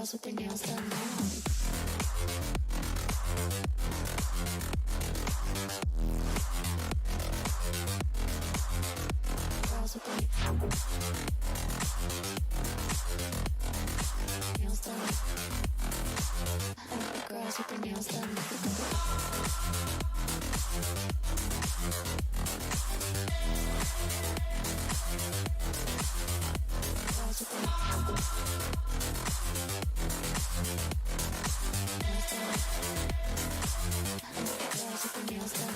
girls with their nails done now. Girls with their nails done. I like the girls with their nails done. Girls with their nails done.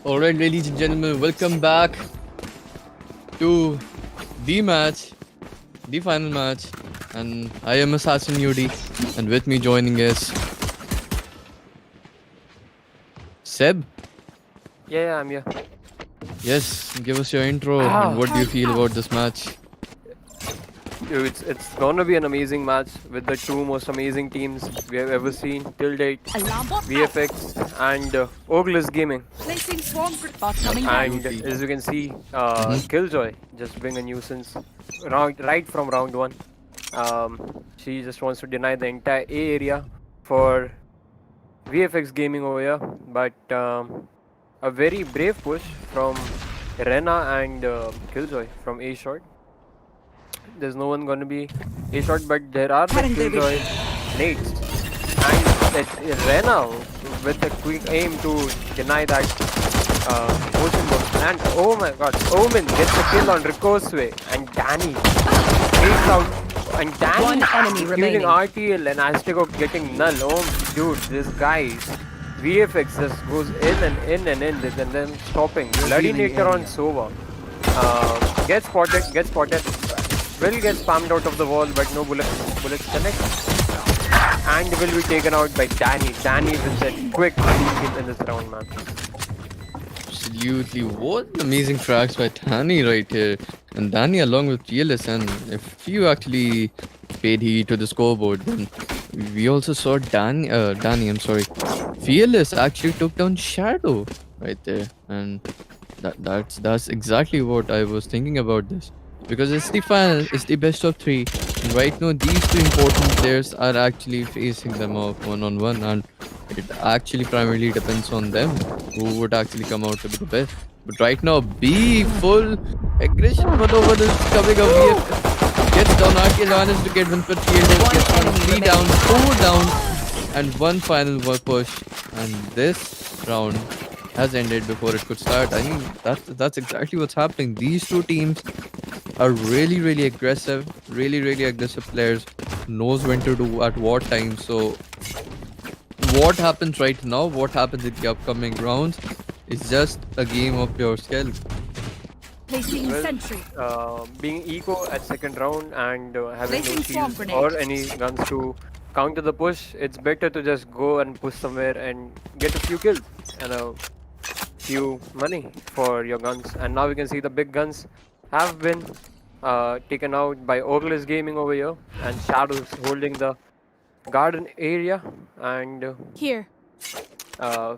Alright, ladies and gentlemen, welcome back to the match, the final match, and I am Assassin Yudi, and with me joining is Seb. Yeah, I'm here. Yes, give us your intro and what do you feel about this match? Dude, it's gonna be an amazing match with the two most amazing teams we have ever seen till date. VFX and Orgless Gaming. Placing swarm bot coming And down. as you can see, Killjoy just being a nuisance right from round one. She just wants to deny the entire A area for VFX Gaming over here, but a very brave push from Rena and Killjoy from A short. There's no one going to be A short, but there are the Killjoy nades. And Rena with a quick aim to deny that motion burst. And oh my god, Omen gets a kill on Rico's way. And Danny takes out. And Danny One enemy using remaining. RTL and Azteco getting null. Oh dude, this guy's VFX just goes in and then stopping. Bloody Nature on Sova. Gets spotted. Will get spammed out of the wall, but no bullets connect. And will be taken out by Danny. Danny with a quick kill in this round, man. Absolutely, what amazing tracks by Danny right here. And Danny along with GLS, and if you actually paid heed to the scoreboard, then we also saw Danny, Fearless actually took down Shadow right there. And that's exactly what I was thinking about this. Because it's the final, it's the best of three. And right now, these two important players are actually facing them off one-on-one, and it actually primarily depends on them who would actually come out to be the best. But right now, B full aggression maneuver is coming up here. Gets down, RTL managed to get one for TLD, gets one, 3 down, 4 down, and one final work push. And this round has ended before it could start. I mean, that's exactly what's happening. These two teams are really aggressive, really aggressive players. knows when to do at what time. So what happens right now, what happens in the upcoming rounds, is just a game of pure skill. Placing Well, sentry. being eco at second round and having no Placing swamp shields grenade. or any guns to counter the push, it's better to just go and push somewhere and get a few kills and a few money for your guns. And now we can see the big guns have been taken out by Orgless Gaming over here, and Shadows holding the garden area, and Here.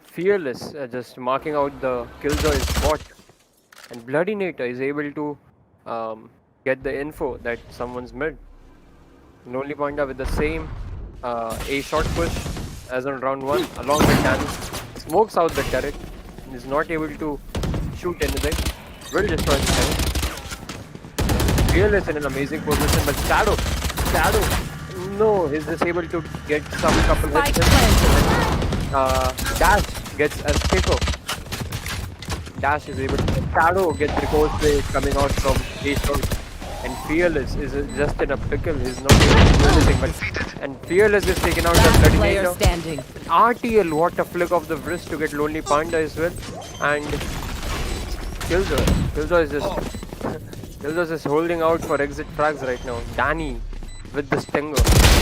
Fearless just marking out the Killjoy spot, and Bloody Nater is able to get the info that someone's mid. Lonely Panda with the same A shot push as on round 1 along with Danny. Smokes out the turret and is not able to shoot anything. Will destroy the turret. Fearless in an amazing position, but Shadow, no, he's just able to get some couple Spike hits. planted. Dash gets a sticker. Dash is able to Shadow gets the cosplay coming out from A shot. And Fearless is just in a pickle. He's not able to do anything. But and Fearless is taken out the Last Bloody player Nater. standing. RTL, what a flick of the wrist to get Lonely Panda as well. And Killjoy. Killjoy is just holding out for exit frags right now. Danny with the stinger.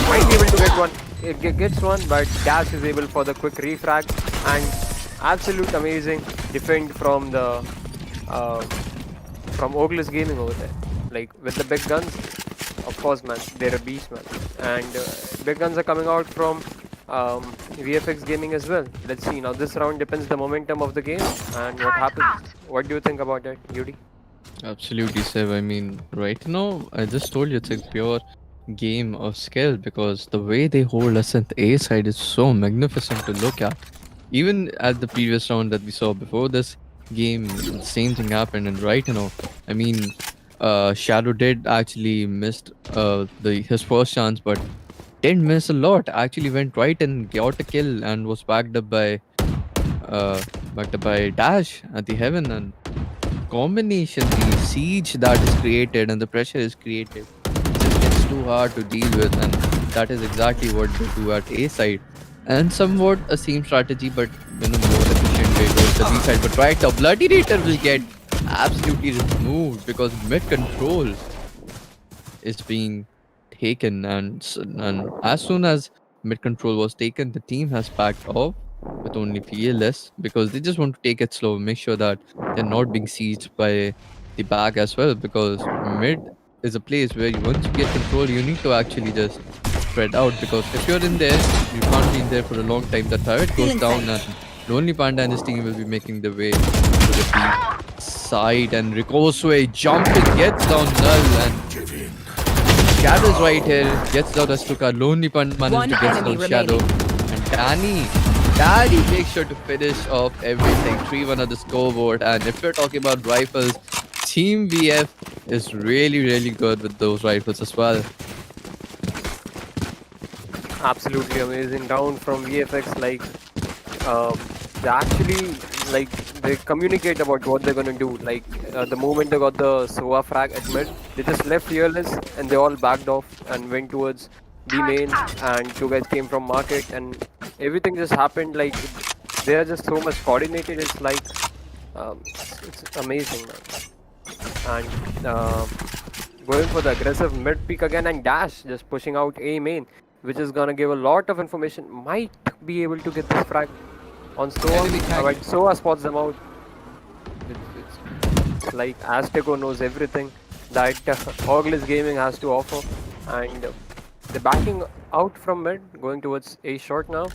Might be able to get one. It gets one, but Dash is able for the quick refrag. And absolute amazing defend from the from Orgless Gaming over there. Like with the big guns, of course, man, they're a beast, man. And big guns are coming out from VFX Gaming as well. Let's see. Now this round depends the momentum of the game and what happens. What do you think about that, Yuri? Absolutely, Sev. I mean, right now, I just told you it's a pure game of skill because the way they hold us at the A side is so magnificent to look at. Even at the previous round that we saw before this game, the same thing happened. And right now, I mean, Shadow did actually missed his first chance, but didn't miss a lot. Actually went right and got a kill and was backed up by Dash at the heaven, and combination, the siege that is created and the pressure is created, just gets too hard to deal with, and that is exactly what they do at A side. And somewhat a same strategy, but in a more efficient way towards the B side. But right now, Bloody Nater will get absolutely removed because mid control is being taken, and as soon as mid control was taken, the team has backed off with only Fearless because they just want to take it slow, make sure that they're not being sieged by the back as well, because mid is a place where once you get control, you need to actually just spread out, because if you're in there, you can't be in there for a long time. The turret goes down and Lonely Panda and his team will be making the way to the B side, and Ricosway jumping, gets down Null, and Shadow's right here, gets down Astuka. Lonely Panda manages to get down Shadow, and Danny makes sure to finish off everything. 3-1 on the scoreboard, and if you're talking about rifles, Team VF is really good with those rifles as well. Absolutely amazing round from VFX. Like they actually they communicate about what they're gonna do. Like the moment they got the SOA frag at mid, they just left Fearless and they all backed off and went towards B main, and two guys came from market, and everything just happened. Like they are just so much coordinated. It's like it's amazing, man. And going for the aggressive mid peak again, and Dash just pushing out A main, which is gonna give a lot of information. Might be able to get this frag on SOA, but SOA spots them out. It's like Azteco knows everything that Orgless Gaming has to offer, and they're backing out from mid, going towards A short now.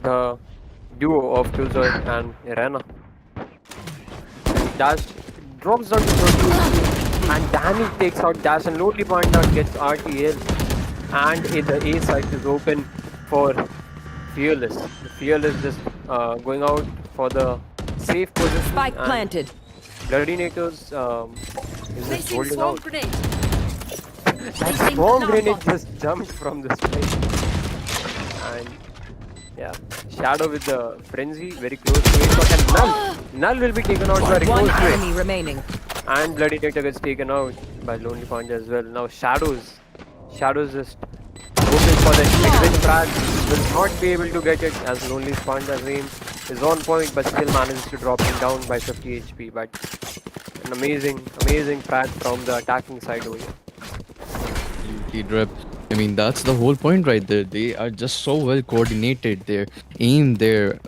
The duo of Killjoy and Irena. Dash drops down to 32, and Danny takes out Dash, and Lonely Panda gets RTL. And the A side is open for Fearless. Fearless just going out for the safe position. Spike planted. Bloody Naters is just Placing holding swarm out. grenade. That swarm grenade just jumped from the space. And yeah, Shadow with the frenzy very close to it, and Null will be taken out by One Ricochet. enemy remaining. And Bloody Nater gets taken out by Lonely Panda as well. Now Shadows just Hoping for the exit frag. Will not be able to get it as Lonely Spanda aim is on point, but still manages to drop him down by 50 HP. But an amazing frag from the attacking side over here. Absolutely, Drip. I mean, that's the whole point right there. They are just so well coordinated. Their aim, their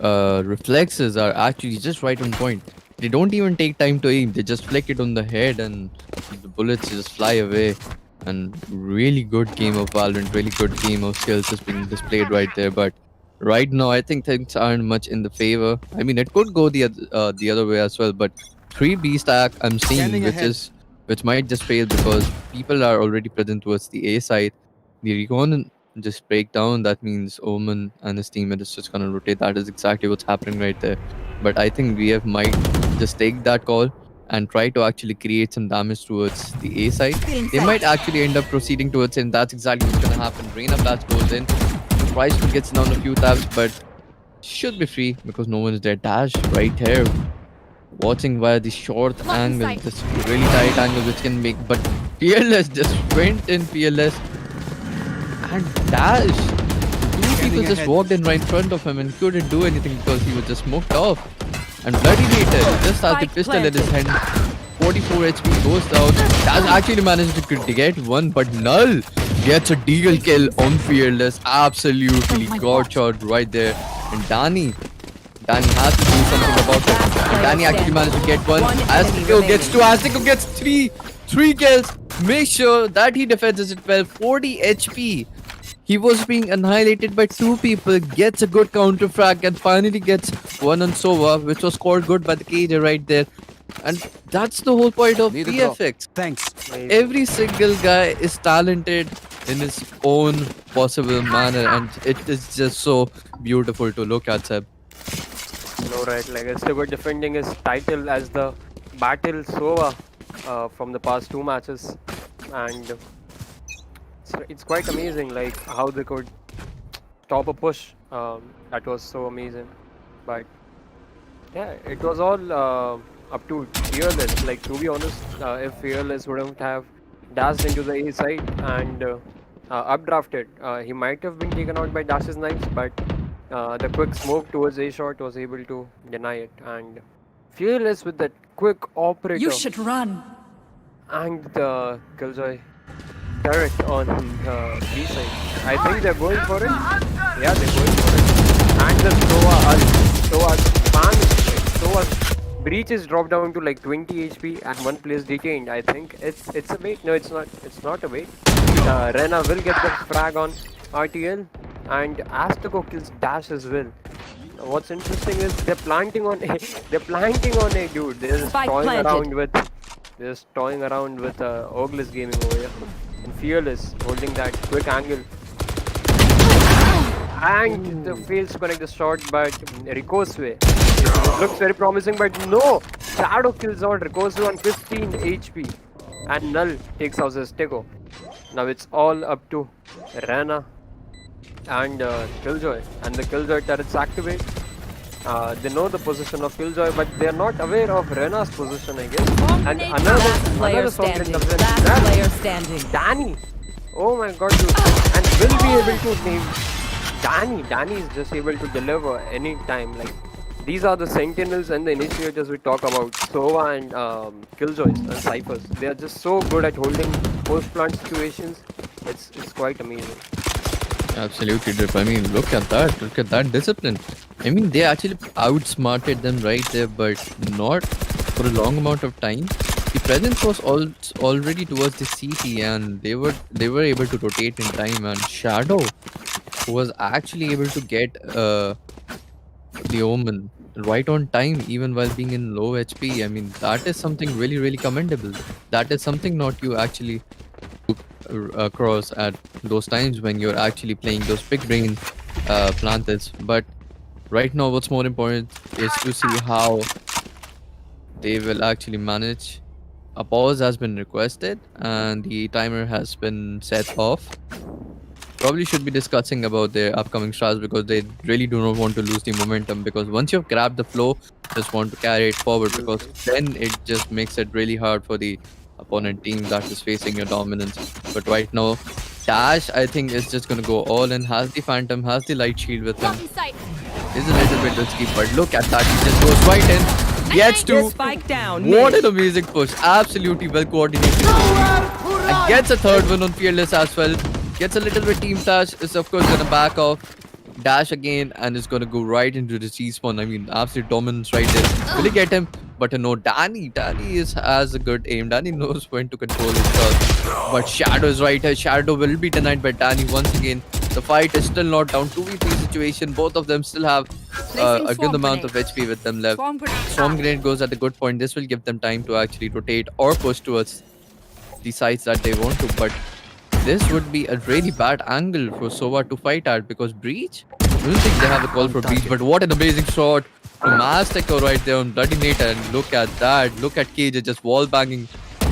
reflexes are actually just right on point. They don't even take time to aim. They just flick it on the head and the bullets just fly away. And really good game of Valorant, really good game of skills is being displayed right there. But right now, I think things aren't much in the favor. I mean, it could go the other way as well. But 3B stack I'm seeing, Scanning which ahead. which might just fail because people are already present towards the A side. The recon just break down. That means Omen and his teammate is just gonna rotate. That is exactly what's happening right there. But I think VF might just take that call and try to actually create some damage towards the A side. They might actually end up proceeding towards it, and that's exactly what's gonna happen. Reina Blast goes in, tries to get down a few tabs, but should be free because no one is there. Dash right here, watching via the short angle, this really tight angle which can make. But Fearless just went in Fearless and Dash. Two people just walked in right in front of him and couldn't do anything because he was just smoked off. And Bloody Later just has the pistol in his hand. 44 HP goes down. Dash actually managed to get one, but Null gets a deagle kill on Fearless. Absolutely god shot right there. And Danny has to do something about it. And Danny actually managed to get one. Azteko gets two. Azteko gets three kills. Make sure that he defends it well. 40 HP. He was being annihilated by two people, gets a good counter frag, and finally gets one on Sova, which was scored good by the KJ right there. And that's the whole point of Need a drop. VFX. Thanks. Every single guy is talented in his own possible manner, and it is just so beautiful to look at, Seb. No, right, like Esteban defending his title as the Battle Sova from the past two matches, and it's quite amazing like how they could stop a push. That was so amazing. But yeah, it was all up to Fearless. Like, to be honest, if Fearless wouldn't have dashed into the A side and updrafted, he might have been taken out by Dash's knives, but the quick smoke towards A shot was able to deny it. And Fearless with that quick operator You should run. and the Killjoy turret on B side. I think they're going for it. Yeah, they're going for it. And the Soa's breach is dropped down to like 20 HP and one player detained. I think it's a bait. No, it's not. It's not a bait. Rena will get the frag on RTL, and Azteko kills Dash as well. What's interesting is they're planting on a dude. They're just Spike toying planted. around with Orgless gaming over here. And Fearless holding that quick angle. And the fails to connect the shot, but Rico's way. It looks very promising, but no! Shadow kills out Rico's on 15 HP. And Null takes out Azteko. Now it's all up to Rena and Killjoy. And the Killjoy turrets activate. They know the position of Killjoy, but they are not aware of Rena's position, I guess. And Last player another soldier standing. comes in. Last That- player standing. Danny! Oh my god, dude. And will be able to name Danny. Danny is just able to deliver any time. Like, these are the sentinels and the initiators we talk about. Sova and Killjoys and Cyphers. They are just so good at holding post-plant situations. It's quite amazing. Absolutely, Drip. I mean, look at that. Look at that discipline. I mean, they actually outsmarted them right there, but not for a long amount of time. The presence was already towards the CT, and they were able to rotate in time. And Shadow was actually able to get the Omen right on time, even while being in low HP. I mean, that is something really commendable. That is something not you actually across at those times when you're actually playing those big brain planters. But right now, what's more important is to see how they will actually manage. A pause has been requested and the timer has been set off. Probably should be discussing about their upcoming strats because they really do not want to lose the momentum, because once you've grabbed the flow, just want to carry it forward, because then it just makes it really hard for the opponent team that is facing your dominance. But right now, Dash, I think, is just gonna go all in. Has the Phantom, has the Light Shield with him. Blocking sight. Is a little bit risky, but look at that. He just goes right in. Gets to. Spike down. What mid. an amazing push. Absolutely well coordinated. And gets a third one on Fearless as well. Gets a little bit team touch. Is of course gonna back off. Dash again and is gonna go right into the G-spawn. I mean, absolute dominance right there. Will he get him? But no, Danny has a good aim. Danny knows when to control himself. But Shadow is right here. Shadow will be denied by Danny once again. The fight is still not down. 2v3 situation. Both of them still have a good amount of HP with them left. Swarm grenade goes at a good point. This will give them time to actually rotate or push towards the sides that they want to. But this would be a really bad angle for Sova to fight at because Breach? I don't think they have a call for Breach, but what an amazing shot from Azteco right there on Bloody Nature. And look at that. Look at KJ just wall banging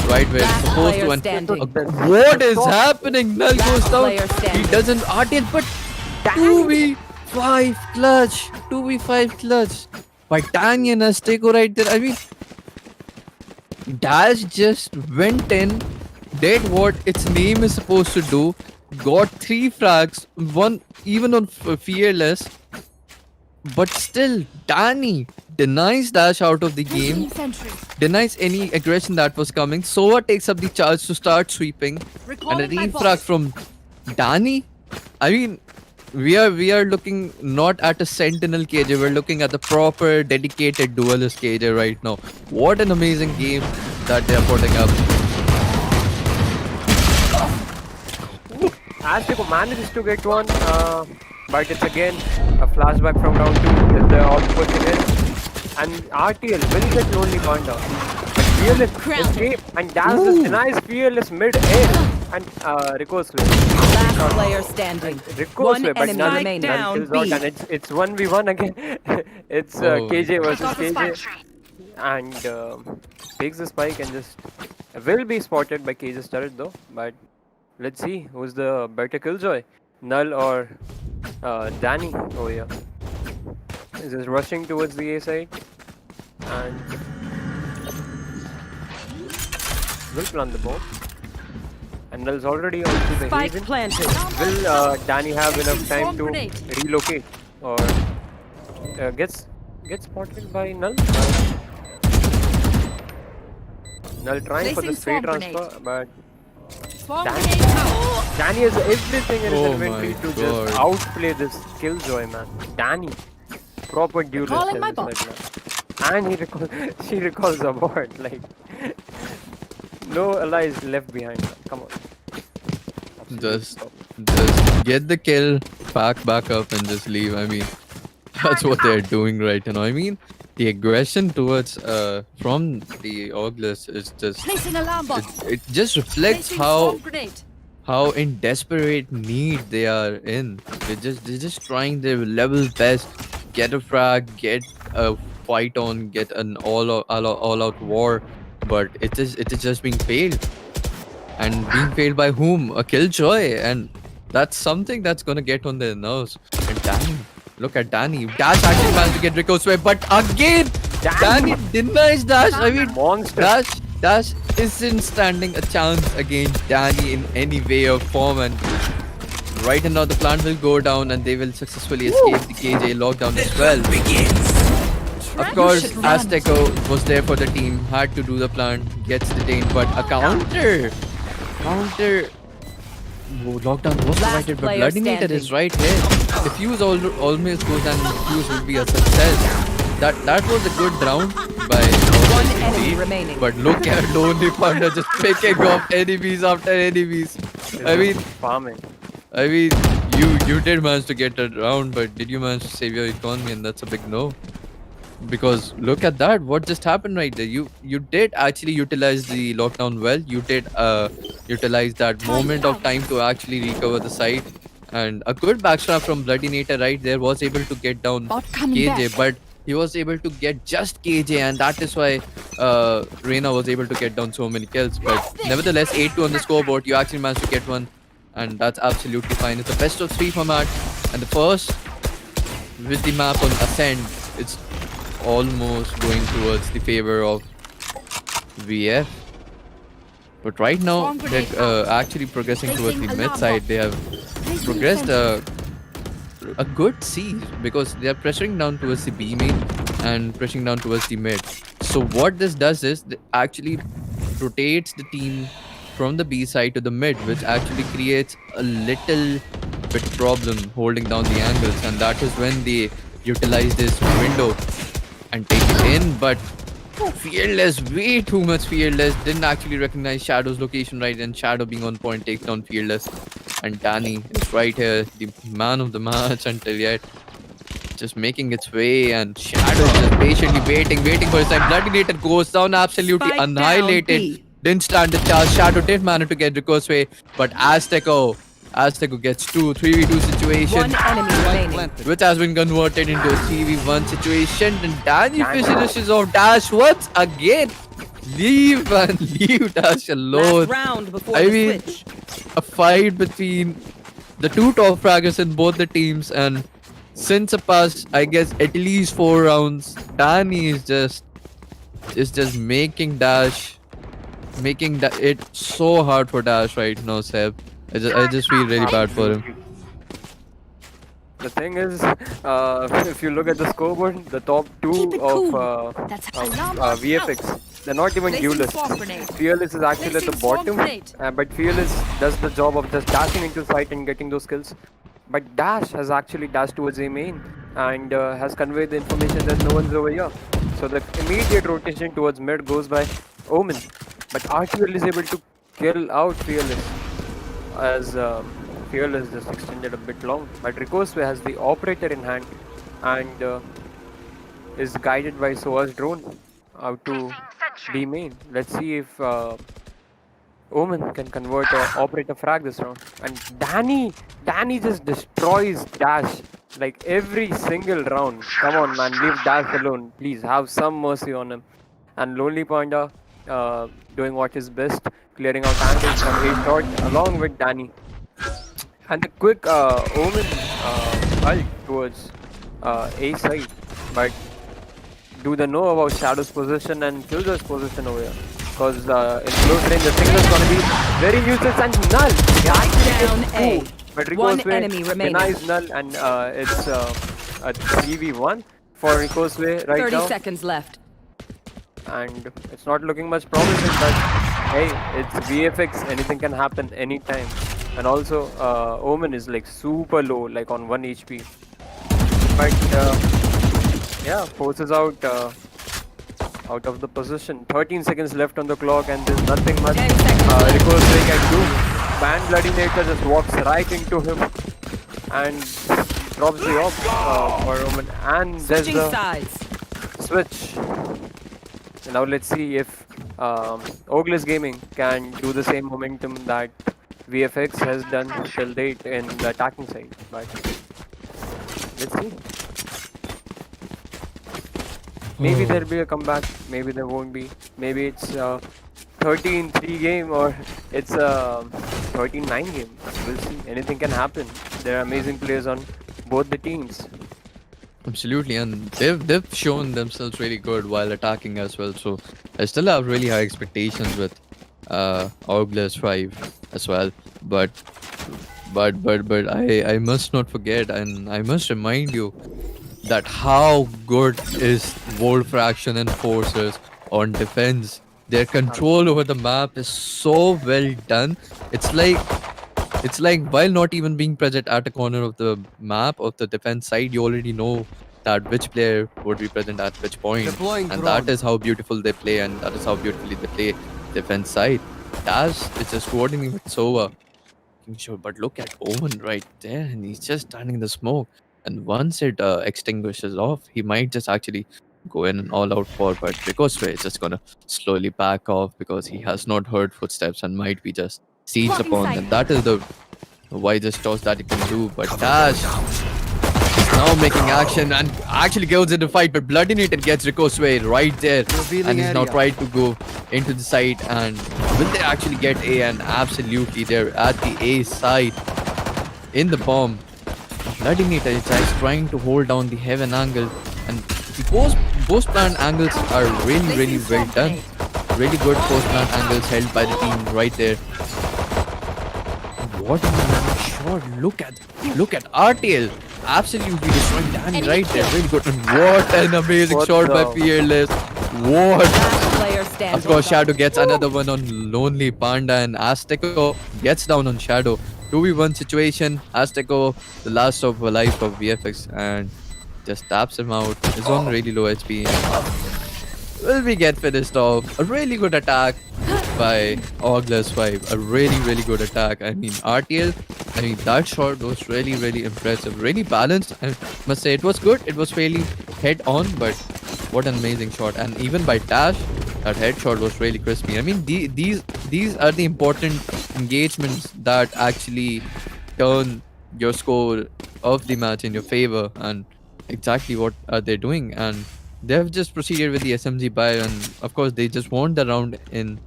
right where it's supposed to. And what is happening? Null goes down. He doesn't RTL, but 2v5 clutch. 2v5 clutch. By Danny and Azteco right there. I mean, Dash just went in, did what its name is supposed to do, got 3 frags, one even on Fearless, but still Danny denies Dash out of the game, denies any aggression that was coming. Sova takes up the charge to start sweeping, and a refrag from Danny. I mean, we are looking not at a Sentinel KJ, we're looking at the proper dedicated duelist KJ right now. What an amazing game that they are putting up. Azteco manages to get one, but it's again a flashback from round 2 that they're all pushing in. And RTL will get Lonely Panda. But Fearless escape and Dazzles denies Fearless mid-air and Rico's way. Last player standing. Rico's One way, but enemy none remaining. kills out, and it's 1v1 again. It's KJ versus KJ. And takes the spike and just will be spotted by KJ's turret though, but let's see who's the better killjoy, Null or Danny over here. He's just rushing towards the A side and will plant the bomb. And Null's already onto the Spike haven. planted. Will Danny have enough time to relocate or gets spotted by Null? Null trying for the Placing spray swarm transfer, but Swarm Danny, grenade out. Danny has everything in his Oh inventory my to God. just outplay this killjoy, man. Danny, proper duelist. Calling my as bot. I said, man. And she recalls aboard, like no allies left behind. Come on. Just get the kill, back up and just leave. I mean, that's what they're doing right now. I mean, the aggression towards from the Orgless is just Placing alarm bot. it just reflects Placing how swarm grenade. in desperate need they are in. They're just trying their level best, get a frag, get a fight on, get an all out war, but it is just being failed. And being failed by whom? A killjoy, and that's something that's gonna get on their nerves. And Danny, look at Danny. Dash actually managed to get Rico's way, but again, Danny denies Dash. I mean, Monster. Dash isn't standing a chance against Danny in any way or form, and right now the plant will go down and they will successfully escape the KJ lockdown as well. Of course, Azteco was there for the team, had to do the plant, gets detained, but a counter. Oh, lockdown was provided, but player Bloody Nature is right here. The fuse almost goes down, and the fuse will be a success. That was a good round by One Orgless enemy indeed. remaining. But look at Lonely Panda just picking off enemies after enemies. I mean, farming. you did manage to get a round, but did you manage to save your economy? And that's a big no. Because look at that, what just happened right there. You did actually utilize the lockdown well. You did utilize that moment of time to actually recover the site. And a good backstab from Bloody Nature right there was able to get down Bot coming KJ, back. but he was able to get just KJ, and that is why Reina was able to get down so many kills. But nevertheless, 8-2 on the scoreboard. You actually managed to get one, and that's absolutely fine. It's a best of 3 format, and the first with the map on Ascend, it's almost going towards the favor of VF. But right now, they're actually progressing towards the mid side. They have progressed a good siege because they are pressuring down towards the B main and pressing down towards the mid. So what this does is it actually rotates the team from the B side to the mid, which actually creates a little bit problem holding down the angles, and that is when they utilize this window and take it in. But Fearless, way too much Fearless, didn't actually recognize Shadow's location right, and Shadow being on point takes down Fearless. And Danny is right here, the man of the match until yet. Just making its way, and Shadow is just patiently waiting for his time. Bloodinator goes down, absolutely Spike down annihilated. B. Didn't stand the chance. Shadow did manage to get Rico's way, but Azteco gets 3v2 situation. One enemy remaining. Which has been converted into a 3v1 situation. And Danny finishes off Dash once again. Leave Dash alone. Last round before I the mean, switch. a fight between the two top fraggers in both the teams, and since a past, I guess, at least 4 rounds, Danny is just making it so hard for Dash right now, Seb. I just feel really bad for him. The thing is, if you look at the scoreboard, the top Keep two it of, cool. That's alarm bot VFX, they're not even Placing duelists. swamp grenade. Fearless is actually at the Placing swamp bottom, grenade. but Fearless does the job of just dashing into sight and getting those kills. But Dash has actually dashed towards A main and has conveyed the information that no one's over here. So the immediate rotation towards mid goes by Omen. But RTL is able to kill out Fearless as Fearless just extended a bit long. But Ricosway has the operator in hand and is guided by Soa's drone out to B main. Let's see if Omen can convert an operator frag this round. And Danny just destroys Dash like every single round. Come on, man, leave Dash alone. Please have some mercy on him. And Lonely Panda doing what is best, clearing out angles from A short along with Danny. And the quick Omen ult towards A side. But do they know about Shadow's position and Killjoy's position over here? Because in close range, the signal is going to be very useless and null. Down A. But One Ricosway enemy remaining. denies null, and it's a 3v1 for Ricosway right 30 now. seconds left. And it's not looking much promising, but hey, it's VFX, anything can happen anytime. And also, Omen is like super low, like on 1 HP. But yeah, forces out of the position. 13 seconds left on the clock, and there's nothing much 10 seconds Ricosway can do. Man Bloody Nature just walks right into him and drops the op for Omen. And there's Switching the sides. switch. Now let's see if Orgless Gaming can do the same momentum that VFX has done till date in the attacking side. But let's see. Maybe there'll be a comeback, maybe there won't be. Maybe it's 13-3 game or it's a 13-9 game. We'll see. Anything can happen. There are amazing players on both the teams. Absolutely, and they've shown themselves really good while attacking as well. So I still have really high expectations with Orgless 5 as well. But I must not forget, and I must remind you that how good is Voltfraction and Forces on defense. Their control over the map is so well done. It's like while not even being present at a corner of the map of the defense side, you already know that which player would be present at which point. And that is how beautiful they play, and that is how beautifully they play defense side. Dash is just coordinating with Sova. Sure, but look at Owen right there, and he's just standing in the smoke. And once it extinguishes off, he might just actually go in and all out for, but Ricosway is just gonna slowly back off because he has not heard footsteps and might be just sieged upon them. That is the wisest toss that he can do. But Dash is now making action and actually goes into fight, but Bloodinator gets Ricosway right there, and he's now trying to go into the site. And will they actually get A? And absolutely, they're at the A side in the bomb. Bloodinator is just trying to hold down the heaven angle, and the post plan angles are really well done. Really good post-plant angles held by the team right there. What an amazing shot. Look at RTL. Absolutely destroying Danny Enemy right there. kill. Really good. And what an amazing What shot by the- Fearless. What? Last player Of standing. course, Shadow gets another one on Lonely Panda, and Azteco gets down on Shadow. 2v1 situation. Azteco, the last of life of VFX, and just taps him out. He's on really low HP. Will we get finished off? A really good attack by Orgless 5. A really good attack. I mean, RTL, I mean, that shot was really impressive. Really balanced. I must say, it was good. It was fairly head on, but what an amazing shot. And even by Dash, that headshot was really crispy. I mean, these are the important engagements that actually turn your score of the match in your favor, and exactly what are they doing. And they've just proceeded with the SMG buy, and of course they just won the round in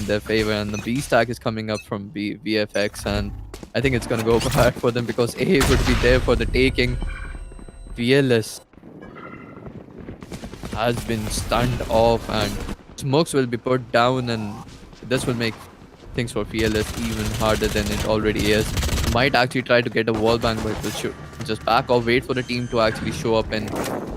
their favor. And the B stack is coming up from VFX, and I think it's gonna go bad for them because A would be there for the taking. Fearless has been stunned off, and smokes will be put down, and this will make things for Fearless even harder than it already is. Might actually try to get a wall bang, but will should just back off, wait for the team to actually show up, and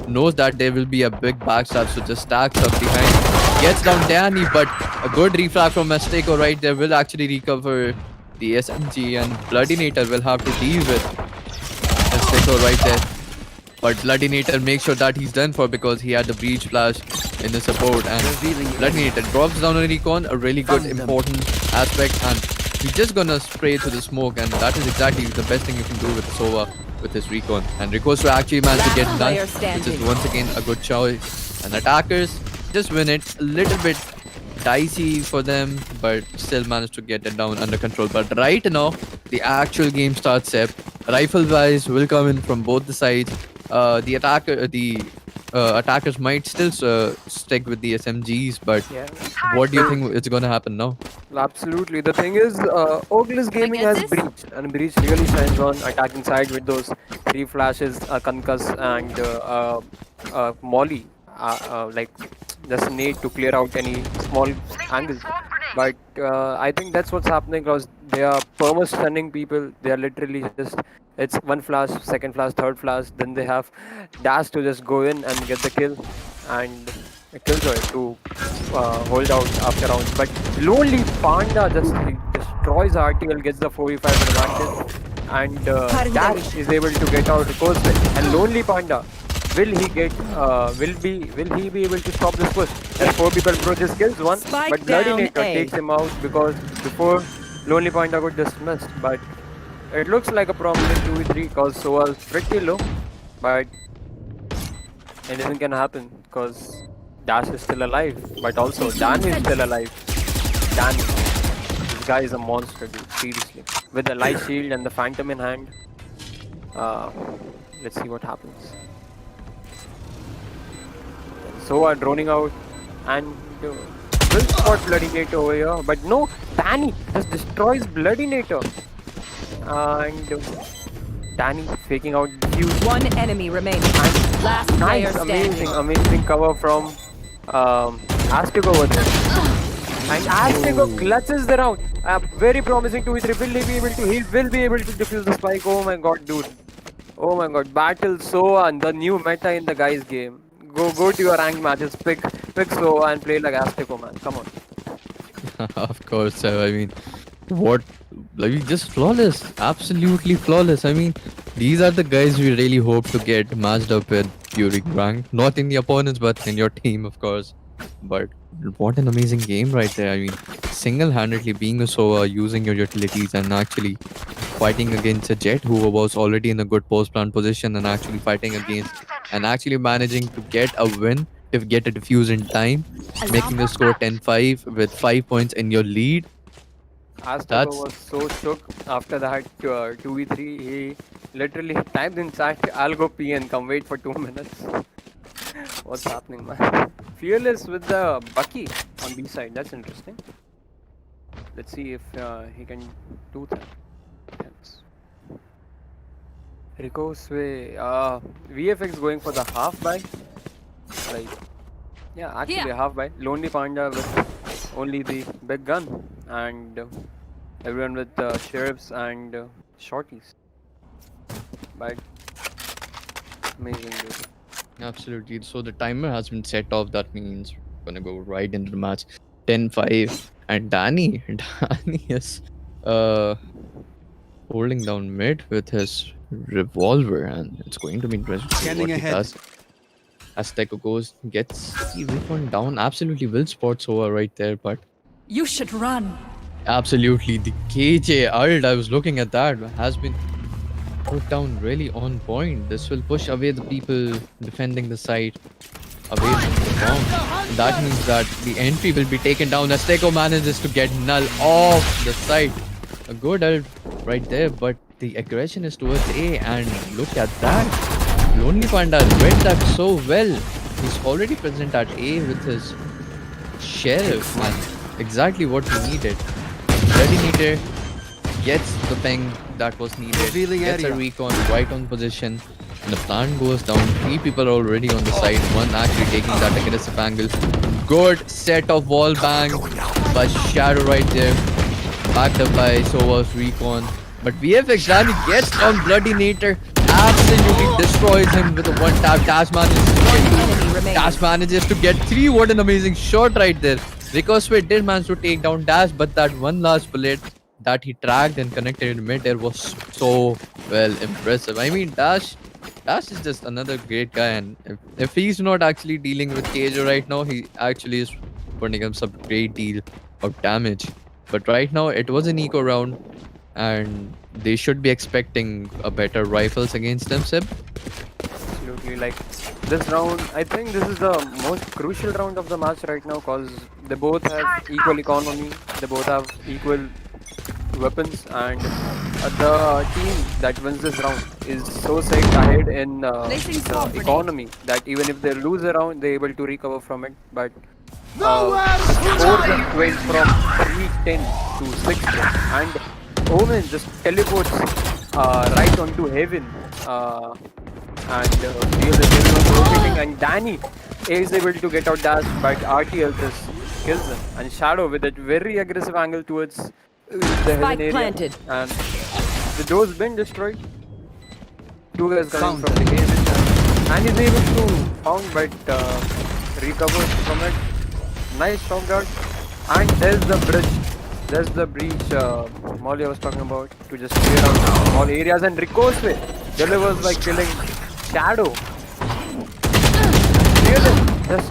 knows that there will be a big backstab, so just stacks up behind. Gets down Danny, but a good refrag from Azteco right there will actually recover the SMG, and Bloodinator will have to deal with Azteco right there. But Bloodinator makes sure that he's done for because he had the breach flash in the support, and Bloodinator drops down on recon, a really good important aspect, and he's just gonna spray to the smoke, and that is exactly the best thing you can do with Sova with his recon. And Ricosto actually managed to get Last done, player which is standing. once again a good choice. And attackers just win it, a little bit dicey for them, but still managed to get it down under control. But right now, the actual game starts up. Rifle wise will come in from both the sides. The attackers might still stick with the SMGs, but Yeah. what do you think is going to happen now? Absolutely. The thing is, Orgless Gaming get has this? Breach, and Breach really shines on attacking side with those 3 flashes, Concuss, and Molly. Like, just need to clear out any small angles. But I think that's what's happening because they are perma stunning people. They are literally just, it's one flash, second flash, third flash. Then they have Dash to just go in and get the kill, and a Killjoy to hold out after rounds. But Lonely Panda just destroys RTL, gets the 4v5 advantage, and Dash is able to get out the coast. And Lonely Panda, will he get? Will he be able to stop this push? There's 4 people approach his kills, one, Spike but Bloody down Nature A. takes him out because before Lonely Panda got dismissed. But it looks like a promising 2v3 because Soa's pretty low, but anything can happen because Dash is still alive, but also Dan is still alive. Dan, this guy is a monster, dude. Seriously, with the light shield and the phantom in hand. Let's see what happens. Soa droning out, and will spot Bloodinator over here, but no, Danny just destroys Bloodinator, and Danny faking out defuse. One enemy remaining. And Last player nice, standing. amazing cover from Azteco over there. And Azteco clutches the round. Very promising 2v3. Will he be able to? He will be able to defuse the spike. Oh my god, dude. Oh my god. Battle Soa, the new meta in the guys game. Go to your ranked matches. Pick Soa and play like Azteco, man. Come on. Of course, I mean, what? Like, just flawless, absolutely flawless. I mean, these are the guys we really hope to get matched up with during rank, not in the opponents, but in your team, of course. But what an amazing game right there. I mean, single-handedly being a Sova, using your utilities, and actually fighting against a Jet who was already in a good post-plant position, and actually fighting against and actually managing to get a win, if get a defuse in time, making the score 10-5 with 5 points in your lead. Azteco was so shook after that 2v3. He literally typed in chat, I'll go pee and come wait for 2 minutes. What's happening, man? Fearless with the Bucky on B side. That's interesting. Let's see if he can do that. Yes. Rico's way. VFX going for the half buy. Like, yeah, actually a half buy. Lonely Panda with only the big gun, and everyone with sheriffs and shorties. But amazing, dude. Absolutely. So the timer has been set off. That means we're gonna go right into the match. 10-5. And Danny, Danny is uh holding down mid with his revolver, and it's going to be interesting to see Scanning what he ahead. does. As Teco goes, gets the recon down. Absolutely will spot over right there, but You should run. absolutely the KJ ult, I was looking at that, has been put down really on point. This will push away the people defending the site away from the bomb. That means that the entry will be taken down as Teco manages to get null off the site. A good ult right there, but the aggression is towards A, and look at that. Lonely Panda read that so well. He's already present at A with his sheriff, and exactly what he needed. Ready gets the ping that was needed, Revealing gets a area. recon right on position, and the plan goes down. 3 people are already on the side, one actually taking that aggressive angle. Good set of wall bang by Shadow right there, backed up by Sova's recon. But VFX Danny gets down Bloody Nater, absolutely destroys him with a one tap. Dash manages to get 3. What an amazing shot right there. Ricosway did manage to take down Dash, but that one last bullet that he tracked and connected in mid-air was so well impressive. I mean, Dash is just another great guy, and if he's not actually dealing with KJ right now, he actually is putting him some great deal of damage. But right now, it was an eco round, and they should be expecting a better rifles against them, Seb. Absolutely. Like this round, I think this is the most crucial round of the match right now because they both have equal economy, they both have equal weapons, and the team that wins this round is so set ahead in Placing swamp the grenade. economy that even if they lose a round, they're able to recover from it. But the score just went from 3-10 to 6-10, and Omen just teleports right onto heaven. And deals a very rotating, and Danny is able to get out dash, but RTL just kills him. And Shadow with that very aggressive angle towards the heaven Spike area. planted. And the door's been destroyed. 2 guys coming Found. from the cave, and he's able to found but recovers from it. Nice strong guard. And there's the bridge. There's the breach Molly was talking about to just clear out all areas, and Ricosway delivers by killing Shadow. Really? Just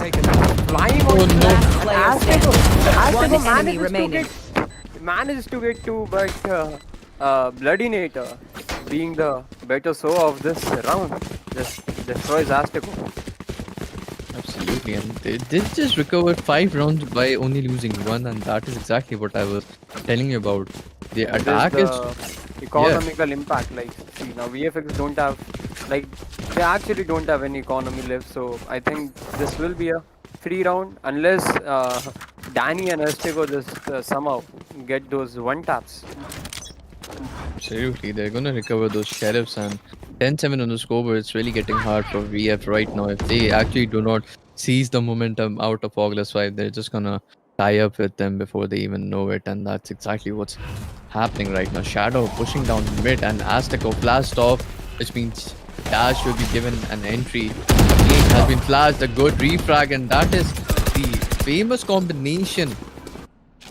flying on no. Last player standing. One Aztego enemy remaining. manages to get to, but Bloody Nater, being the better soul of this round, just destroys Aztego. Absolutely, and they did just recover 5 rounds by only losing 1, and that is exactly what I was telling you about. The There's attack is the economical impact. Like, see, now VFX don't have, like, they actually don't have any economy left. So I think this will be a free round unless Danny and Aztego just somehow get those one taps. absolutely, they're gonna recover those sheriffs, and 10-7 on the scoreboard. It's really getting hard for VF right now. If they actually do not seize the momentum out of Orgless 5, they're just gonna tie up with them before they even know it, and that's exactly what's happening right now. Shadow pushing down mid, and Azteco blast off, which means Dash will be given an entry. Again has been flashed, a good refrag, and that is the famous combination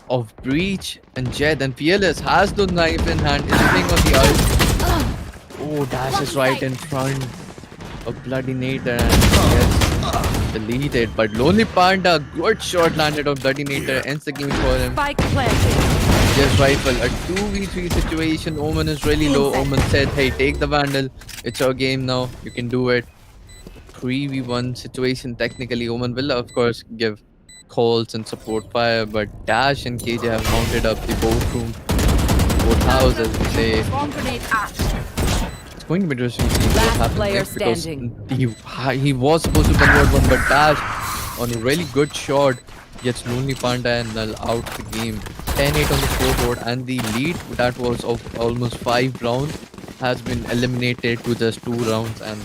of Breach and Jed, and Fearless has the knife in hand, is playing on the ult. Oh, Dash is right in front of Bloody Nater, and gets deleted. But Lonely Panda, good shot landed on Bloody Nater, ends the game for him. Spike planted. Just rifle, a 2v3 situation. Omen is really low. Omen said, hey, take the Vandal. It's your game now. You can do it. 3v1 situation. Technically, Omen will, of course, give calls and support fire, but Dash and KJ have mounted up the boat room, boat house, as we say. Bomb grenade out. It's going to be interesting to see what Last happens player next, because standing. he was supposed to convert one, but Dash on a really good shot gets Lonely Panda and Null out the game. 10-8 on the scoreboard, and the lead that was of almost 5 rounds has been eliminated to just 2 rounds, and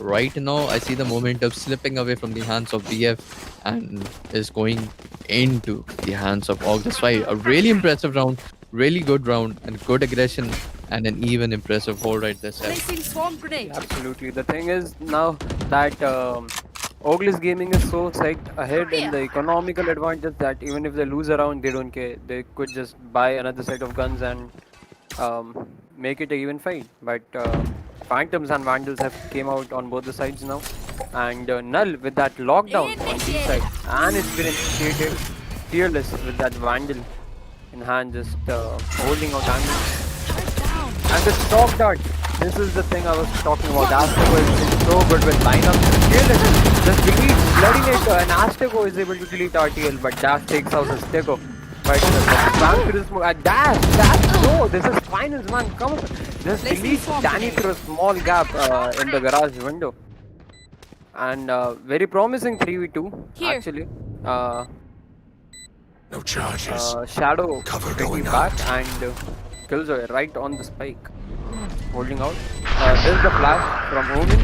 right now I see the momentum slipping away from the hands of VF and is going into the hands of Orgless 5. A really impressive round, really good round, and good aggression, and an even impressive hold right there, Seb. Placing swarm grenade. Absolutely. The thing is now that Orgless Gaming is so set ahead in the economical advantage that even if they lose a round, they don't care. They could just buy another set of guns and make it a even fight. But Phantoms and Vandals have came out on both the sides now, and Null with that lockdown on B side, and it's been initiated. Fearless with that Vandal in hand, just holding out damage. And the stock dart. This is the thing I was talking about. Astego is so good with lineup. Fearless just deletes Bloody Nature, and Astego is able to delete RTL, but Dash takes out Astego. But Bang to this move. Dash, no, this is finals, man. Come on. Just delete Danny through a small gap in the garage window. And very promising 3v2 actually. No charges. Shadow Cover taking going back out. and Killjoy right on the spike. Holding out. There's the flash from Omen.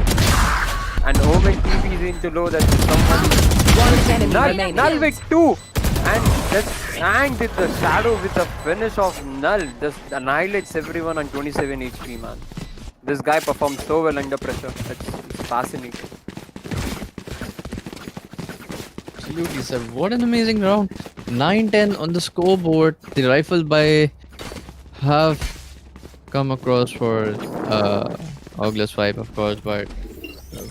And Omen TP's into low. That's someone. One enemy remaining. Null with 2. And just and with the Shadow with the finish of Null. Just annihilates everyone on 27 HP, man. This guy performs so well under pressure. It's fascinating. Absolutely, sir. What an amazing round. 9-10 on the scoreboard. The rifle by have come across for Orgless 5, of course, but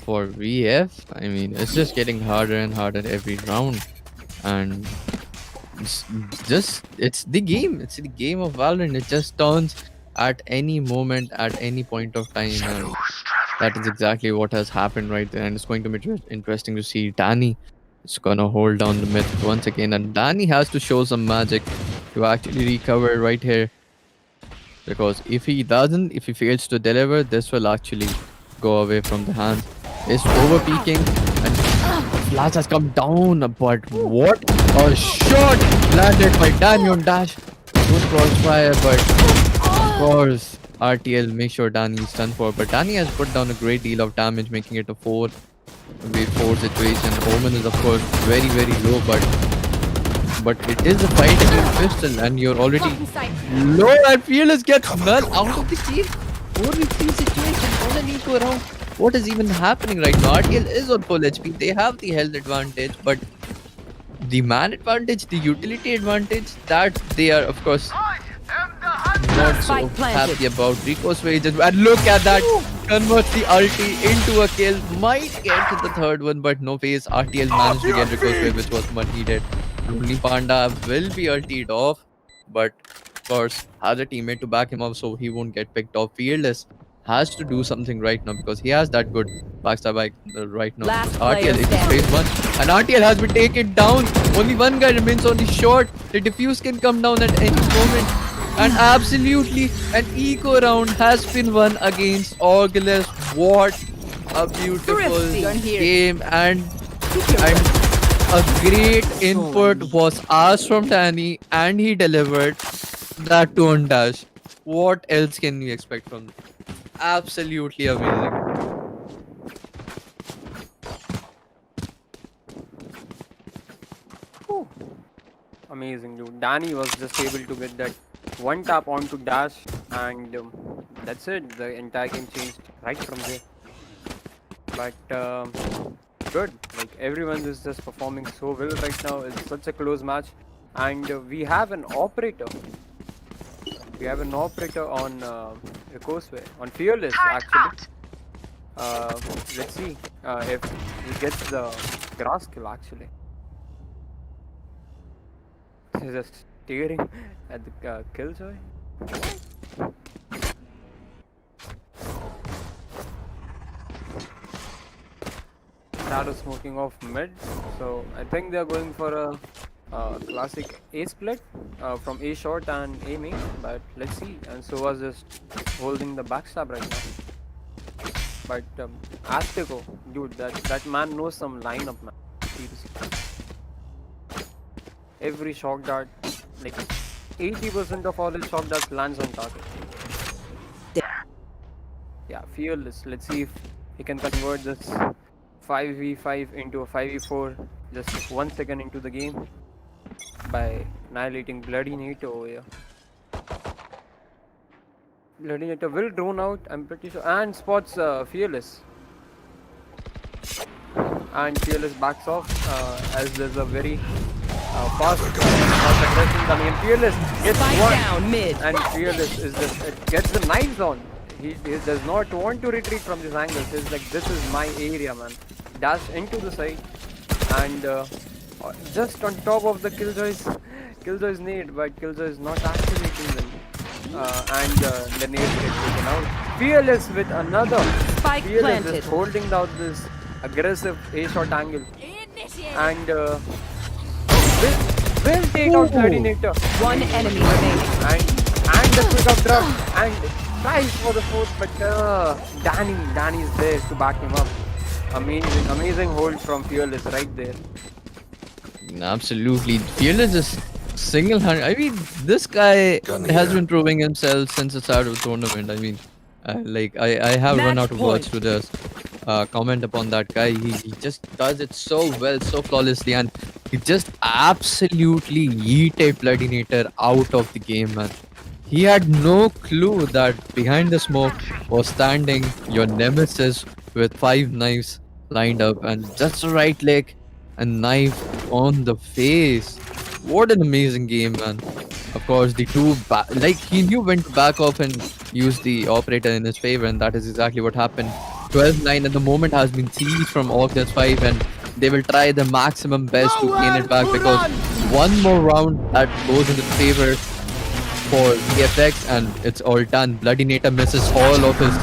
for VF, I mean, it's just getting harder and harder every round. And it's the game. It's the game of Valorant. It just turns at any moment, at any point of time. And that is exactly what has happened right there. And it's going to be interesting to see Danny. It's gonna hold down the mid once again, and Danny has to show some magic to actually recover right here. Because if he doesn't, if he fails to deliver, this will actually go away from the hands. It's over peaking, and Flash has come down, but what a shot landed by Danny on Dash. Good crossfire, but of course RTL make sure Danny is done for. But Danny has put down a great deal of damage, making it a 4v4 situation. Omen is of course very low, but it is a fight against Pistol, and you're already low, and Fearless gets Null out of the game. 4v3 situation on an eco round. What is even happening right now? RTL is on full HP. They have the health advantage, but the man advantage, the utility advantage, that they are of course not so happy about. Rico's wages, and look at that. Converts the ulti into a kill. Might get to the third one, but no face. RTL managed to get Rico's wave, which was what he did. Only Panda will be ultied off, but of course has a teammate to back him up, so he won't get picked off. Fearless has to do something right now because he has that good backstab right now. RTL it is phase 1, and RTL has been taken down. Only one guy remains on the short. The defuse can come down at any moment. And absolutely an eco round has been won against Orgless. What a beautiful game, and a great input was asked from Danny, and he delivered that to on Dash. What else can we expect from them? Absolutely amazing. Amazing, dude. Danny was just able to get that one tap onto Dash, and that's it. The entire game changed right from there. But good. Like everyone is just performing so well right now. It's such a close match, and we have an operator. We have an operator on Causeway, on Fearless actually. Let's see if he gets the grass kill actually. He's just staring at the Killjoy. Shadow smoking off mid, so I think they are going for a classic A split from A short and A main, but let's see. And so was just holding the backstab right now. But Azteco, dude, that man knows some lineup, man. Seriously. Every shock dart, like 80% of all his shock darts lands on target. Yeah, Fearless. Let's see if he can convert this 5v5 into a 5v4 just 1 second into the game by annihilating Bloody NATO over here. Bloody NATO will drone out, I'm pretty sure, and spots Fearless. And Fearless backs off as there's a very fast aggression coming in. Fearless gets Spike one, down mid. and Fearless is just gets the knives on. He does not want to retreat from this angle. He's like, this is my area, man. Dash into the side, and just on top of the Killjoy's nade, but Killjoy is not activating them. And the nade gets taken out. Fearless with another. Spike Fearless planted. is holding down this aggressive A-shot angle, and will take out Bloodinator. One enemy remaining. And the quick up drop and tries for the fourth, but Danny is there to back him up. Amazing hold from Fearless right there. Absolutely. Fearless is single-handed. I mean, this guy has been proving himself since the start of the tournament. I mean, I have run Match out of words point. to just comment upon that guy. He just does it so well, so flawlessly, and he just absolutely yeeted Bloodinator out of the game, man. He had no clue that behind the smoke was standing your nemesis with 5 knives lined up and just the right leg and knife on the face. What an amazing game, man. Of course, the two he knew when to back off and use the operator in his favor, and that is exactly what happened. 12-9, and the moment has been seized from Orgless 5, and they will try the maximum best to gain it back, because one more round that goes into favor for VFX, and it's all done. Bloodinator misses all of his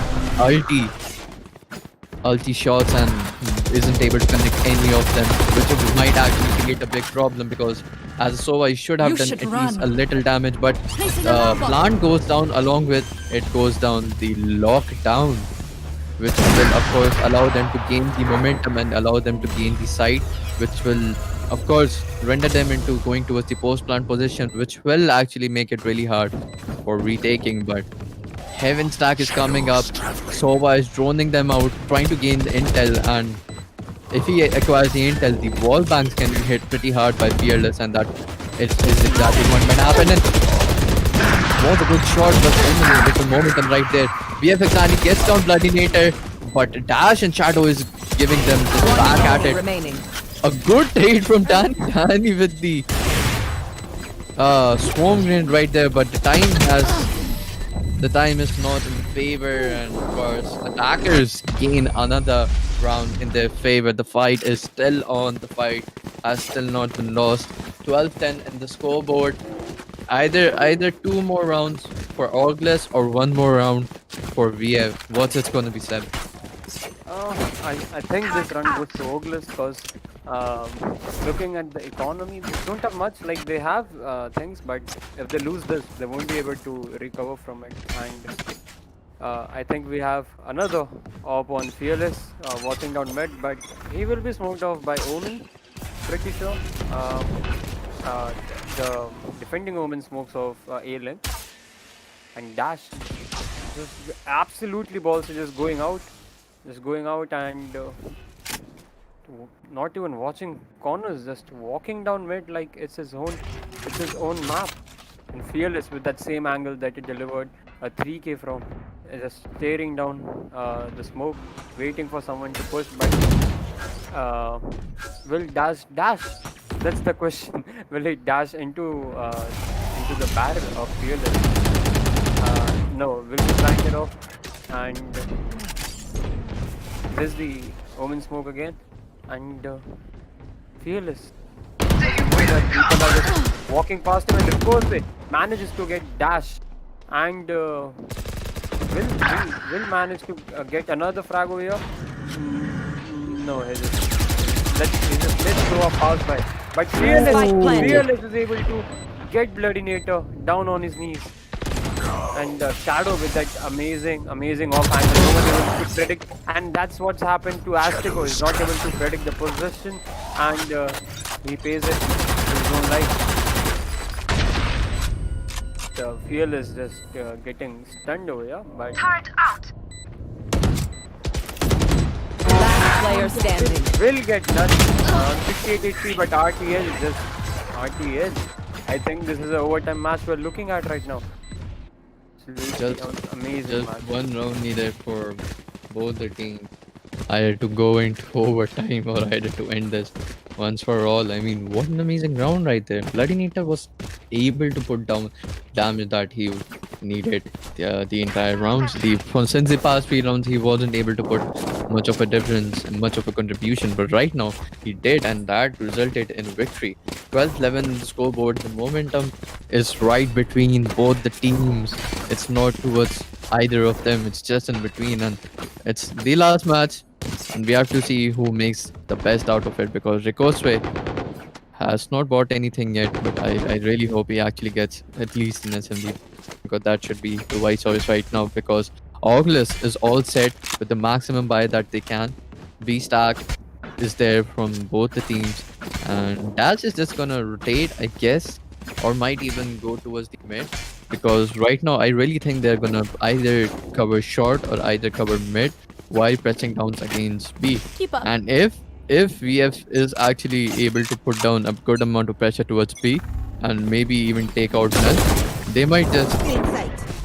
ulti shots and isn't able to connect any of them, which might actually create a big problem, because as a Sova he should have You done should at least run. a little damage, but Placing alarm bot. plant goes down, along with it goes down the lockdown, which will of course allow them to gain the momentum and allow them to gain the site, which will of course render them into going towards the post plant position, which will actually make it really hard for retaking. But Heaven Stack is coming up, Sova is droning them out, trying to gain the intel, and if he acquires the intel, the wall banks can be hit pretty hard by Fearless, and that is exactly what might happen. And was a good shot, but anyway, with the momentum right there. VFX Andy gets down Bloodinator, but Dash and Shadow is giving them just One back at enemy it. remaining. A good trade from Danny with the swarm grenade right there, but the time is not in favor, and of course attackers gain another round in their favor. The fight is still on. The fight has still not been lost. 12-10 in the scoreboard. Either 2 more rounds for Orgless or 1 more round for VF. What's it gonna be, Seb? I think this run goes to Orgless because looking at the economy, they don't have much. Like, they have things, but if they lose this, they won't be able to recover from it. And I think we have another op on Fearless watching down mid, but he will be smoked off by Omen, pretty sure. The defending Omen smokes off A lane, and Dash just absolutely balls are just going out and not even watching corners, just walking down mid like it's his own map. And Fearless with that same angle that he delivered a 3k from, just staring down the smoke, waiting for someone to push. But will Dash? That's the question. Will he dash into the barrel of Fearless? No, will be blinded off. And there's the Omen smoke again. And Fearless. People are just walking past him, and of course it manages to get Dash. And will manage to get another frag over here. No, he just let's throw a pass by. But Fearless is able to get Bloodinator down on his knees. And Shadow with that amazing off angle, no one able to predict, and that's what's happened to Azteco. He's not able to predict the position, and he pays it in his own life. The Fearless just getting stunned over here, but player standing. Will get done. 68 HP, but RTL just RTL. I think this is an overtime match we're looking at right now. Absolutely amazing Just match. one round needed for both the teams. Either to go into overtime or either to end this once for all. I mean, what an amazing round right there. Bloody Nita was able to put down damage that he needed the entire rounds. Since the past 3 rounds, he wasn't able to put much of a difference and much of a contribution. But right now, he did, and that resulted in victory. 12-11 in the scoreboard. The momentum is right between both the teams. It's not towards either of them. It's just in between, and it's the last match, and we have to see who makes the best out of it, because Ricosway has not bought anything yet, but I really hope he actually gets at least an SMD, because that should be the wise choice right now, because Orgless is all set with the maximum buy that they can. V-Stack is there from both the teams, and Dash is just gonna rotate, I guess, or might even go towards the mid, because right now I really think they're gonna either cover short or either cover mid while pressing down against B. Keep up. And if VF is actually able to put down a good amount of pressure towards B and maybe even take out Null, they might just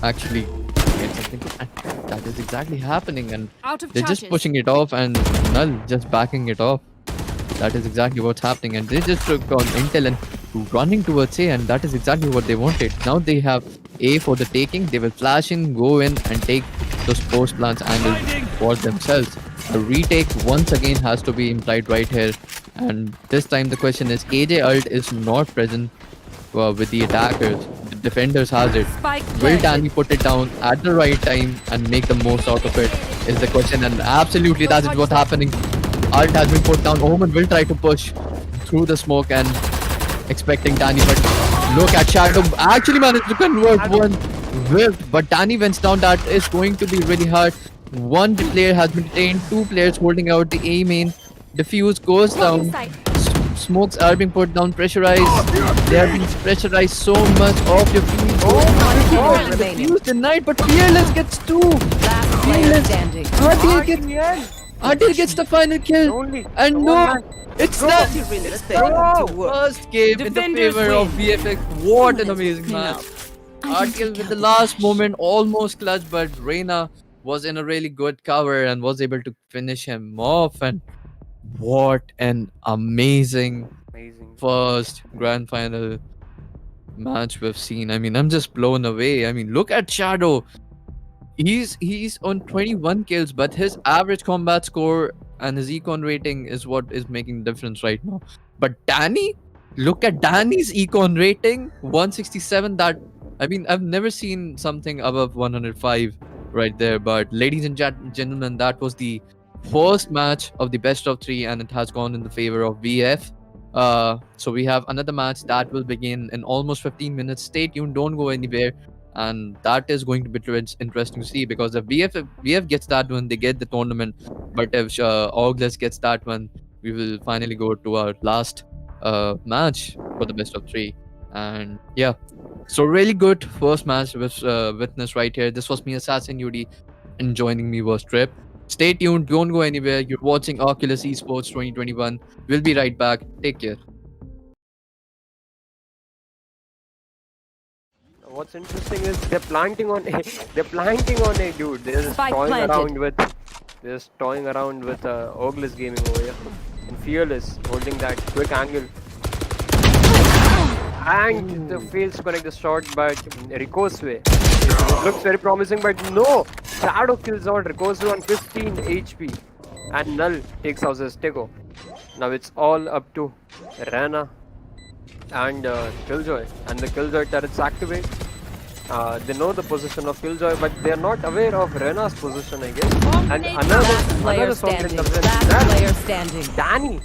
actually get something. And that is exactly happening, and Out of they're just charges. pushing it off and Null just backing it off. That is exactly what's happening, and they just took on Intel and running towards A, and that is exactly what they wanted. Now they have A for the taking. They will flash in, go in, and take those post plants angle for themselves. A retake once again has to be implied right here, and this time the question is, AJ ult is not present with the attackers. The defenders has it. Spike Will planted. Danny put it down at the right time and make the most out of it is the question, and absolutely that is what's happening. Ult has been put down. Omen will try to push through the smoke and expecting Danny, but look at Shadow actually managed to convert one whip, but Danny went down. That is going to be really hard. One player has been detained, 2 players holding out the A main. Diffuse goes down. Smokes are being put down, pressurized. They are being pressurized so much off your feet. God. Diffuse denied, but Fearless gets 2. Last player standing. RTL gets the final kill. Only. And no, it's not. Bro. First game in the Defenders favor of win. VFX. What an amazing match. RTL with the last moment almost clutch, but Reina was in a really good cover and was able to finish him off. And what an amazing Amazing. first grand final match we've seen. I mean, I'm just blown away. I mean, look at Shadow. He's on 21 kills, but his average combat score and his econ rating is what is making the difference right now. But Danny, look at Danny's econ rating, 167. That, I mean, I've never seen something above 105 right there. But ladies and gentlemen, that was the first match of the best of 3, and it has gone in the favor of VF. So we have another match that will begin in almost 15 minutes. Stay tuned, don't go anywhere. And that is going to be interesting to see, because if VF gets that one, they get the tournament. But if Orgless gets that one, we will finally go to our last match for the best of 3. And yeah, so really good first match with witness right here. This was me, Assassin UD, and joining me was Trip. Stay tuned, don't go anywhere. You're watching Oculus Esports 2021. We'll be right back. Take care. What's interesting is they're planting on A. They're planting on A, dude. They're just Spike toying planted. around with Orgless gaming over here. And Fearless holding that quick angle. And the fails to connect the shot, but Ricosway. It looks very promising, but no! Shadow kills out Ricosway on 15 HP. And Null takes out his Tego. Now it's all up to Rana and Killjoy. And the Killjoy turrets activate. They know the position of Killjoy, but they are not aware of Rena's position, I guess. And Last another player socket standing. comes in. Last That- player standing. Danny!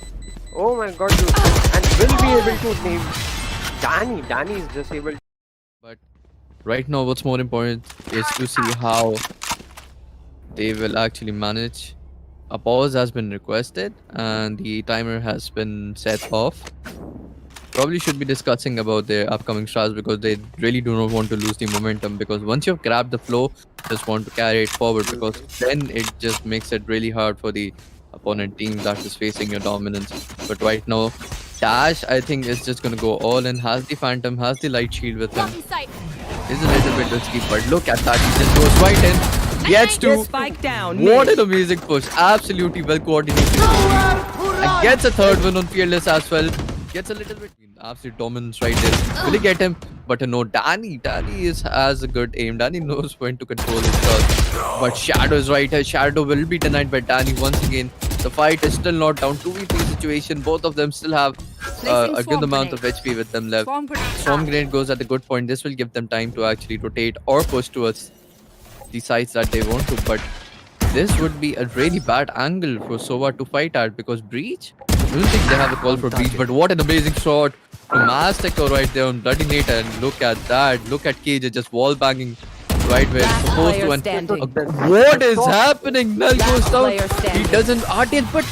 Oh my god, dude. And will be able to name Danny. Danny is just able to. But right now, what's more important is to see how they will actually manage. A pause has been requested and the timer has been set off. Probably should be discussing about their upcoming strats, because they really do not want to lose the momentum, because once you've grabbed the flow, just want to carry it forward, because then it just makes it really hard for the opponent team that is facing your dominance. But right now, Dash, I think, is just gonna go all in. Has the Phantom, has the Light Shield with him. Is a little bit risky, but look at that. He just goes right in, gets to. Spike down. What mid. an amazing push. Absolutely well coordinated. And gets a third one on Fearless as well. Gets a little bit absolute dominance right there. Will he get him? But no, Danny has a good aim. Danny knows when to control his stuff. But Shadow is right here. Shadow will be denied by Danny once again. The fight is still not down. 2v3 situation. Both of them still have a good amount of HP with them left. Swarm Grenade goes at a good point. This will give them time to actually rotate or push towards the sides that they want to. But this would be a really bad angle for Sova to fight at, because Breach? I don't think they have a call for Breach, but what an amazing shot from Azteco right there on Bloody Nate. And look at that. Look at KJ just wall banging right where it's supposed to. And what is happening? Null goes down. He doesn't RTL, but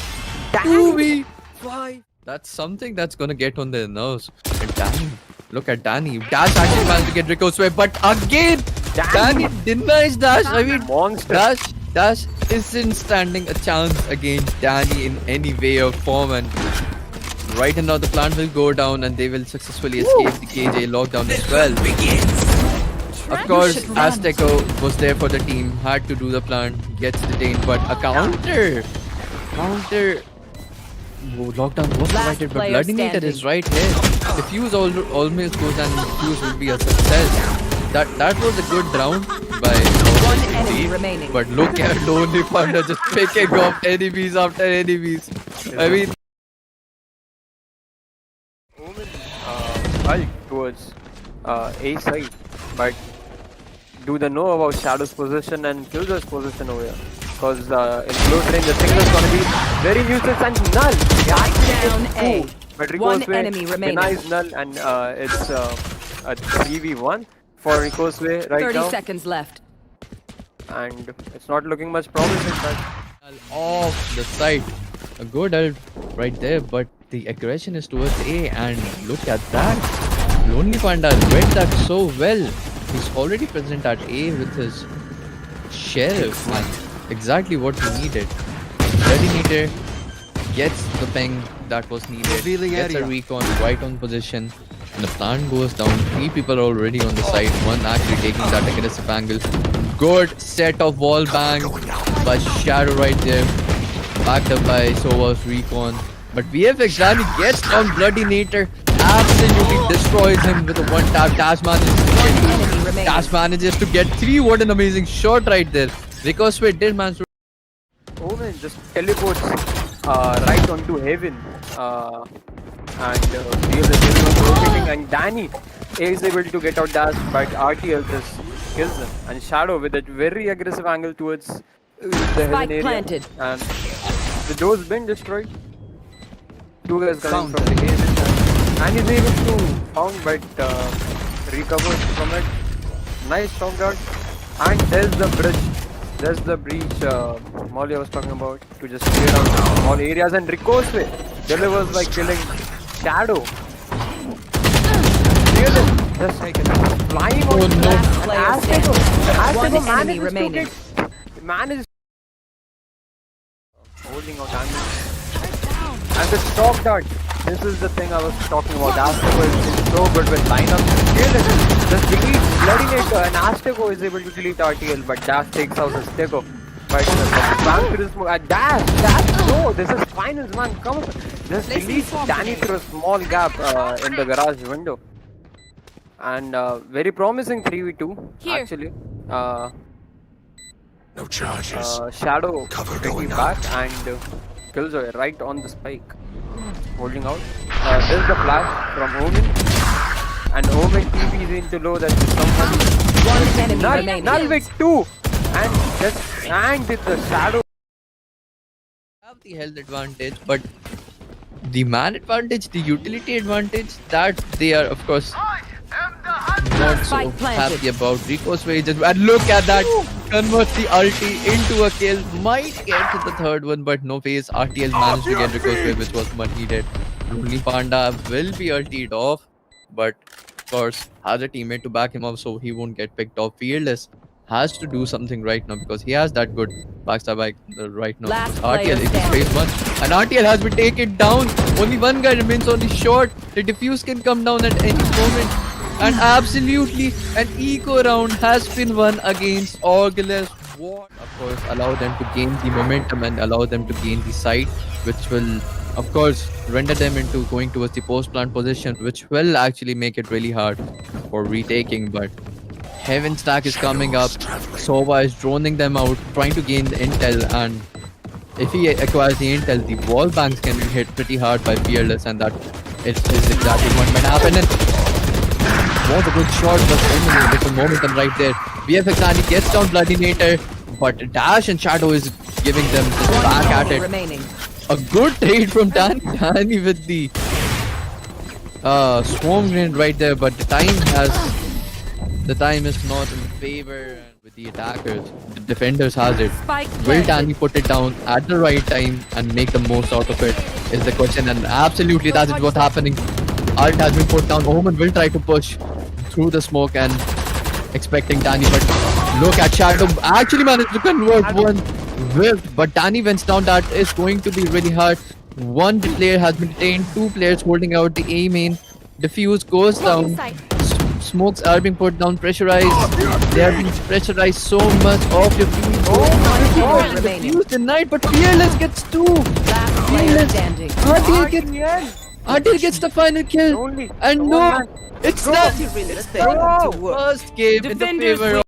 2v5. That's something that's gonna get on their nerves. And Danny, look at Danny. Dash actually managed to get Rico's way, but again, Danny denies Dash. I mean, Monster. Dash isn't standing a chance against Danny in any way or form. And right now the plant will go down and they will successfully escape the KJ lockdown as well. Of course, Azteco was there for the team, had to do the plant, gets detained, but a counter. Oh, lockdown was provided, but Bloody Nader is right here. The fuse almost goes and the fuse will be a success. That was a good round by One enemy remaining. but look at Lonely Panda just picking off enemies after enemies. I mean, Ult towards A side, but do they know about Shadow's position and Killjoy's position over here? Because in close range, the signal is going to be very nuisance and null. Down A. But One Rico's way enemy remaining. denies null, and it's a 3v1 for Rico's way right 30 now. seconds left. And it's not looking much promising, but off the side. A good ult right there, but the aggression is towards A, and look at that. Lonely Panda read that so well. He's already present at A with his Sheriff. Exactly what he needed. Ready gets the ping that was needed. Gets a recon right on position. And the plant goes down. 3 people are already on the side. One actually taking that aggressive angle. Good set of wall bang by Shadow right there. Backed up by Sova's recon. But VFX Danny gets down Bloody Nader. Absolutely destroys him with a one tap. Dash manages to get 3. What an amazing shot right there. Ricosway did manage to. Omen just teleports right onto Heaven. And Real is rotating, and Danny is able to get out dash, but RTL just kills him. And Shadow with that very aggressive angle towards the Heaven area. Planted. And the door's been destroyed. 2 guys coming from the cage. And he's able to found, but recovered from it. Nice sound guard. And there's the bridge. There's the breach Molly was talking about, to just clear out all areas, and Rico's way delivers by killing Shadow. Really, just flying Oh, on no. Azteco One enemy remaining. manages holding out damage. And the stock dart. This is the thing I was talking about. Azteco is so good with lineup. Really, just deletes Bloody Nader, and Azteco is able to delete RTL, but Dash takes out Azteco. But bang through the smoke. Dash, no, this is finals, man. Come on. Just delete Danny through a small gap in the garage window. And very promising 3v2, actually. No charges. Shadow Cover taking going back, out. and Killjoy right on the spike. Holding out. There's the flash from Omen. And Omen TP's into low, that someone. One enemy remaining. Null with 2. And with the Shadow. Have the health advantage, but the man advantage, the utility advantage, that they are of course not so Spike planted. happy about. Rico's wages, and look at that, converts the ulti into a kill. Might get to the third one, but no phase. RTL managed to get Rico's way, which was what needed. Lonely Panda will be ultied off, but of course has a teammate to back him up, so he won't get picked off. Fearless has to do something right now because he has that good backstab right now. Last Because RTL player is standing. phase one, and RTL has been taken down. Only one guy remains on the short. The defuse can come down at any moment, and absolutely an eco round has been won against Orgless. What, of course, allow them to gain the momentum and allow them to gain the side, which will, of course, render them into going towards the post plant position, which will actually make it really hard for retaking. But Heaven Stack is coming up. Sova is droning them out, trying to gain the intel, and if he acquires the intel, the wall banks can be hit pretty hard by Fearless, and that is exactly what might happen. And was a good shot, but only a little momentum right there. VFX Andy gets down Bloody Nater, but Dash and Shadow is giving them just back at Enemy it. remaining. A good trade from Danny with the swarm grenade right there, but the time is not in favor with the attackers. The defenders has it. Spike Will planted. Danny put it down at the right time and make the most out of it is the question, and absolutely that is what's happening. Ult has been put down. Omen will try to push through the smoke and expecting Danny, but look at Shadow actually managed to convert one whiff, but Danny went down. That is going to be really hard. One player has been detained, two players holding out the A main. Diffuse goes down. Smokes are being put down, pressurized. They are being pressurized so much off your feet. God. Diffuse denied, but Fearless gets two. Last player Fearless. standing. Adil gets the final kill. Only. And no, it's not. Really It's expect not it to work. first game in the Defenders favor of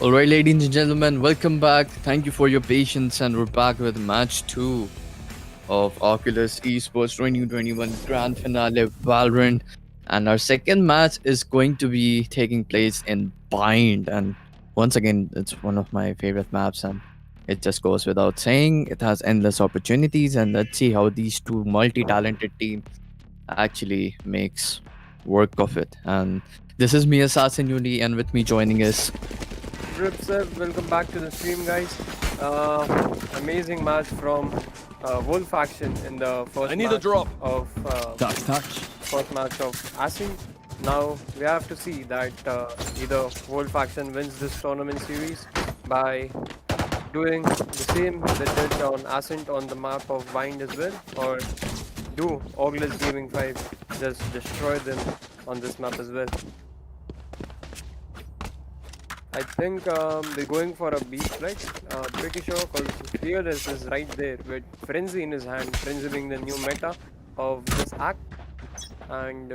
Alright, ladies and gentlemen, welcome back. Thank you for your patience, and we're back with match 2 of Oculus Esports 2021 Grand Finale Valorant. And our second match is going to be taking place in Bind. And once again, it's one of my favorite maps, and it just goes without saying. It has endless opportunities, and let's see how these two multi-talented teams actually makes work of it. And this is me, Assassin Uni, and with me joining is Ripsep, welcome back to the stream, guys. Amazing match from Voltfraction in the first match of first match of Ascent. Now we have to see that either Voltfraction wins this tournament series by doing the same they did on Ascent on the map of Bind as well, or do Orgless Gaming 5 just destroy them on this map as well. I think they're going for a beach, right? Pretty sure, because Fearless is right there with Frenzy in his hand, Frenzy being the new meta of this act. And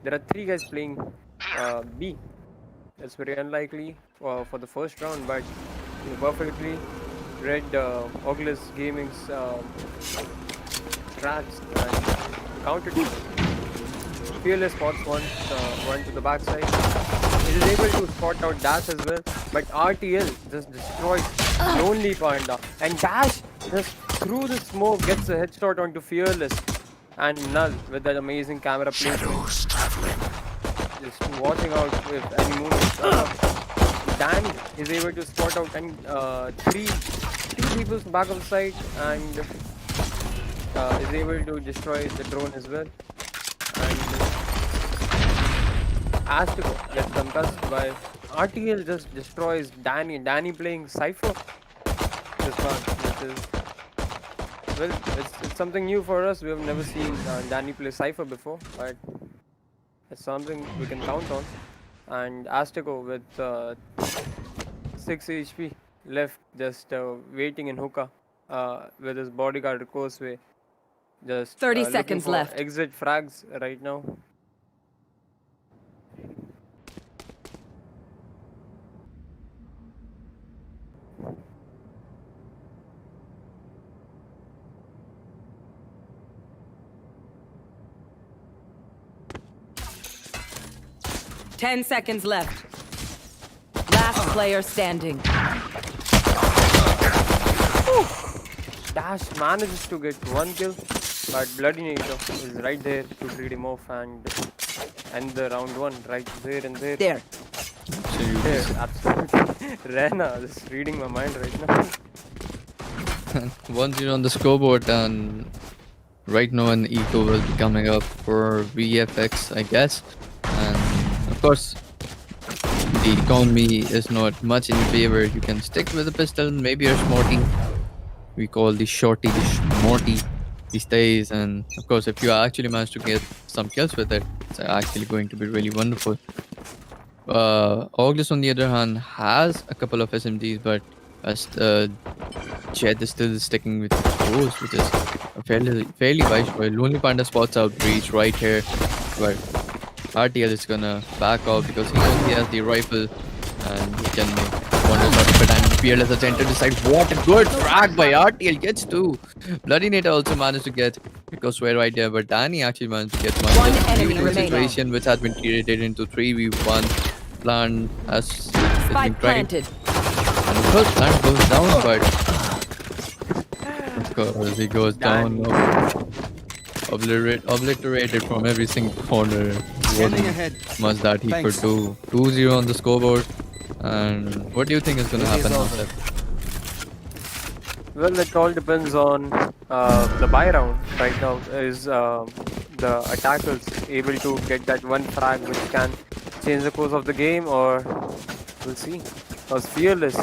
there are 3 guys playing B. That's very unlikely for the first round, but you perfectly read Orgless Gaming's tracks and countered it. Fearless spots one to the backside. He is able to spot out Dash as well, but RTL just destroys Lonely Panda, and Dash just through the smoke gets a headshot onto Fearless, and Null with that amazing camera placement. Just watching out with any movement. Danny is able to spot out and three people back of the side, and is able to destroy the drone as well. And Astico gets concussed by RTL, just destroys Danny. Danny playing Cypher this one, which is, well, it's something new for us. We have never seen Danny play Cypher before, but it's something we can count on. And Astico with 6 HP left, just waiting in hookah with his bodyguard Causeway. Just 30 seconds left. Exit frags right now. Ten seconds left. Last player standing. Dash manages to get 1 kill, but Bloody Nature is right there to read him off and end the round 1 right there and there. There. There, absolutely. Rena just reading my mind right now. 1-0 on the scoreboard, and right now an eco will be coming up for VFX, I guess. And of course, the economy is not much in favor. You can stick with a pistol, maybe a smarty. We call the shorty the shmorty these days. And of course, if you actually manage to get some kills with it, it's actually going to be really wonderful. Orgless, on the other hand, has a couple of SMGs, but Jet is still sticking with those, which is a fairly wise choice. Lonely Panda spots out Breach right here, but RTL is gonna back off because he only has the rifle and he can make wonders out of it. And Fearless has entered the side. What a good frag by RTL, gets 2. Bloody Nata also managed to get Causeway right there, but Danny actually managed to get One one enemy beautiful remaining. situation which has been created into 3v1. Plan has Spike been tried. planted. And the first plan goes down, but of course he goes down. Obliterated from every single corner. Wasn't much that he could do. 2-0 on the scoreboard. And what do you think is going to happen now, Seth? Well, it all depends on the buy round right now. Is the attackers able to get that one frag which can change the course of the game, or we'll see. Because Fearless,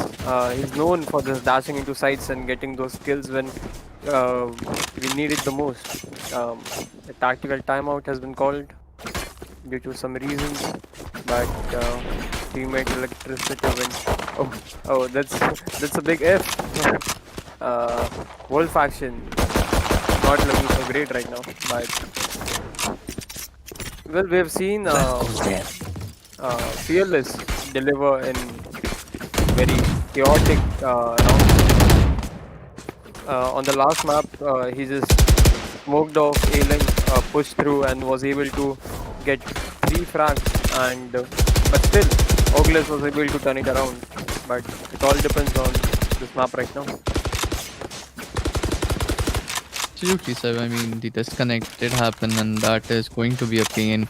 he's known for this dashing into sites and getting those kills when we need it the most. A tactical timeout has been called due to some reasons, but teammate electricity wins. Oh, that's a big F. uh, Voltfraction not looking so great right now, but well, we have seen Fearless deliver in very chaotic rounds. On the last map, he just smoked off A-Link, pushed through, and was able to get 3 frags. And but still, Orgless was able to turn it around. But it all depends on this map right now. Absolutely, sir. I mean, the disconnect did happen, and that is going to be a pain.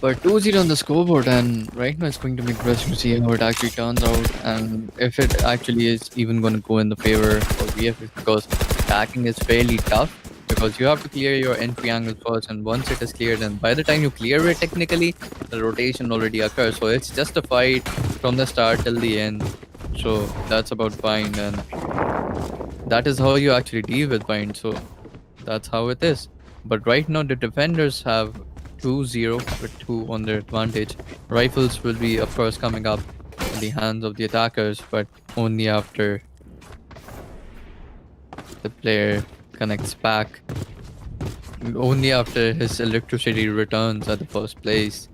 But 2-0 on the scoreboard, and right now it's going to be interesting to see how it actually turns out, and if it actually is even going to go in the favor of VFX, because attacking is fairly tough, because you have to clear your entry angle first, and once it is cleared, and by the time you clear it, technically, the rotation already occurs. So it's just a fight from the start till the end. So that's about fine, and that is how you actually deal with bind. So that's how it is. But right now the defenders have 2-0 with 2 on their advantage. Rifles will be of course coming up in the hands of the attackers, but only after the player connects back. Only after his electricity returns at the first place.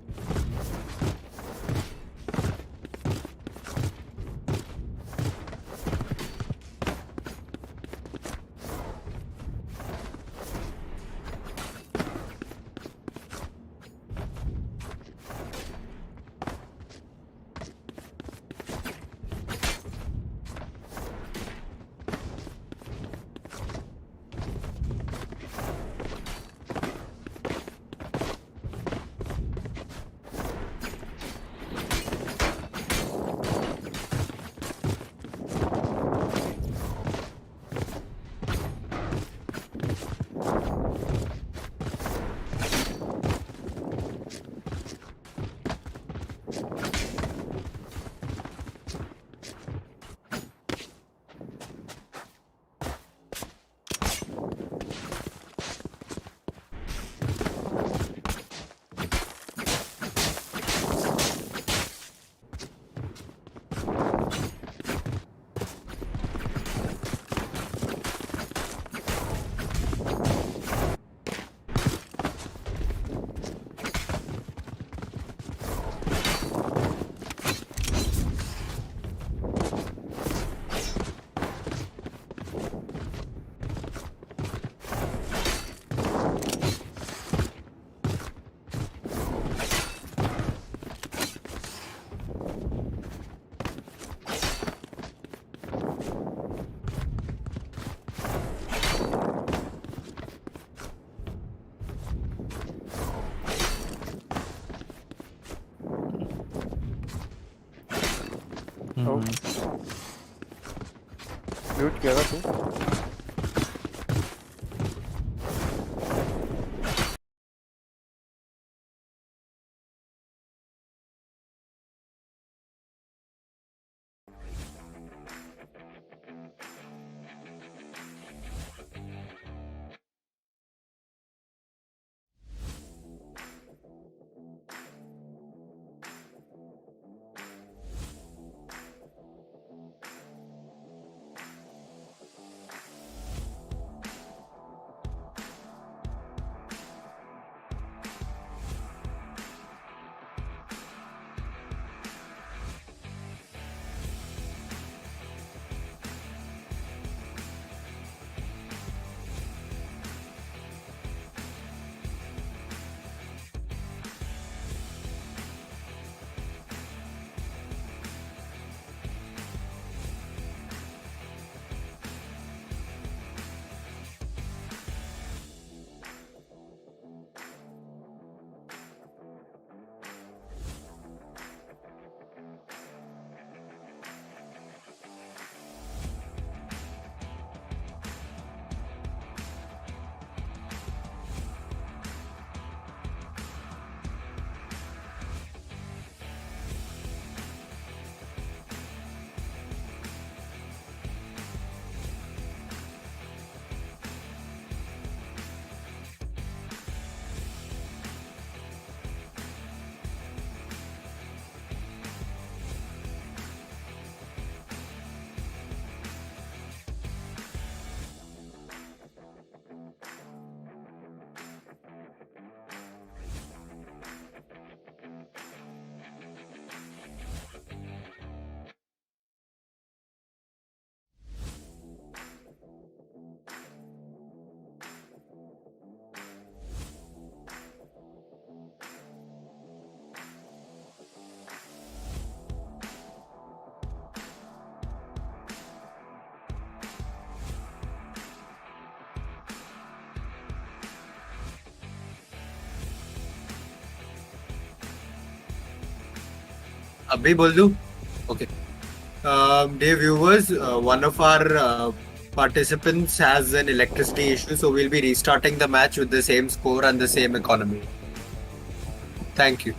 Oh, mute किया था तू? अभी बोल दूं? Okay. Dear viewers, one of our participants has an electricity issue, so we'll be restarting the match with the same score and the same economy. Thank you.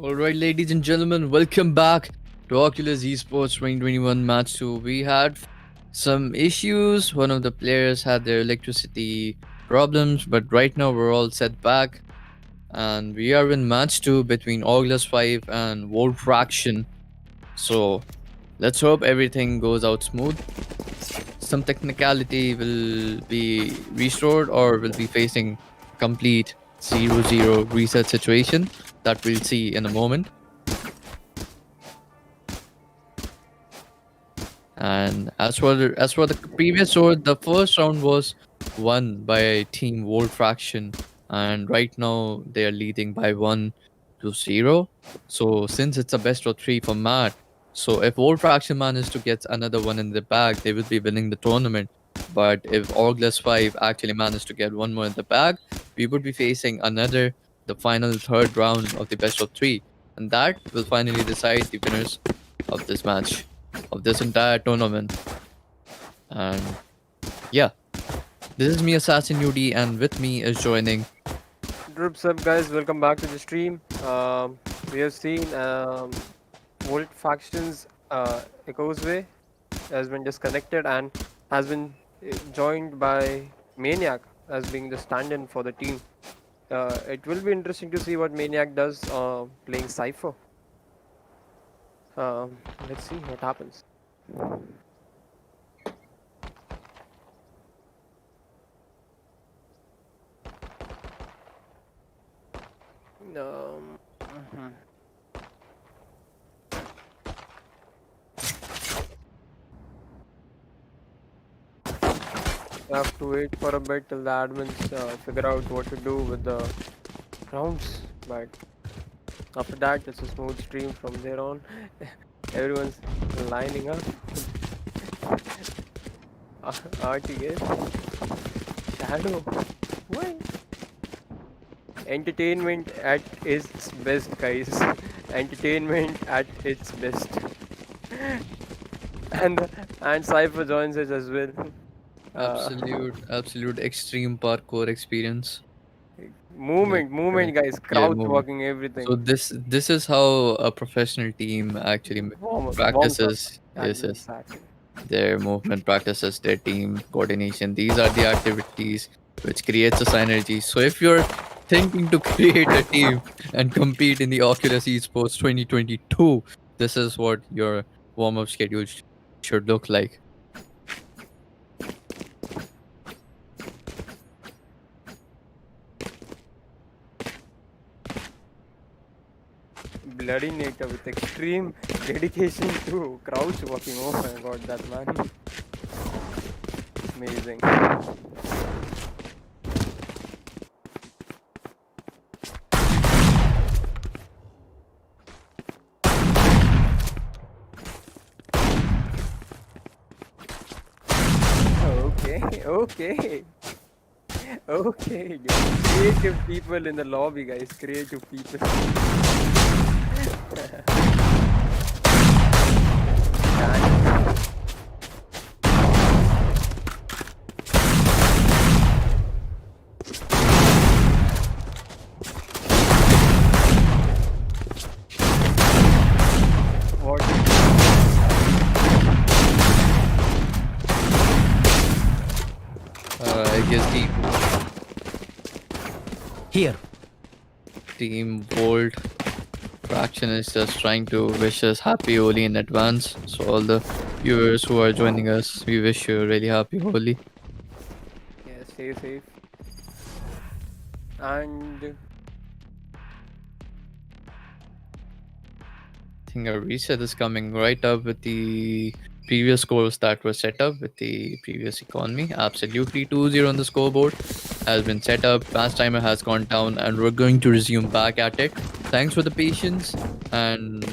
Alright, ladies and gentlemen, welcome back to Oculus Esports 2021 Match 2. We had some issues. One of the players had their electricity problems, but right now we're all set back. And we are in Match 2 between Orgless 5 and Voltfraction. So let's hope everything goes out smooth. Some technicality will be restored or will be facing complete 0-0 reset situation that we'll see in a moment. And as for the previous round, the first round was won by Team Voltfraction, and right now they are leading by 1-0. So since it's a best of 3 format, so if Voltfraction manage to get another one in the bag, they will be winning the tournament. But if Orgless 5 actually manage to get one more in the bag, we would be facing the final third round of the best of 3, and that will finally decide the winners of this match, of this entire tournament. And yeah, this is me, Assassin UD, and with me is joining. What's up, guys? Welcome back to the stream. We have seen Volt Factions Echoes Way has been disconnected and has been joined by Maniac as being the stand-in for the team. It will be interesting to see what Maniac does playing Cypher. Let's see what happens. Mhm. have to wait for a bit till the admins figure out what to do with the rounds. But after that, it's a smooth stream from there on. Everyone's lining up. RTS, Shadow. What? Entertainment at its best, guys. Entertainment at its best. And Cypher joins us as well. Absolute extreme parkour experience. Movement, guys. Yeah, Crouch movement. walking, everything. So this is how a professional team actually Warms up. practices. Yes, yes. Exactly. Their movement practices, their team coordination. These are the activities which creates a synergy. So if you're thinking to create a team and compete in the Oculus Esports 2022, this is what your warm-up schedule should look like. Bloody Nature with extreme dedication to crouch walking. Oh my god, that man. Amazing. Okay. Creative people in the lobby, guys. Creative people. What? I guess the Here. team Voltfraction is just trying to wish us happy Holi in advance. So all the viewers who are joining us, we wish you a really happy Holi. Yeah, stay safe. And I think a reset is coming right up with the previous scores that were set up with the previous economy. Absolutely 2-0 on the scoreboard has been set up. Fast timer has gone down and we're going to resume back at it. Thanks for the patience. And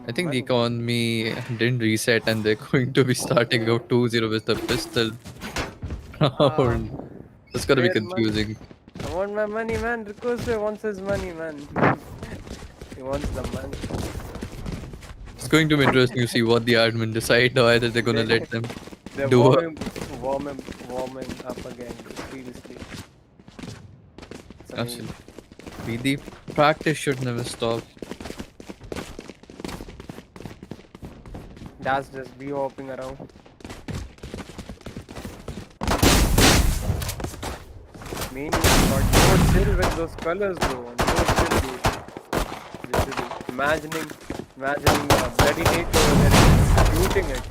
I think the economy didn't reset and they're going to be starting out 2-0 with the pistol round. It's gonna be Where's money? confusing. I want my money, man. Recursive wants his money, man. He wants the money. It's going to be interesting to see what the admin decide, or either they're gonna let them They're do a warming up again. Seriously. It's amazing. Absolutely. The practice should never stop. That's just be hopping around. Mainly, but no chill with those colors, bro. No chill, dude. Literally. Imagining a bloody Nate over there shooting it.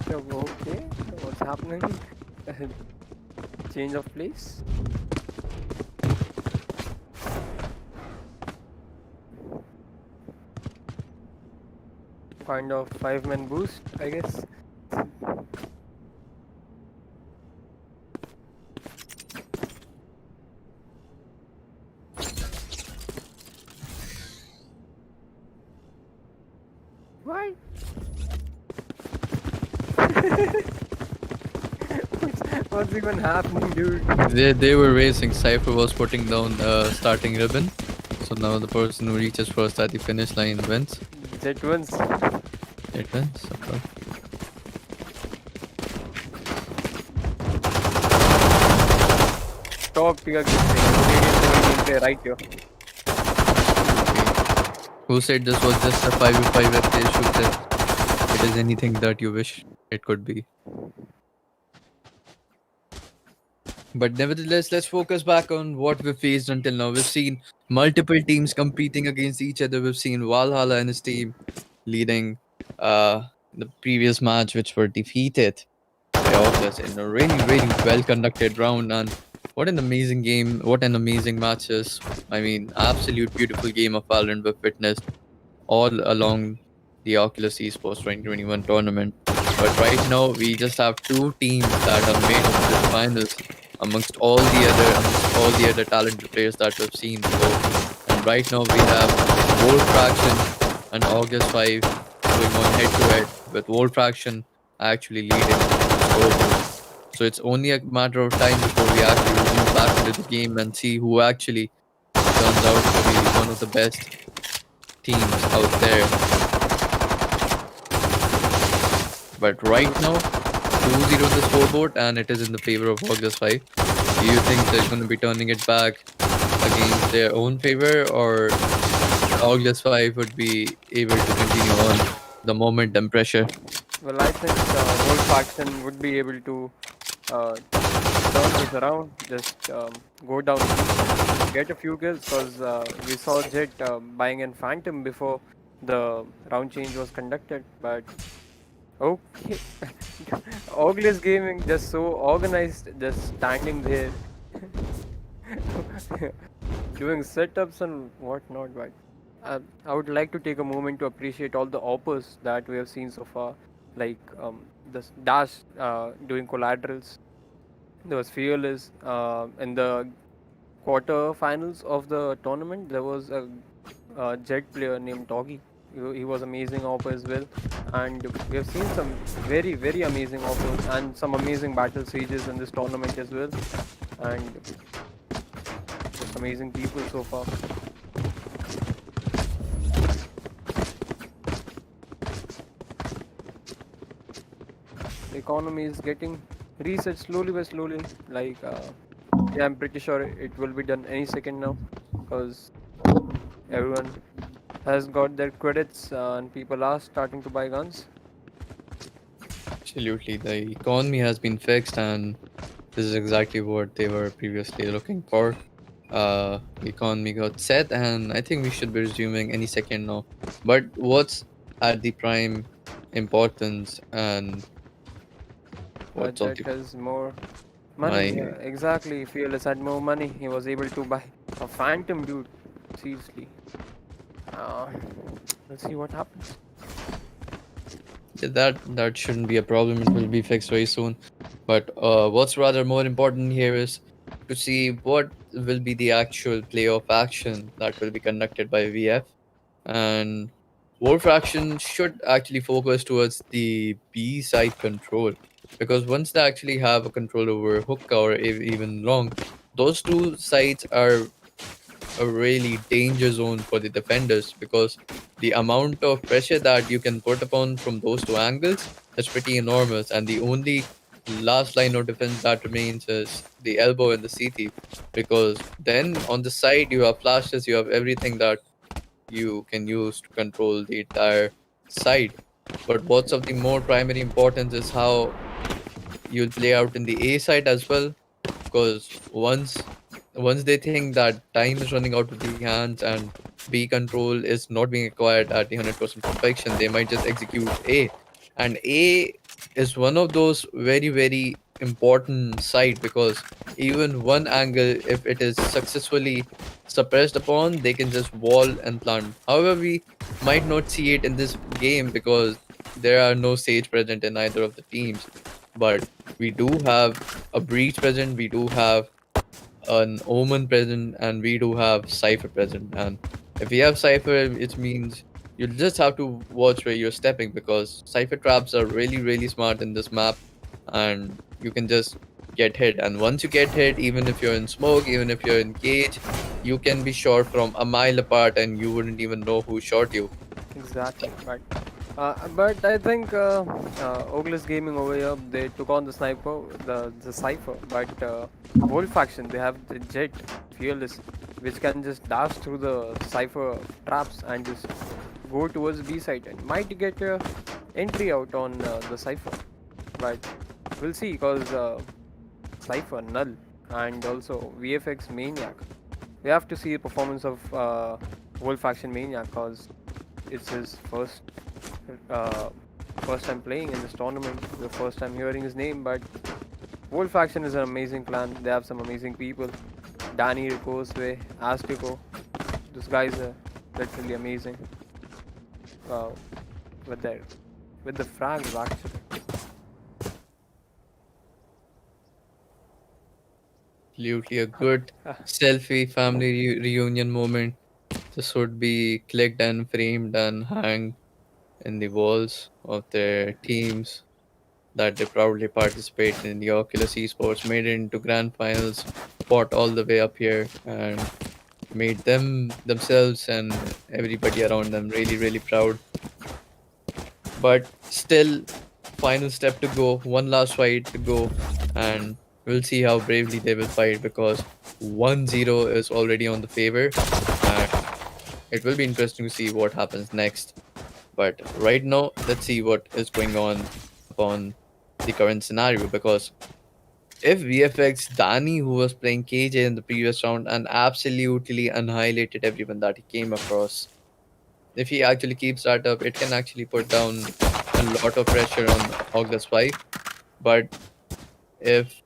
Okay, what's happening? Change of place? Kind of 5-man boost, I guess. What? What's even happening, dude? They were racing. Cypher was putting down the starting ribbon. So now the person who reaches first at the finish line wins. Jet wins. It wins. Okay. Top tier game. play right here. Who said this was just a 5v5 FPS shooter? It is anything that you wish it could be. But nevertheless, let's focus back on what we've faced until now. We've seen multiple teams competing against each other. We've seen Valhalla and his team leading the previous match, which were defeated by Orgless in a really, really well conducted round. And what an amazing game! What an amazing matches! I mean, absolute beautiful game of Valorant we've witnessed all along the Oculus Esports 2021 tournament. But right now, we just have two teams that are made it to the finals amongst all the other talented players that we've seen before. And right now, we have Voltfraction and August 5 going on head to head, with Voltfraction actually leading the scoreboard. So it's only a matter of time before we actually resume back into the game and see who actually turns out to be one of the best teams out there. But right now, 2-0 the scoreboard, and it is in the favor of August 5. Do you think they're going to be turning it back against their own favor, or August 5 would be able to continue on the momentum pressure? Well, I think Voltfraction would be able to turn this around, just go down, get a few kills, because we saw Jet buying in Phantom before the round change was conducted. But okay, Orgless Gaming just so organized, just standing there, doing setups and whatnot. But I would like to take a moment to appreciate all the oppers that we have seen so far, like this Dash doing collaterals. There was Fearless in the quarter-finals of the tournament. There was a Jet player named Doggy. He was amazing opera as well, and we have seen some very, very amazing operas and some amazing battle stages in this tournament as well, and just amazing people so far. The economy is getting reset slowly by slowly. Like, yeah, I'm pretty sure it will be done any second now, because everyone has got their credits and people are starting to buy guns. Absolutely. The economy has been fixed, and this is exactly what they were previously looking for. The economy got set, and I think we should be resuming any second now. But what's at the prime importance, and what's of Jet the has more money. my Yeah, exactly. Fearless had more money. He was able to buy a Phantom, dude. Seriously. Let's see what happens. Yeah, that shouldn't be a problem. It will be fixed very soon. But what's rather more important here is to see what will be the actual playoff action that will be conducted by VF. And Wolfraction should actually focus towards the B side control, because once they actually have a control over hookah or even long, those two sides are a really danger zone for the defenders, because the amount of pressure that you can put upon from those two angles is pretty enormous, and the only last line of defense that remains is the elbow and the CT, because then on the side you have flashes, you have everything that you can use to control the entire side. But what's of the more primary importance is how you'll play out in the A side as well, because once they think that time is running out of the hands and B control is not being acquired at the 100% perfection, they might just execute A. And A is one of those very, very important side, because even one angle, if it is successfully suppressed upon, they can just wall and plant. However, we might not see it in this game because there are no Sage present in either of the teams. But we do have a Breach present, we do have an Omen present, and we do have Cypher present. And if we have Cypher, it means you just have to watch where you're stepping, because Cypher traps are really, really smart in this map, and you can just get hit. And once you get hit, even if you're in smoke, even if you're in cage, you can be shot from a mile apart and you wouldn't even know who shot you. Exactly, right. But I think Orgless Gaming over here, they took on the sniper, the Cypher. But Wolf faction, they have the Jet, Fearless. which can just dash through the Cypher traps and just go towards B side and might get a entry out on the Cypher. But we'll see because Cypher null and also VFX Maniac. We have to see the performance of Voltfraction Maniac because it's his first time playing in this tournament, the first time hearing his name. But Voltfraction is an amazing clan. They have some amazing people. Danny, Ricosway, Astico. Those guys are literally amazing. With the frags actually. Absolutely a good selfie family reunion moment. This would be clicked and framed and hanged in the walls of their teams that they proudly participated in the Oculus Esports, made it into grand finals, fought all the way up here, and made themselves and everybody around them really, really proud. But still, final step to go, one last fight to go, and we'll see how bravely they will fight because 1-0 is already on the favor, and it will be interesting to see what happens next. But right now, let's see what is going on upon the current scenario because if VFX Dani, who was playing KJ in the previous round and absolutely annihilated everyone that he came across, if he actually keeps that up, it can actually put down a lot of pressure on Orgless 5. But if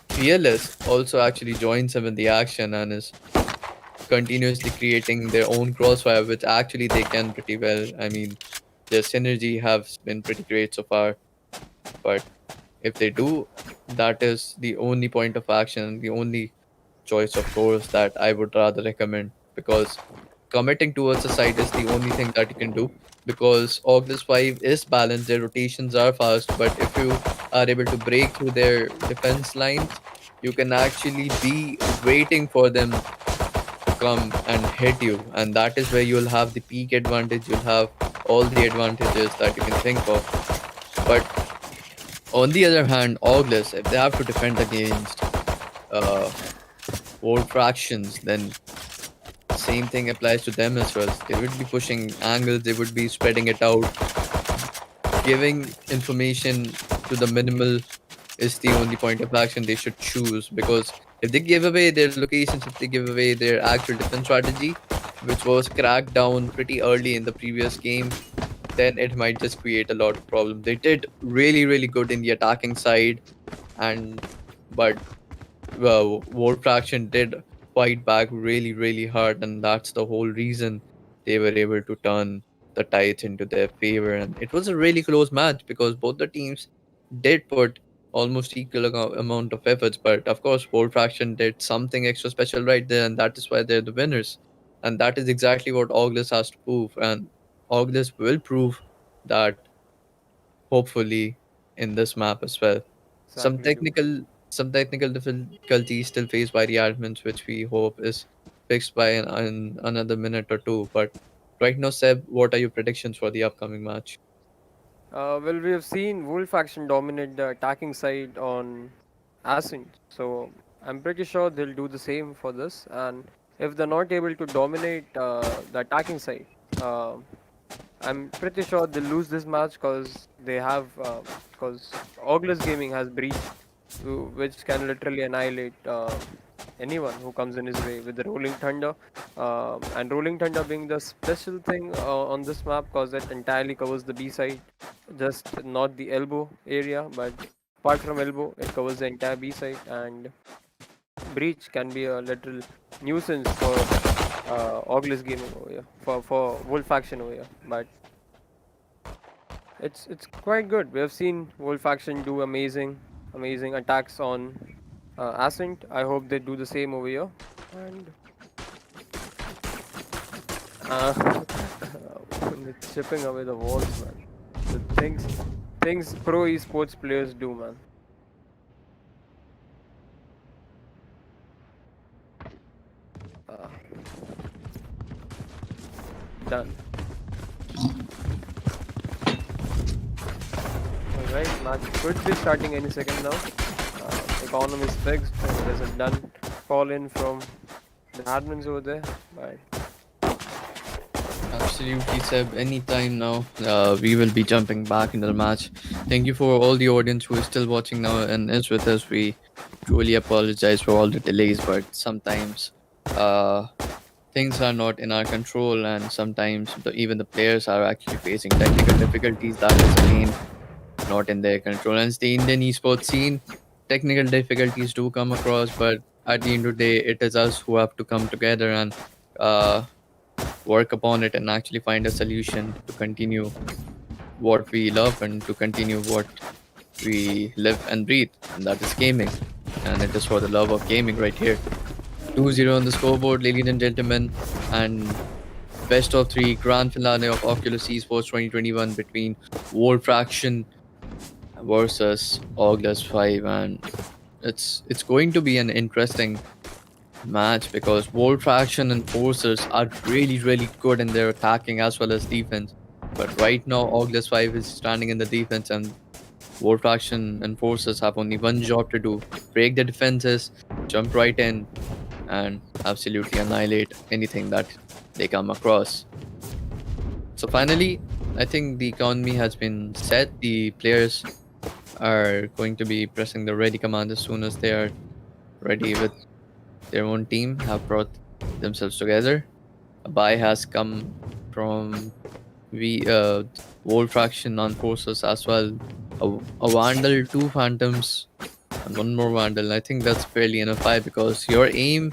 Fearless also actually joins him in the action and is continuously creating their own crossfire, which actually they can pretty well. I mean, their synergy has been pretty great so far. But if they do, that is the only point of action, the only choice of course that I would rather recommend because committing towards the side is the only thing that you can do because Oculus 5 is balanced, their rotations are fast, but if you are able to break through their defense lines, you can actually be waiting for them to come and hit you, and that is where you'll have the peak advantage, you'll have all the advantages that you can think of. But on the other hand, Orgless, if they have to defend against Voltfractions, then same thing applies to them as well. They would be pushing angles, they would be spreading it out. Giving information to the minimal is the only point of action they should choose because if they give away their locations, if they give away their actual defense strategy, which was cracked down pretty early in the previous game, then it might just create a lot of problems. They did really, really good in the attacking side, but Voltfraction did fight back really, really hard, and that's the whole reason they were able to turn the tides into their favor. And it was a really close match because both the teams did put almost equal amount of efforts, but of course, Voltfraction did something extra special right there, and that is why they're the winners. And that is exactly what Orgless has to prove, and Orgless will prove that hopefully in this map as well. Some Exactly, dude. technical difficulties still faced by the admins, which we hope is fixed by in another minute or two. But right now, Seb, what are your predictions for the upcoming match? Well, we have seen Wolfaction dominate the attacking side on Ascent, so I'm pretty sure they'll do the same for this. And if they're not able to dominate the attacking side, I'm pretty sure they'll lose this match because they have because Orgless Gaming has Breach, which can literally annihilate anyone who comes in his way with the Rolling Thunder, and Rolling Thunder being the special thing on this map because it entirely covers the B side, just not the elbow area, but apart from elbow, it covers the entire B side, and Breach can be a literal nuisance for Orgless Gaming over here, for Wolfaction over here, but it's quite good. We have seen Wolfaction do amazing attacks on Ascent. I hope they do the same over here. And it's chipping away the walls, man. The things pro esports players do, man. Done. Alright, match could be starting any second now. Economy is fixed. There's a done call in from The admin's over there. Bye. Absolutely, Seb. Anytime now, we will be jumping back into the match. Thank you for all the audience who is still watching now and is with us. We truly apologize for all the delays, but sometimes things are not in our control, and sometimes even the players are actually facing technical difficulties that is again not in their control. And it's the Indian esports scene, technical difficulties do come across, but at the end of the day, it is us who have to come together and uh, work upon it and actually find a solution to continue what we love and to continue what we live and breathe, and that is gaming. And it is for the love of gaming right here. 2-0 on the scoreboard, ladies and gentlemen, and best of three grand finale of Oculus Esports 2021 between Voltfraction versus Orgless 5, and it's going to be an interesting match because Voltfraction and Forces are really good in their attacking as well as defense. But right now, Orgless 5 is standing in the defense, and Voltfraction and Forces have only one job to do: break the defenses, jump right in, and absolutely annihilate anything that they come across. So finally, I think the economy has been set. The players are going to be pressing the ready command as soon as they are ready with their own team, have brought themselves together. A buy has come from Voltfraction on Forces as well. A Vandal, two Phantoms, and one more Vandal. I think that's fairly enough because your aim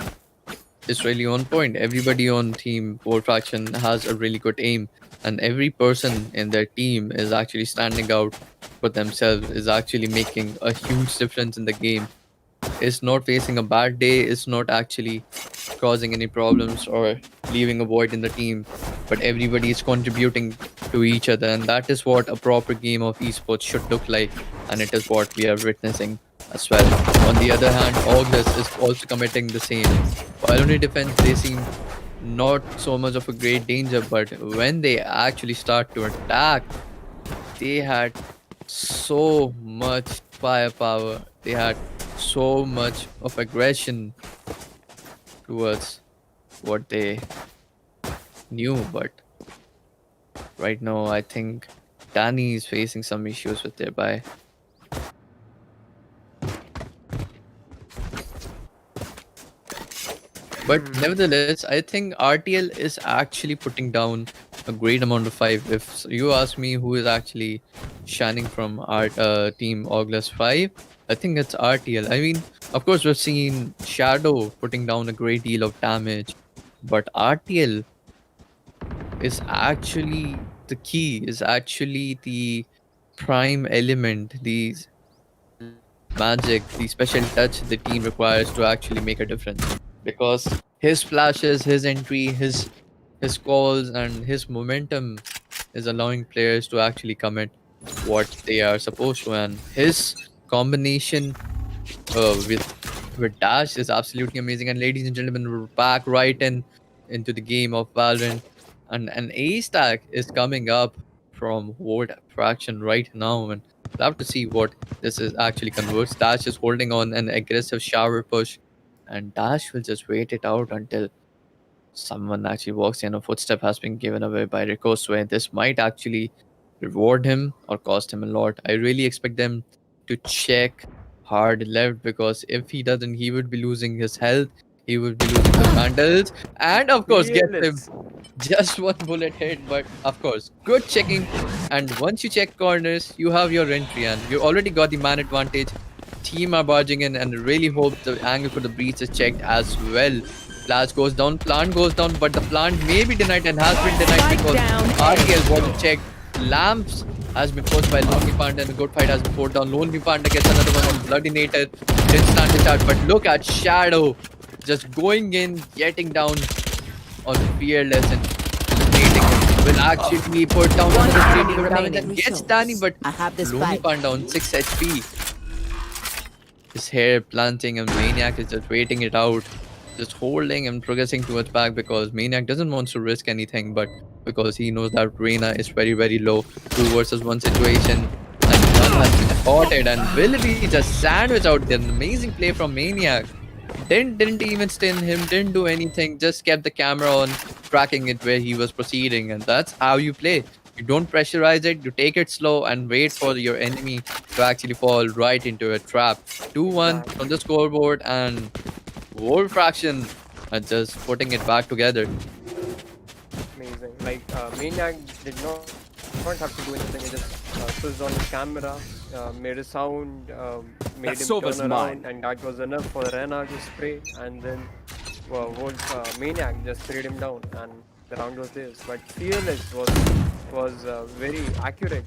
is really on point. Everybody on team Voltfraction has a really good aim, and every person in their team is actually standing out for themselves, is actually making a huge difference in the game. Is not facing a bad day, is not actually causing any problems or leaving a void in the team, but everybody is contributing to each other, and that is what a proper game of esports should look like, and it is what we are witnessing as well. On the other hand, Orgless is also committing the same. While only defense, they seem not so much of a great danger, but when they actually start to attack, they had so much firepower, they had so much of aggression towards what they knew. But right now, I think Danny is facing some issues with their buy. But nevertheless, I think RTL is actually putting down a great amount of 5. If you ask me who is actually shining from our team Orgless 5, I think it's RTL. I mean, of course, we've seen Shadow putting down a great deal of damage, but RTL is actually the key, is actually the prime element, the magic, the special touch the team requires to actually make a difference. Because his flashes, his entry, his calls, and his momentum is allowing players to actually commit what they are supposed to, and his combination with Dash is absolutely amazing. And ladies and gentlemen, we're back right into the game of Valorant, and an A stack is coming up from Voltfraction right now, and we'll have to see what this is actually converts. Dash is holding on an aggressive shower push, and Dash will just wait it out until someone actually walks in. A footstep has been given away by Rico, so this might actually reward him or cost him a lot. I really expect them to check hard left, because if he doesn't, he would be losing his health, he would be losing the bundles, and of course get him just one bullet hit. But of course, good checking, and once you check corners, you have your entry, and you already got the man advantage. Team are barging in, and really hope the angle for the breach is checked as well. Flash goes down, plant goes down, but the plant may be denied and has been denied because RTL wasn't checked. Lamps has been forced by Lonely Panda, and a good fight has been poured down. Lonely Panda gets another one on Bloodinator. Didn't stand the chart, but look at Shadow just going in, getting down on Fearless and eliminating him. Will actually put down another critical damage and gets Danny, but Lonely Panda on 6 HP. His hair planting, and Maniac is just waiting it out, just holding and progressing towards back, because Maniac doesn't want to risk anything, but because he knows that Reyna is very low. 2 versus 1 situation, and one has been spotted, and will be just sandwich out there. An amazing play from Maniac. Didn't even stun him, didn't do anything, just kept the camera on, tracking it where he was proceeding, and that's how you play. You don't pressurize it, you take it slow and wait for your enemy to actually fall right into a trap. 2-1 Exactly. on the scoreboard, and Voltfraction are just putting it back together. Amazing. Like Maniac did not have to do anything. He just switched on his camera, made a sound, made him turn around, and that was enough for Rena to spray. And then Maniac just sprayed him down, and the round was theirs. But Fearless was very accurate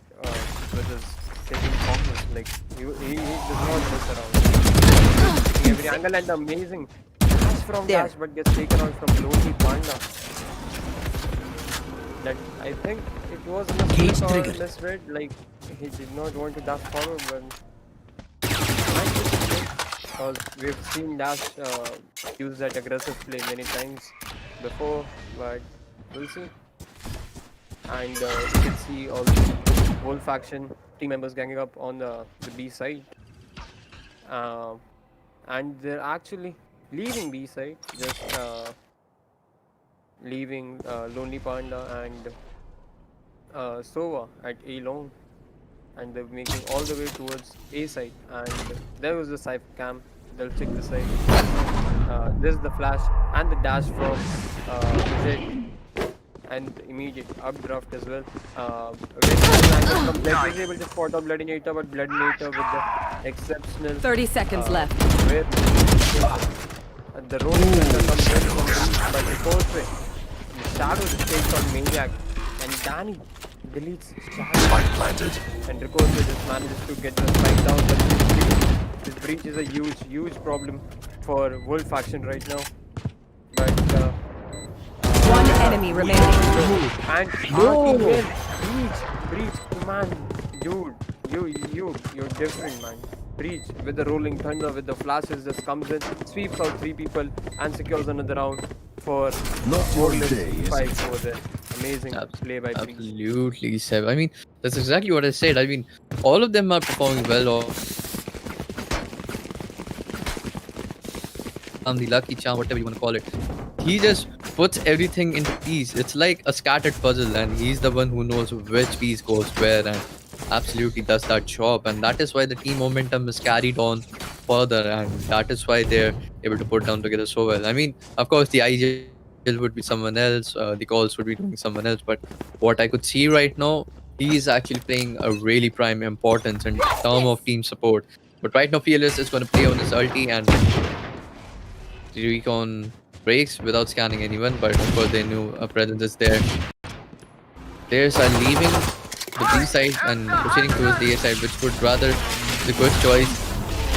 with his taking corners. Like he does not mess around. Taking every angle, and amazing dash from dash, but gets taken out from Lonely Panda. That I think it was misread. Like he did not want to dash forward, but because we've seen Dash use that aggressive play many times before, but we'll see. And you can see all the Voltfraction team members ganging up on the B side, and they're actually leaving B side, just leaving Lonely Panda and Sova at A long, and they're making all the way towards A side. And there was the Cypher cam. They'll check the side. This is the flash and the dash from Zed, and immediate updraft as well. Bled is able to spot out Bloodinator, but Bloodinator with the exceptional 30 seconds left. where the rolling thunder comes in from Reach, but the course way. The Shadow just takes on Maniac, and Danny deletes Shadow. And Ricochet just manages to get the spike down, but this breach is a huge problem for Voltfraction right now. But One enemy remaining. and Breach, man, dude, you're different, man. Breach with the rolling thunder, with the flashes, just comes in, sweeps out 3 people, and secures another round for Orgless 5 over there. Amazing play by Breach. Absolutely, Seb. I mean, that's exactly what I said. I mean, all of them are performing well. On the lucky charm, whatever you want to call it. He just puts everything into piece. It's like a scattered puzzle, and he's the one who knows which piece goes where, and absolutely does that job. And that is why the team momentum is carried on further, and that is why they're able to put down together so well. I mean, of course, the IGL would be someone else, the calls would be doing someone else, but what I could see right now, he is actually playing a really prime importance in terms of team support. But right now, Fearless is going to play on his ulti, and Recon breaks without scanning anyone, but of course they knew a presence is there. Players are leaving the B side and proceeding towards the A side, which would rather the good choice.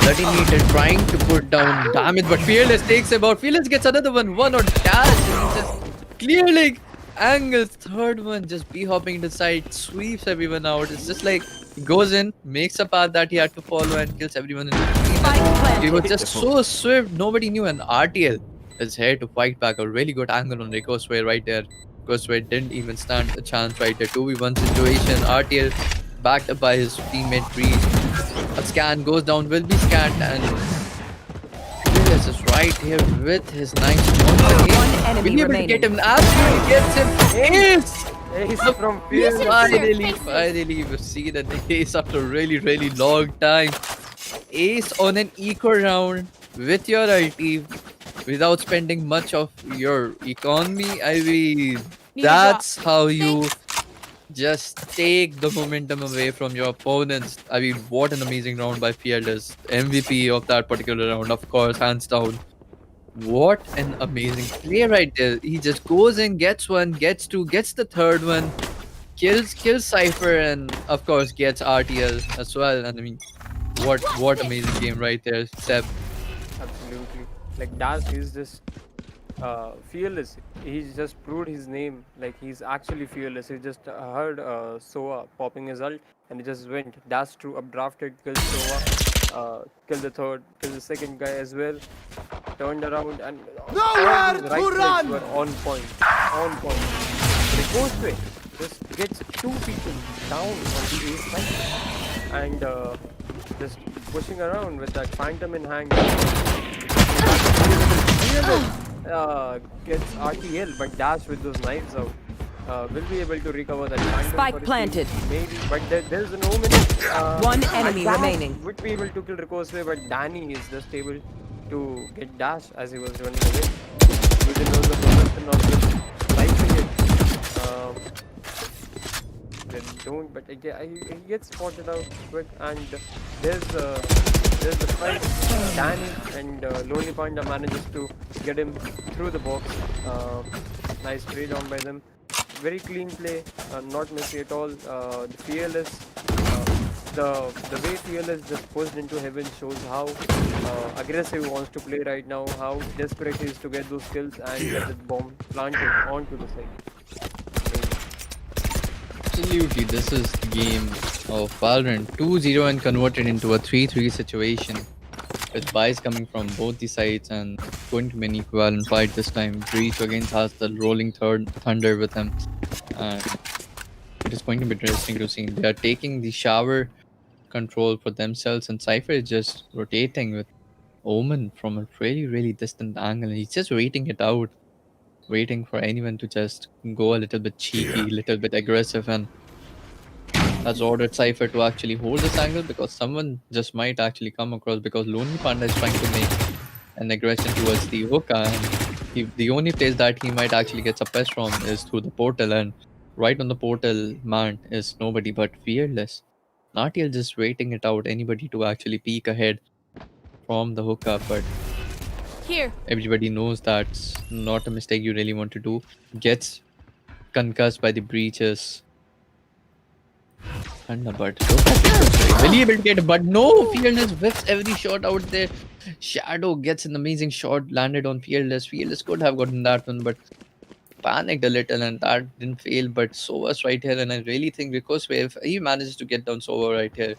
30 meter trying to put down damage, but Fearless takes him out. Fearless gets another one on dash, and he just clearly angles third one, just hopping into the side, sweeps everyone out. It's just like he goes in, makes a path that he had to follow, and kills everyone in between. He was just so swift, nobody knew. And RTL is here to fight back. A really good angle on Ricochet right there. Ricochet didn't even stand a chance right there. 2v1 situation. RTL backed up by his teammate Breeze. A scan goes down, will be scanned, and Fearless is right here with his nice shot. One enemy will be able to remaining. get him. Absolutely gets him. Ace! Ace from Fearless. Finally, we've seen an ace after a really long time. Ace on an eco round with your ulti without spending much of your economy. I mean, that's how you just take the momentum away from your opponents. I mean, what an amazing round by Fearless. MVP of that particular round, of course, hands down. What an amazing play right there. He just goes in, gets one, gets two, gets the third one, kills Cypher, and of course gets RTL as well. And I mean, what amazing game right there, Seb. Absolutely. Like Dash is just fearless. He's just proved his name. Like he's actually fearless. He just heard Soa popping his ult, and he just went. Dash to updrafted, killed Soa, killed the third, killed the second guy as well. Turned around and all his right legs were on point. Ricochet just gets 2 people down on the A side, and just pushing around with that phantom in hand. Gets RTL, but Dash with those knives out will be able to recover that triangle Spike for his planted. team. Maybe, but there's an Omen. One and enemy Dash remaining. would be able to kill Ricochet, but Danny is just able to get Dash as he was running away. He didn't know the position of this life it. They don't, but he gets spotted out quick, and there's the fight. Danny and Lonely Panda manages to get him through the box. Nice trade on by them. Very clean play, not messy at all. The Fearless, the way Fearless just pushed into heaven shows how aggressive he wants to play right now. How desperate he is to get those kills and get the bomb planted onto the side. Absolutely, this is the game of Valorant 2-0 and converted into a 3-3 situation with buys coming from both the sides and going to be an equivalent fight this time. Breach against has the rolling thunder with him, and it is going to be interesting to see. They are taking the shower control for themselves, and Cypher is just rotating with Omen from a really distant angle. He's just waiting it out, waiting for anyone to just go a little bit cheeky, little bit aggressive, and has ordered Cypher to actually hold this angle because someone just might actually come across, because Lonely Panda is trying to make an aggression towards the hookah, and the only place that he might actually get suppressed from is through the portal, and right on the portal man is nobody but Fearless. Natiel just waiting it out, anybody to actually peek ahead from the hookah, but Here. everybody knows that's not a mistake you really want to do. Gets concussed by the breaches. Thunder, but will he able to get? But no, Fearless whips every shot out there. Shadow gets an amazing shot landed on Fearless. Fearless could have gotten that one, but panicked a little, and that didn't fail. But Sova's right here, and I really think because if he manages to get down Sova right here,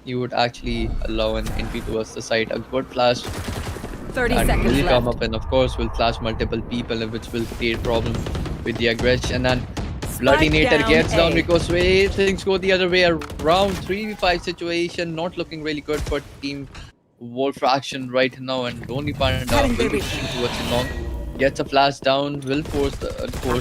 he would actually allow an entry towards the side. A good flash 30 that seconds will come left. up, and of course will flash multiple people, which will create problem with the aggression. And Bloody Nater down gets down A. because things go the other way around. 3v5 situation, not looking really good for team Voltfraction right now, and Lonely Panda will be pushing towards it long. Gets a flash down, will force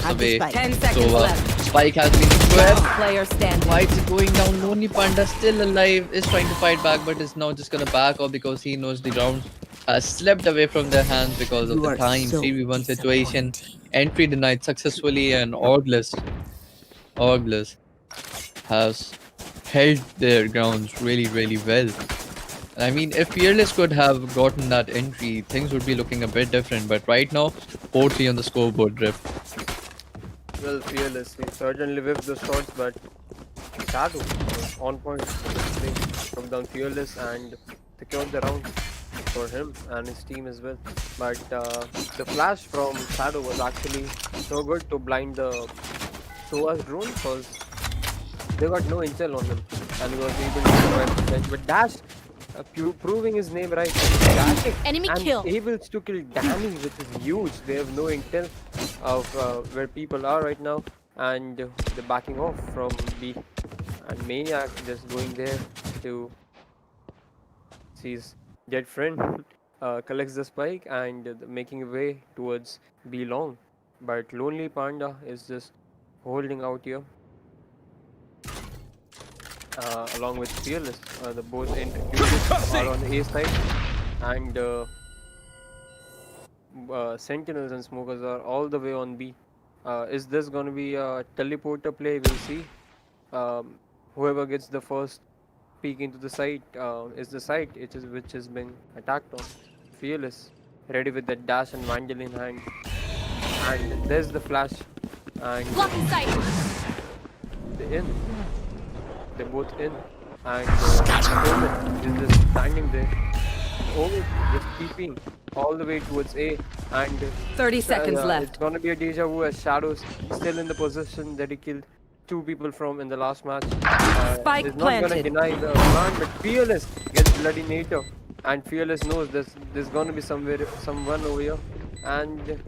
away. 10 seconds So left. Spike has been swept. Player standing. Why is it going down? Lonely Panda still alive, is trying to fight back, but is now just gonna back off because he knows the round has slipped away from their hands because of the time. 3v1 situation. Entry denied successfully, and Orgless has held their grounds really well. I mean, if Fearless could have gotten that entry, things would be looking a bit different. But right now, 4-3 on the scoreboard, Drift. Well, Fearless, he certainly whipped the shots, but Shadow was on point. They took down Fearless and secured the round for him and his team as well. But the flash from Shadow was actually so good to blind the Soa's drone, because they got no intel on him, and he was able to survive the bench. But Dash proving his name right, Dash Enemy and kill. able to kill Danny, which is huge. They have no intel of where people are right now, and they're backing off from B. And Maniac just going there to see his dead friend, collects the spike and making a way towards B long. But Lonely Panda is just holding out here. Along with Fearless, the both introduced are on the A side, and Sentinels and Smokers are all the way on B. Is this going to be a teleporter play? We'll see. Whoever gets the first peek into the site is the site which is being attacked on. Fearless, ready with the dash and Vandal in hand, and there's the flash, and Blocking sight. they're in. They're both in, and Omen is just standing there. Omen just keeping all the way towards A, and 30 seconds it's left. gonna be a deja vu as Shadows still in the position that he killed 2 people from in the last match. Spike He's not gonna planted. deny the man, but Fearless gets Bloody Nater, and Fearless knows there's gonna be someone over here, and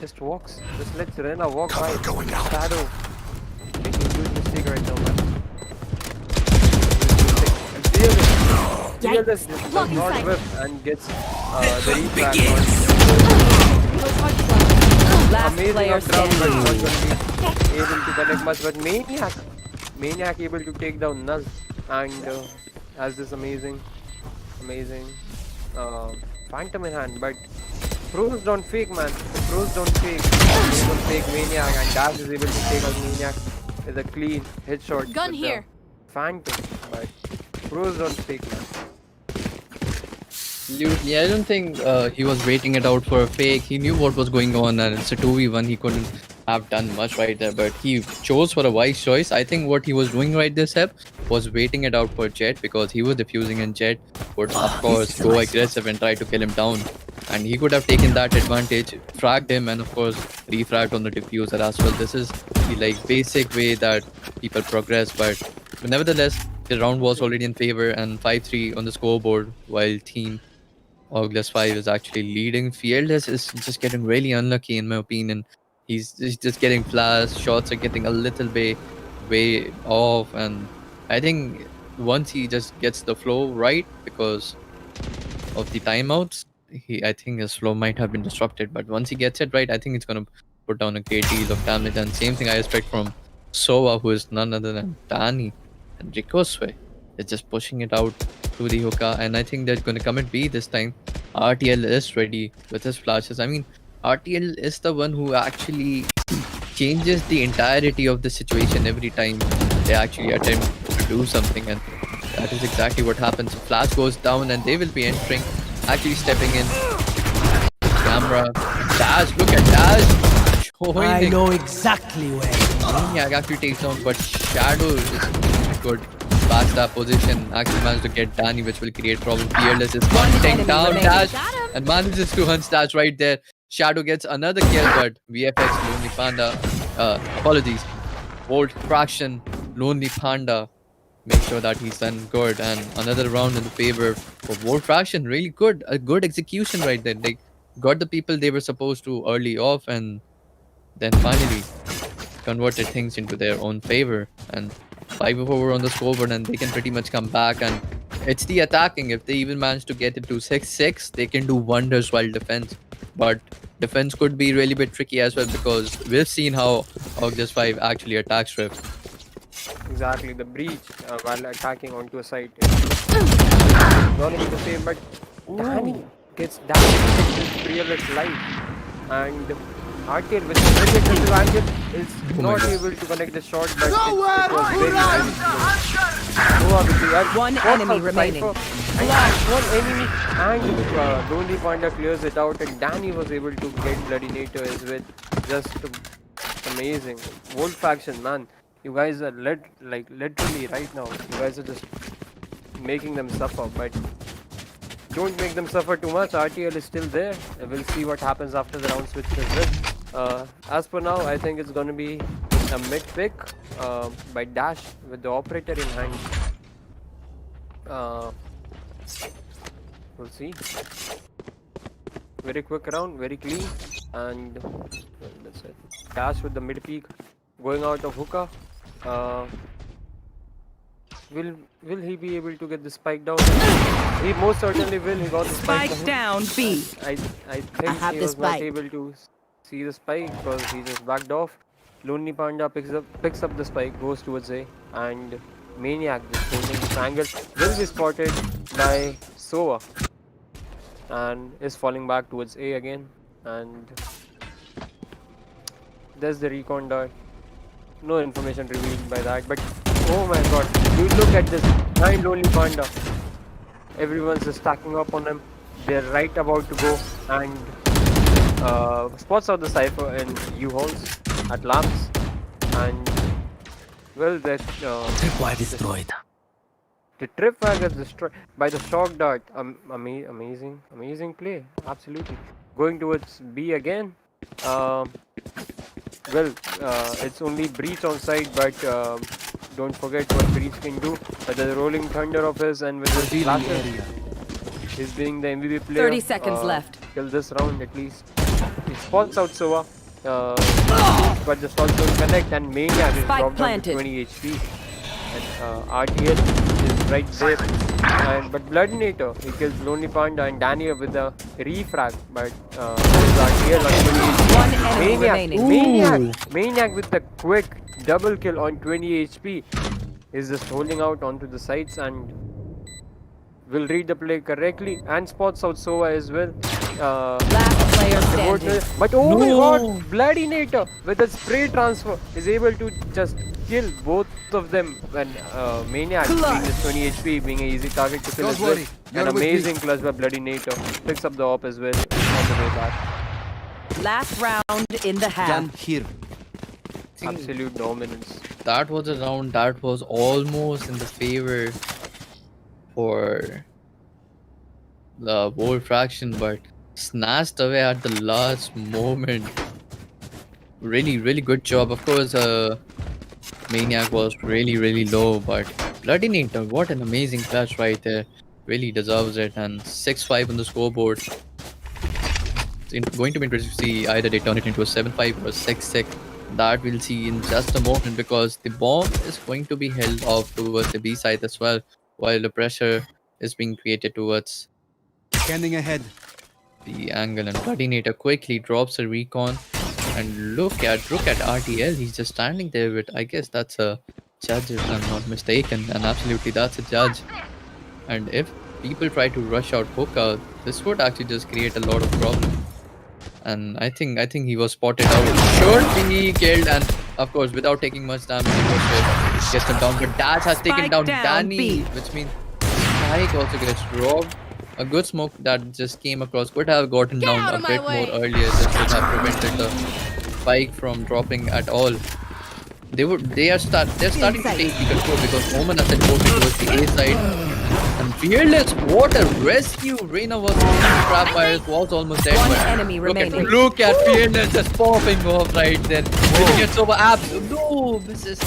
just walks. Just lets Rena walk by. Shadow making a huge mistake right now, man. And Fearless does Blocking not sight. whip and gets the replay on Last Amazing player up down, but standing. not going to be able to connect much. But Maniac able to take down Nuz, and has this amazing Phantom in hand. But pros don't fake, man. The pros don't fake. They don't fake Maniac, and Dash is able to take out Maniac with a clean headshot. Gun with here. The Phantom, but pros don't fake, man. Yeah, I don't think he was waiting it out for a fake. He knew what was going on, and it's a 2v1. He couldn't have done much right there, but he chose for a wise choice. I think what he was doing right this step was waiting it out for Jet, because he was defusing, and Jet would of course go aggressive and try to kill him down. And he could have taken that advantage, fragged him, and of course refragged on the diffuser as well. This is the basic way that people progress, but nevertheless the round was already in favor, and 5-3 on the scoreboard, while team Orgless 5 is actually leading. Fearless is just getting really unlucky in my opinion. He's just getting flash shots are getting a little bit way off, and I think once he just gets the flow right because of the timeouts, I think his flow might have been disrupted. But once he gets it right, I think it's gonna put down a great deal of damage. And same thing I expect from Sova, who is none other than Danny, and Ricosway is just pushing it out to the hookah, and I think they're gonna come at B this time. RTL is ready with his flashes. I mean, RTL is the one who actually changes the entirety of the situation every time they actually attempt to do something, and that is exactly what happens. Flash goes down and they will be entering, actually stepping in. Camera, Dash, look at Dash! I know exactly where. Maniac actually takes down, but Shadow is good. Past that position, actually managed to get Danny, which will create problem. Fearless is hunting enemy down remaining. Dash and manages to hunt Dash right there. Shadow gets another kill, but VFX, Lonely Panda, apologies, Voltfraction, Lonely Panda, make sure that he's done good, and another round in the favor for Voltfraction. Really good, a good execution right there. They got the people they were supposed to early off, and then finally converted things into their own favor. And 5-4 on the scoreboard, and they can pretty much come back. And it's the attacking. If they even manage to get it to 6-6, they can do wonders while defense. But defense could be really bit tricky as well, because we've seen how Orgless 5 actually attacks Rift. Exactly, the breach while attacking onto a site. Not able to save, but Danny gets damage with Fearless life, and RTL with the very aggressive angle is not able to connect the shot, but it was very One enemy remaining. One enemy, and Lonely Panda clears it out, and Danny was able to get Bloody Nato as well. Just amazing. Voltfraction, man. You guys are literally right now. You guys are just making them suffer, but don't make them suffer too much. RTL is still there. We'll see what happens after the round switch as well. As per now, I think it's going to be a mid pick by Dash with the operator in hand. We'll see. Very quick round, very clean, and well, that's it. Dash with the mid peak, going out of hookah. Will he be able to get the spike down? He most certainly will. He got the spike Spike down B. I think have he the was not spike. able to see the spike because he just backed off. Lonely Panda picks up the spike, goes towards A, and Maniac just holding this angle will be spotted by Sova and is falling back towards A again. And there's the recon dart. No information revealed by that, but oh my god, you look at this behind Lonely Panda. Everyone's just stacking up on him. They're right about to go, and spots out the Cypher in U-Halls at lamps, and well, that Why destroyed? the tripwire gets destroyed by the shock dart. Amazing play, absolutely. Going towards B again. Well, it's only breach on side, but don't forget what breach can do. The rolling thunder of his, and with his flashes, he's being the MVP player. 30 seconds left. Till this round at least. He spots out Sova, but the shots don't connect, and Maniac is Spike dropped down to planted. 20 HP. And RTL is right there But Bloodinator, he kills Lonely Panda and Daniel with a refrag. But there's RTL on 20 One enemy Maniac, remaining. Maniac with the quick double kill on 20 HP. He's just holding out onto the sides and will read the play correctly and spots out Sova as well. Last player standing. But oh my god, Bloodinator with a spray transfer is able to just kill both of them when Maniac being just 20 HP being an easy target to kill as well. An amazing clutch by Bloodinator. Picks up the op as well on the way back. Last round in the half. Gun here. Absolute dominance. That was a round that was almost in the favor for the Voltfraction, but snatched away at the last moment. Really good job. Of course, Maniac was really low, but Bloodinator, what an amazing clutch right there. Really deserves it. And 6-5 on the scoreboard. It's going to be interesting to see either they turn it into a 7-5 or a 6-6. That we'll see in just a moment, because the bomb is going to be held off towards the B side as well, while the pressure is being created towards Scanning ahead. the angle. And Bloodinator quickly drops a recon. And look at RTL. He's just standing there with, I guess that's a judge if I'm not mistaken. And absolutely that's a judge. And if people try to rush out Hookah, this would actually just create a lot of problems. And I think he was spotted out. Should be killed, and of course without taking much damage, gets him down. But Dash has taken Spike down down, Danny, B. which means Spike also gets robbed. A good smoke that just came across could have gotten down a bit more earlier. This would have prevented the Spike from dropping at all. They're starting to take the control, because Omen has teleported towards the A side. And Fearless, what a rescue! Reina was trapped by us, was almost dead. One but enemy remaining. Look at Fearless just popping off right there. He gets over abs. No, this is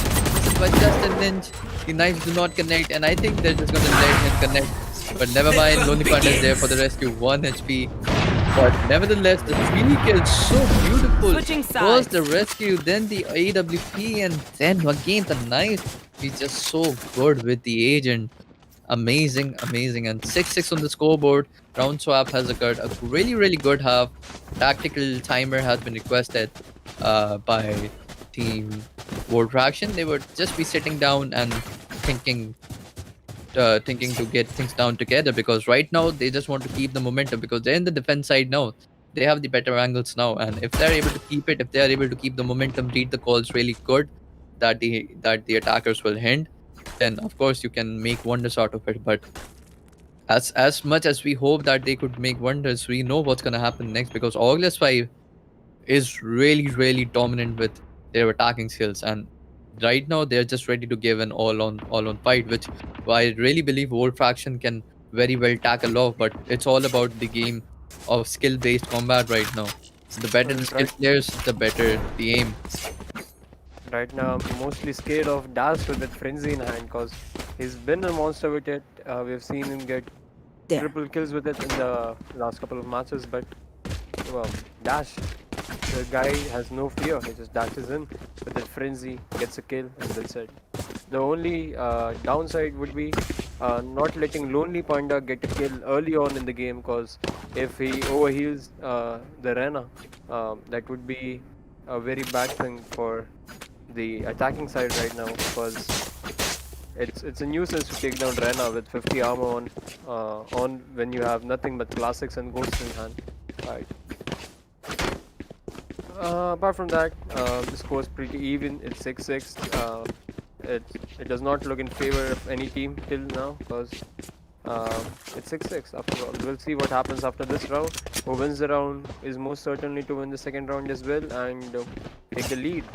by Justin Lynch. The knives do not connect, and I think they're just gonna let him connect. But never mind, Lonely Panda is there for the rescue. 1 HP. But nevertheless, the 3 kills so beautiful. Switching sides. First the rescue, then the AWP, and then again the knife. He's just so good with the agent. Amazing. And 6-6 on the scoreboard. Round swap has occurred. A really good half. Tactical timer has been requested by Team Voltfraction. They would just be sitting down and thinking to get things down together, because right now they just want to keep the momentum, because they're in the defense side now. They have the better angles now, and if they're able to keep it, if they are able to keep the momentum, read the calls really good that the attackers will hint, then of course you can make wonders out of it. But as much as we hope that they could make wonders, we know what's gonna happen next, because Orgless 5 is really dominant with their attacking skills, and right now they're just ready to give an all-on fight, which I really believe Voltfraction can very well tackle off. But it's all about the game of skill-based combat right now. The better the skill players, the better the aim. Right now, I'm mostly scared of Dash with that frenzy in hand, because he's been a monster with it. We've seen him get triple kills with it in the last couple of matches, but well, Dash, the guy has no fear. He just dashes in with that frenzy, gets a kill, and that's it. The only downside would be not letting Lonely Panda get a kill early on in the game, because if he overheals the Rena, that would be a very bad thing for the attacking side right now, because it's a nuisance to take down Rena with 50 armor on when you have nothing but classics and ghosts in hand. Right. Apart from that, the score is pretty even. It's 6-6. It does not look in favor of any team till now, because it's 6-6 after all. We'll see what happens after this round. Who wins the round is most certainly to win the second round as well and take the lead.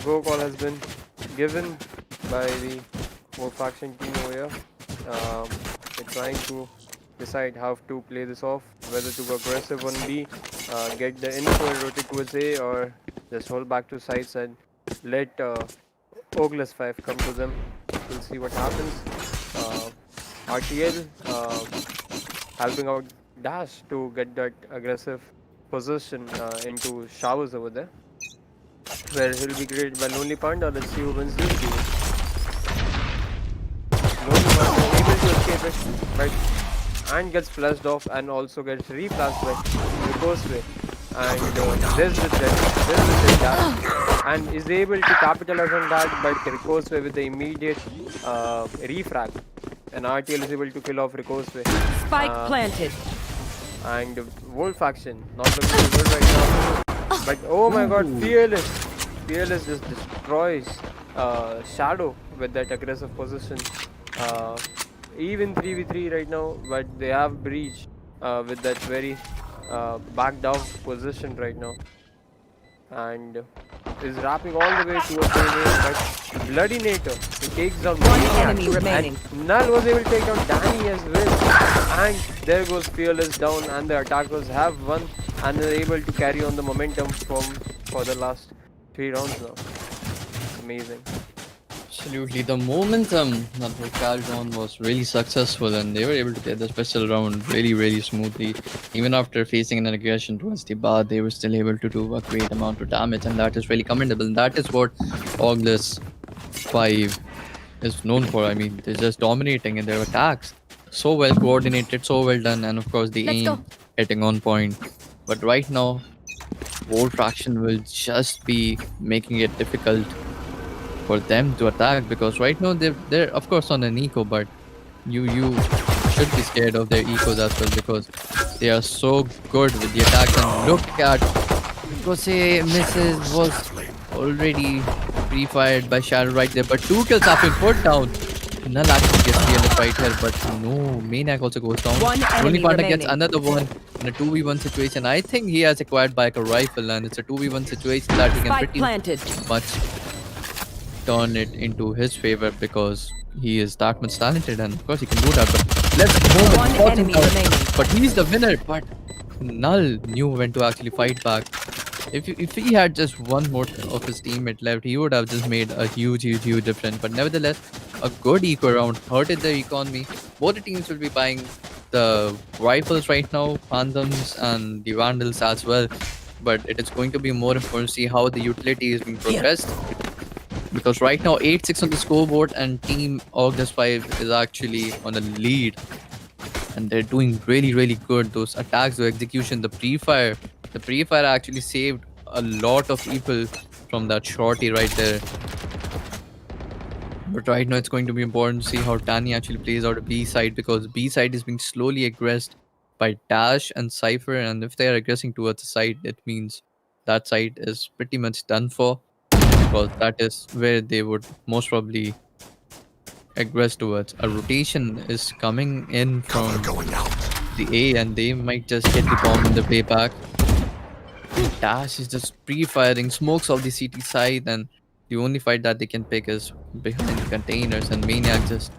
Go call has been given by the Voltfraction team over here. They're trying to decide how to play this off, whether to go aggressive on B, get the info and rotate towards A, or just hold back to sides and let Orgless 5 come to them. We'll see what happens. RTL helping out Dash to get that aggressive position into showers over there, where he'll be greeted by Lonely Panda. Let's see who wins this game. Lonely Panda able to escape it, but and gets flashed off and also gets reflashed by Ricochet. And there's the Dash, and is able to capitalize on that, but Ricochet with the immediate refrag, and RTL is able to kill off Ricochet. Spike planted. And Voltfraction not looking too good right now. But oh my god, Fearless just destroys Shadow with that aggressive position. Even 3v3 right now, but they have Breach with that very backed out position right now. And is wrapping all the way towards the enemy, but Bloody Nator, he takes down One Maniac, enemy remaining. and Null was able to take down Danny as well. And there goes Fearless down, and the attackers have won and are able to carry on the momentum for the last 3 rounds now. Amazing. Absolutely, the momentum that was carried on was really successful, and they were able to get the special round really smoothly. Even after facing an aggression towards the bar, they were still able to do a great amount of damage, and that is really commendable. And that is what Orgless 5 is known for. I mean, they're just dominating in their attacks. So well coordinated, so well done, and of course the aim hitting on point. But right now, Voltfraction will just be making it difficult for them to attack, because right now they're of course on an eco, but you should be scared of their ecos as well, because they are so good with the attacks. And look at Ricochet misses, was already pre-fired by Shadow right there, but 2 kills have been put down. Null actually gets fearless right here, but no, Maniac also goes down. One enemy Only Panda remaining. gets another one in a 2v1 situation. I think he has acquired back a rifle, and it's a 2v1 situation that he can Spike pretty planted. much turn it into his favor, because he is that much talented, and of course he can do that. But let's move One it. enemy remaining. But he's the winner. But Null knew when to actually fight back. If he had just one more of his teammate left, he would have just made a huge difference. But nevertheless, a good eco round hurted the economy. Both the teams will be buying the rifles right now, Phantoms and the Vandals as well. But it is going to be more important to see how the utility is being progressed. Because right now 8-6 on the scoreboard, and Team Orgless 5 is actually on a lead. And they're doing really good. Those attacks, the execution, the pre-fire actually saved a lot of people from that shorty right there. But right now it's going to be important to see how Danny actually plays out a B side, because B side is being slowly aggressed by Dash and Cypher, and if they are aggressing towards the side, it means that side is pretty much done for, because that is where they would most probably aggress towards. A rotation is coming in from the A, and they might just hit the bomb in the way back. Dash is just pre-firing smokes of the CT side, and the only fight that they can pick is behind the containers, and Maniac just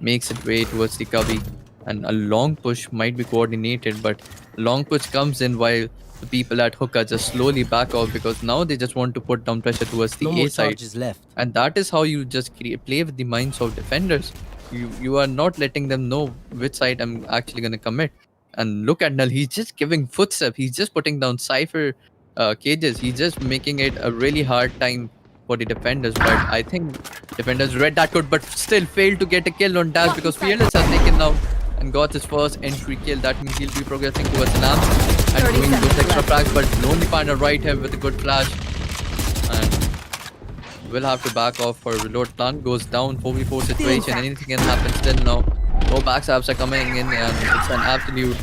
makes it way towards the cubby. And a long push might be coordinated, but long push comes in while the people at Hookah just slowly back off, because now they just want to put down pressure towards the No A more side. charges left. And that is how you just play with the minds of defenders. You are not letting them know which side I'm actually going to commit. And look at Null, he's just giving footsteps. He's just putting down Cypher cages. He's just making it a really hard time for the defenders. But I think defenders read that good, but still failed to get a kill on Dash, because Fearless has taken now and got his first entry kill. That means he'll be progressing towards an amp and 30 doing those seconds extra left. frags. But Lonely Panda right here with a good flash. And will have to back off for reload. Plant goes down, 4v4 situation, anything can happen still now. No backstabs are coming in, and it's an absolute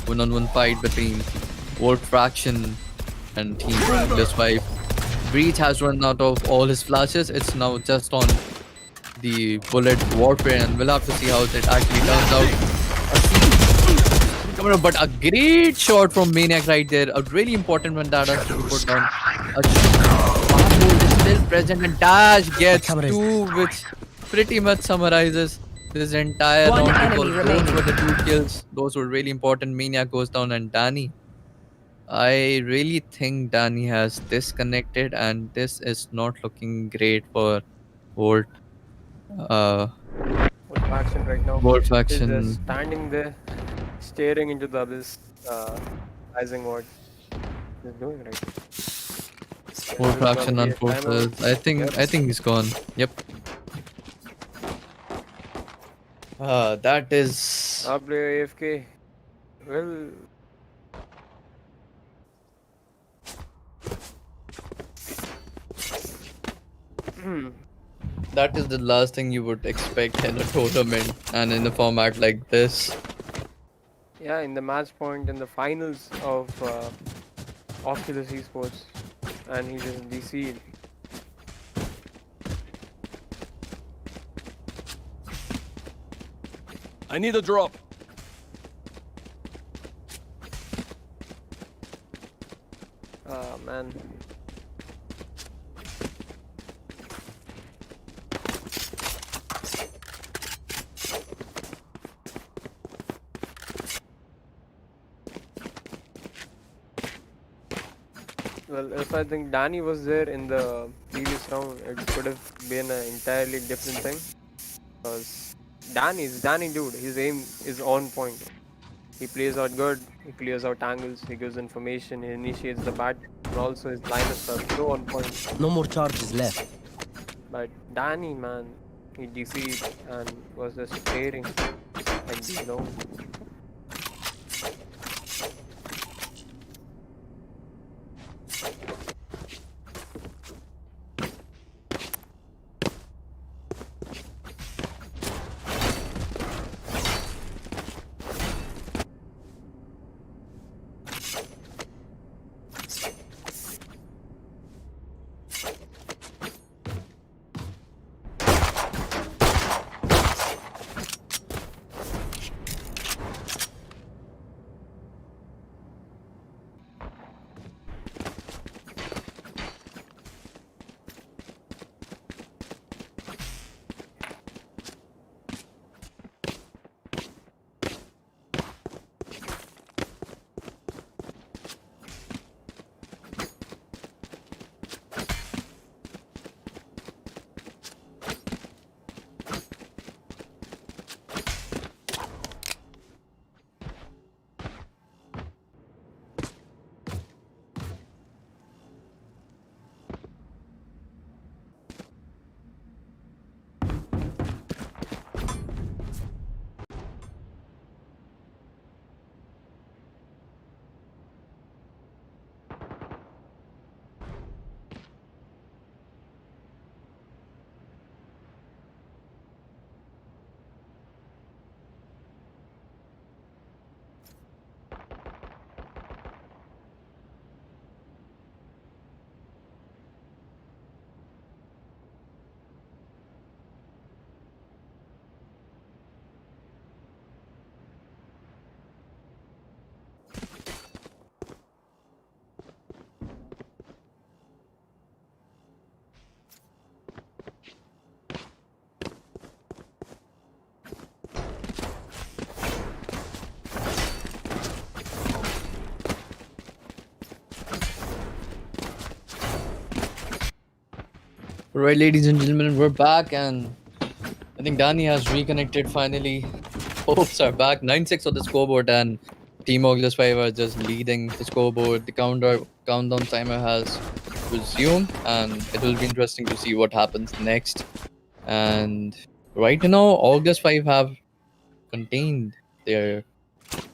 one-on-one fight between Voltfraction and Team Orgless 5. Breach has run out of all his flashes. It's now just on the bullet warfare, and we'll have to see how it actually turns out. But a great shot from Maniac right there. A really important one that has to be put down. A still present, and Dash gets camera is- 2, which pretty much summarizes this entire One round. enemy Because remaining. those were the 2 kills. Those were really important. Maniac goes down, and Danny. I really think Danny has disconnected, and this is not looking great for Volt. Voltfraction right now is Voltfraction. just standing there, staring into the abyss, realizing what he's doing right. Voltfraction Probably a unforces. timeout. I think he's gone. Yep. That is Our player AFK. Well, that is the last thing you would expect in a tournament and in a format like this. yeah, in the match point in the finals of Oculus Esports, and he just DC'd. I need a drop. Ah man. Well, if I think Danny was there in the previous round, it could have been an entirely different thing. Because Danny dude, his aim is on point. He plays out good, he clears out angles, he gives information, he initiates the bat, and also his lineups are so on point. No more charges left. But Danny, man, he DC'd and was just staring and Right, ladies and gentlemen, we're back, and I think Danny has reconnected finally. Hopes are back. 9-6 on the scoreboard, and Team Orgless 5 are just leading the scoreboard. The countdown timer has resumed, and it will be interesting to see what happens next. And right now, Orgless 5 have contained their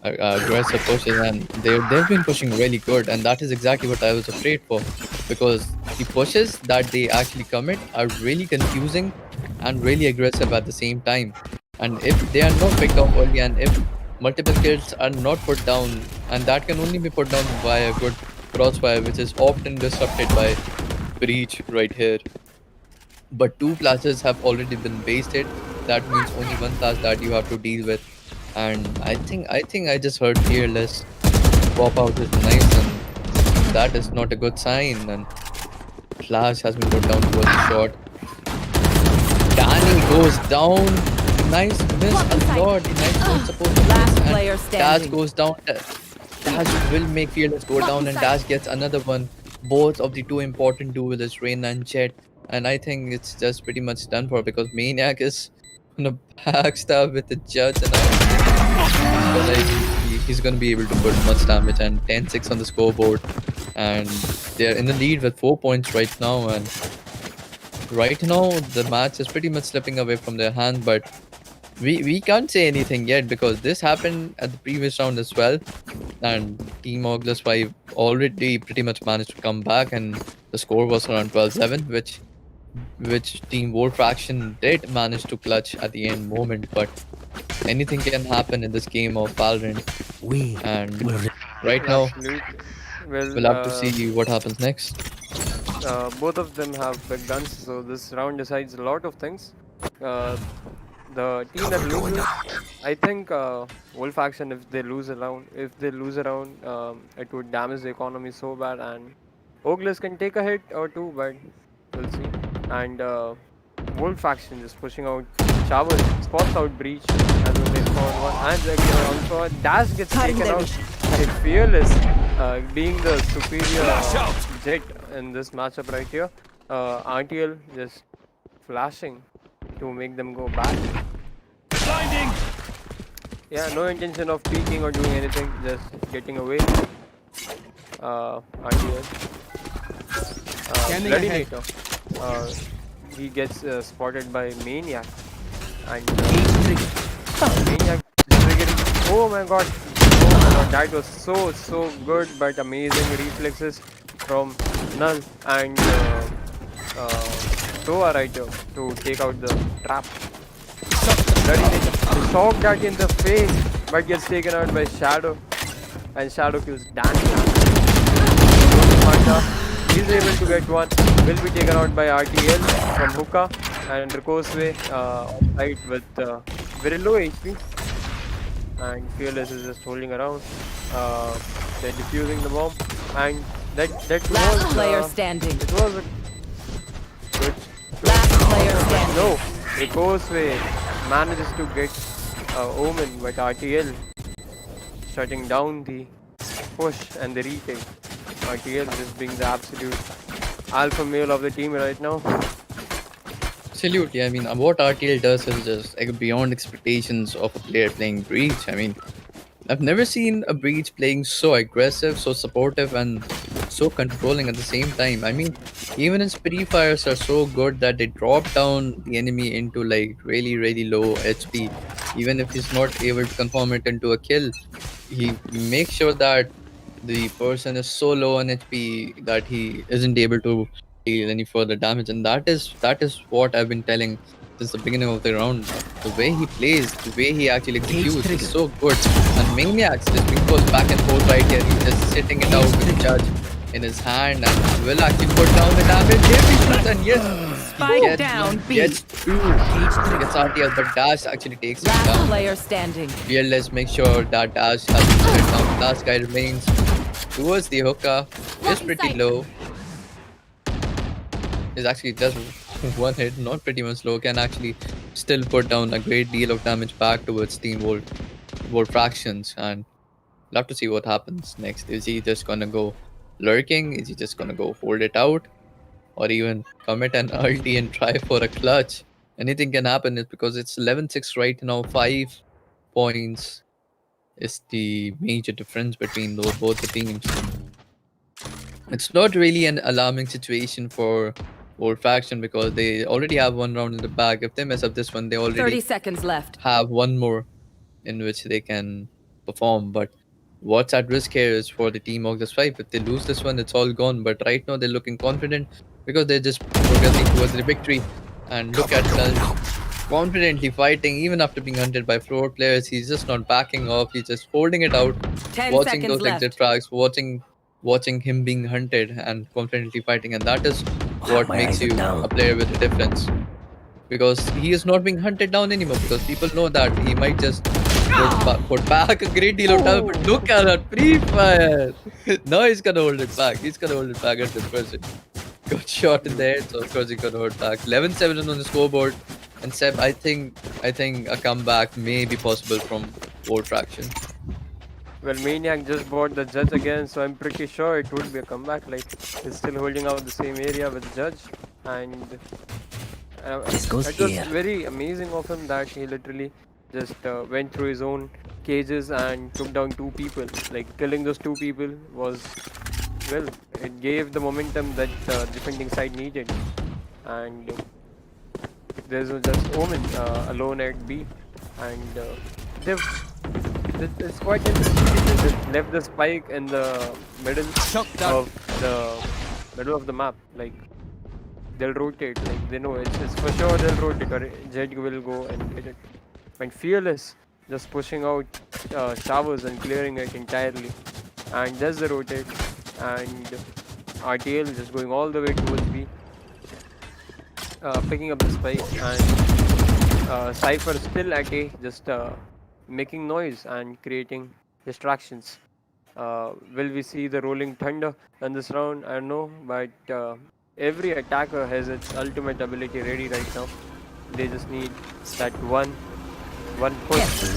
aggressive pushes, and they've been pushing really good, and that is exactly what I was afraid for, because the pushes that they actually commit are really confusing and really aggressive at the same time. And if they are not picked up early, and if multiple kills are not put down, and that can only be put down by a good crossfire, which is often disrupted by breach right here. But 2 flashes have already been wasted. That means only 1 flash that you have to deal with. And I think I just heard Fearless pop out his knives, and that is not a good sign. And Flash has been put down towards the shot. Danny goes down. Nice miss a lot. Nice not supposed to Last miss. And player Dash standing. goes down. Dash will make Fearless go down, and Dash gets another one. Both of the two important duelists, Reina and Jet. And I think it's just pretty much done for because Maniac is gonna backstab with the judge, and I think he's gonna be able to put much damage. And 10-6 on the scoreboard, and they're in the lead with 4 points right now. And right now the match is pretty much slipping away from their hand, but we can't say anything yet because this happened at the previous round as well, and Team Orgless 5 already pretty much managed to come back, and the score was around 12-7, which Team Voltfraction did manage to clutch at the end moment. But anything can happen in this game of Valorant, and right now Absolutely. Well, we'll have to see what happens next. both of them have big guns, so this round decides a lot of things. The team that loses, I think Voltfraction, if they lose a round, it would damage the economy so bad, and Orgless can take a hit or two, but we'll see. And Voltfraction just pushing out showers, spots out breach as well they spawn one, and again also Dash gets taken out by Fearless, being the superior jet in this matchup right here. RTL just flashing to make them go back. Blinding. Yeah, no intention of peeking or doing anything, just getting away. RTL. Scanning Bloody ahead. Nato. He gets spotted by Maniac. And Maniac triggering. Oh my god. Oh my god, that was so good, but amazing reflexes from Null and Toa right here to take out the trap. Bloody Nato. He socked that in the face, but gets taken out by Shadow. And Shadow kills Danny. He's able to get one. Will be taken out by RTL from Hookah, and Ricosway on side with very low HP. And Fearless is just holding around. They're defusing the bomb, and that Last was player standing. it was a good. Last player standing. No, Ricosway manages to get Omen, but RTL shutting down the push and the retake. RTL just being the absolute alpha male of the team right now. Absolutely. I mean, what RTL does is just like beyond expectations of a player playing Breach. I mean, I've never seen a Breach playing so aggressive, so supportive, and so controlling at the same time. I mean, even his pre-fires are so good that they drop down the enemy into like really low HP. Even if he's not able to confirm it into a kill, he makes sure that the person is so low on HP that he isn't able to deal any further damage, and that is what I've been telling since the beginning of the round. The way he plays, the way he actually executes is so good. And Maniacs just goes back and forth right here. He's just sitting it out with the judge in his hand and will actually put down the damage. Here he shoots, and yes, Spike down, B. gets two. He gets RTL, but Dash actually takes him Last down. player standing. Let's make sure that Dash has it down. Last guy remains towards the Hookah. Is pretty low. Is actually just one hit, not pretty much low. Can actually still put down a great deal of damage back towards Team Voltfractions, and love to see what happens next. Is he just gonna go lurking? Is he just gonna go hold it out, or even commit an ulti and try for a clutch? Anything can happen. It's because it's 11-6 right now. 5 points is the major difference between both the teams. It's not really an alarming situation for Voltfraction because they already have one round in the bag. If they mess up this one, they 30 already seconds left. have one more in which they can perform. But what's at risk here is for the team Orgless 5. If they lose this one, it's all gone. But right now they're looking confident because they're just progressing towards the victory. And look at Sal confidently fighting even after being hunted by floor players. He's just not backing off. He's just holding it out, 10 watching seconds those exit left. tracks, watching him being hunted and confidently fighting. And that is what makes you a player with a difference. Because he is not being hunted down anymore, because people know that he might just put back a great deal of time. But look at that pre-fire! Now he's gonna hold it back. He's gonna hold it back at 100%. got shot in the head, so of course he got hurt back. 11-7 on the scoreboard. And Seb, I think a comeback may be possible from Voltfraction. Well, Maniac just bought the Judge again, so I'm pretty sure it would be a comeback. Like, he's still holding out the same area with Judge, and it was very amazing of him that he literally just went through his own cages and took down 2 people. Like, killing those 2 people was, well, it gave the momentum that defending side needed. And there's just Omen alone at B, and it's quite interesting. They just left the spike in the middle of the map. Like, they'll rotate. Like, they know it's for sure they'll rotate, or Jet will go and get it. And Fearless just pushing out showers and clearing it entirely, and there's the rotate, and RTL just going all the way towards B, picking up the spike, and Cypher still at A, just making noise and creating distractions. Will we see the rolling thunder in this round? I don't know, but every attacker has its ultimate ability ready right now. They just need that one push.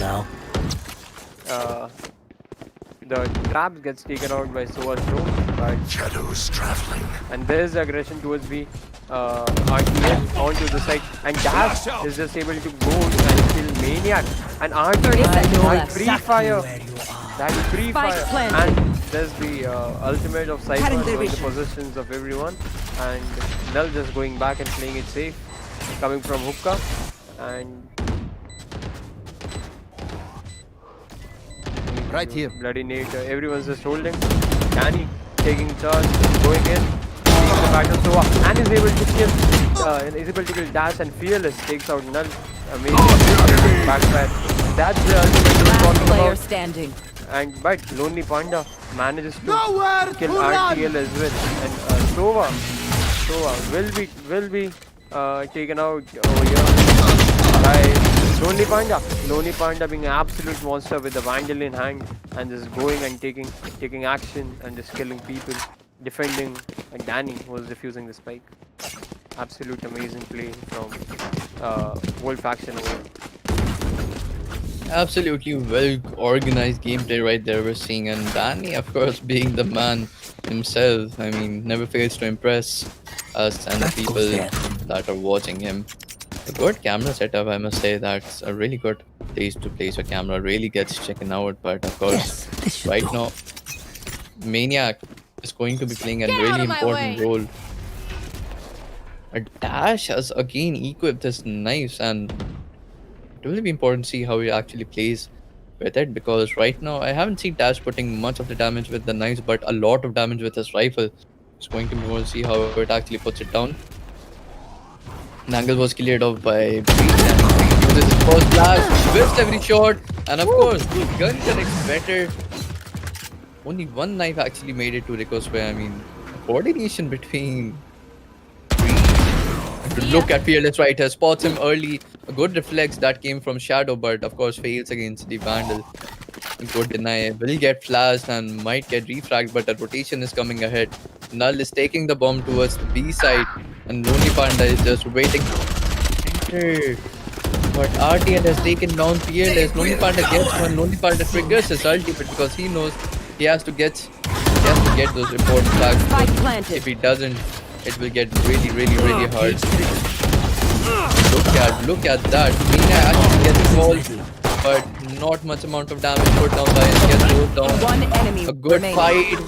The trap gets taken out by Soa's drone, but Shadows traveling. and there's the aggression towards B. RTL onto the side, and Dash is just able to go and kill Maniac. And RTL that free fire, Spike planted. and there's the ultimate of Cypher knowing the positions of everyone, and Null just going back and playing it safe, coming from hookah, and Right here. bloody nade. Everyone's just holding. Danny taking charge, going in, seeing the battle so up, and is able to kill Dash, and Fearless takes out Null. Amazing backfire. That's the ultimate we're Last talking player about. standing. And but Lonely Panda manages to kill RTL as well, and Sova will be taken out over here by Lonely Panda being an absolute monster with the Vandal in hand, and just going and taking action and just killing people, defending. And Danny was defusing the spike. Absolute amazing play from Voltfraction over. Absolutely well organized gameplay right there we're seeing, and Danny, of course, being the man himself, I mean, never fails to impress us and the people that are watching him. A good camera setup, I must say. That's a really good place to place your camera. Really gets checking out, but of course, right now, Maniac is going to be playing a really important role. A Dash has again equipped his knives, and it will be important to see how he actually plays with it, because right now I haven't seen Dash putting much of the damage with the knives, but a lot of damage with his rifle. It's going to be more to see how it actually puts it down. Nangle was cleared off by Breach, and he uses his first flash, whiffs every shot, and of course the gun connects better. Only one knife actually made it to Rico's way. I mean, coordination between look at Fearless right here, spots him early. A good reflex that came from Shadow, but of course fails against the Vandal. A good deny, will get flashed and might get refragged, but a rotation is coming ahead. Null is taking the bomb towards the B side, and Lonely Panda is just waiting. But RTL has taken down Fearless. Lonely Panda gets one. Lonely Panda triggers his ultimate because he knows he has to get those important flags. Spike planted. If he doesn't, it will get really hard. Look at that. Mina actually gets involved, but not much amount of damage put down by him. Gets goes down. One enemy A good remaining. fight.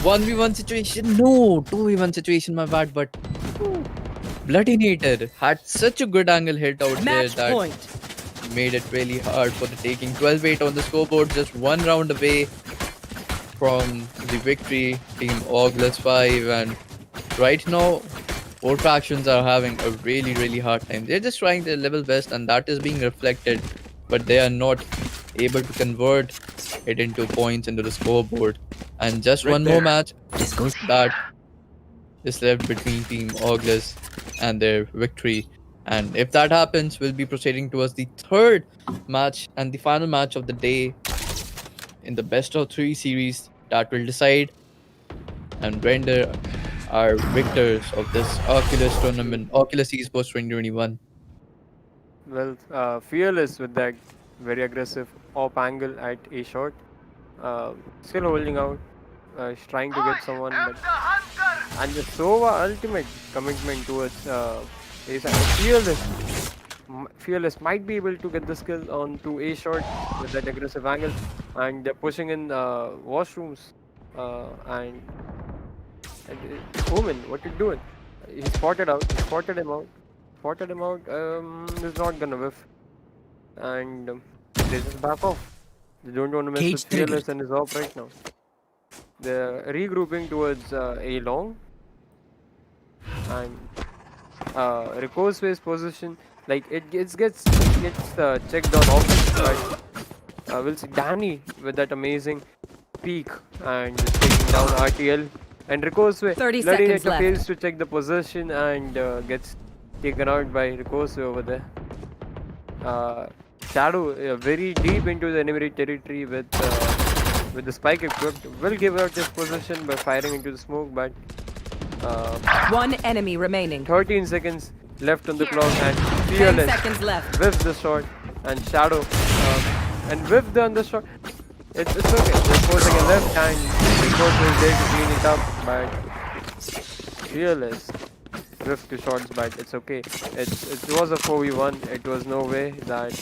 1v1 situation. No, 2v1 situation, my bad, but Bloody Nader had such a good angle hit out Match there that point. made it really hard for the taking. 12-8 on the scoreboard, just one round away from the victory. Team Orgless 5, and right now Voltfractions are having a really hard time. They're just trying their level best, and that is being reflected, but they are not able to convert it into points into the scoreboard. And just one more match that is left between Team Orgless and their victory. And if that happens, we'll be proceeding towards the third match and the final match of the day in the best of 3 series that will decide and render are victors of this Oculus tournament, Oculus Esports 2021. Well, Fearless with that very aggressive op angle at a shot. Still holding out. He's trying to get someone, but and the Sova ultimate commitment towards his Fearless might be able to get the skill onto a shot with that aggressive angle, and they're pushing in washrooms. And Omen, what you doing? He spotted out. He spotted him out. Spotted him out. He's not gonna whiff, and they just back off. They don't want to mess with Fearless and his op right now. They're regrouping towards A long, and Rico's face position, like it gets checked on offense, right? We'll see Danny with that amazing peak and just taking down RTL, and Rico's way 30 Gladiator seconds left. fails to check the position and gets taken out by Rico's over there. Shadow very deep into the enemy territory with the spike equipped, will give out his position by firing into the smoke, but One enemy remaining. 13 seconds left on the clock, and 10 Fearless seconds left. whiffs the shot, and Shadow and whiffed the under shot. It's okay. They're forcing a left, and Rico is there to clean it up, but Fearless whiffed the shots, but it's okay. It was a 4v1. It was no way that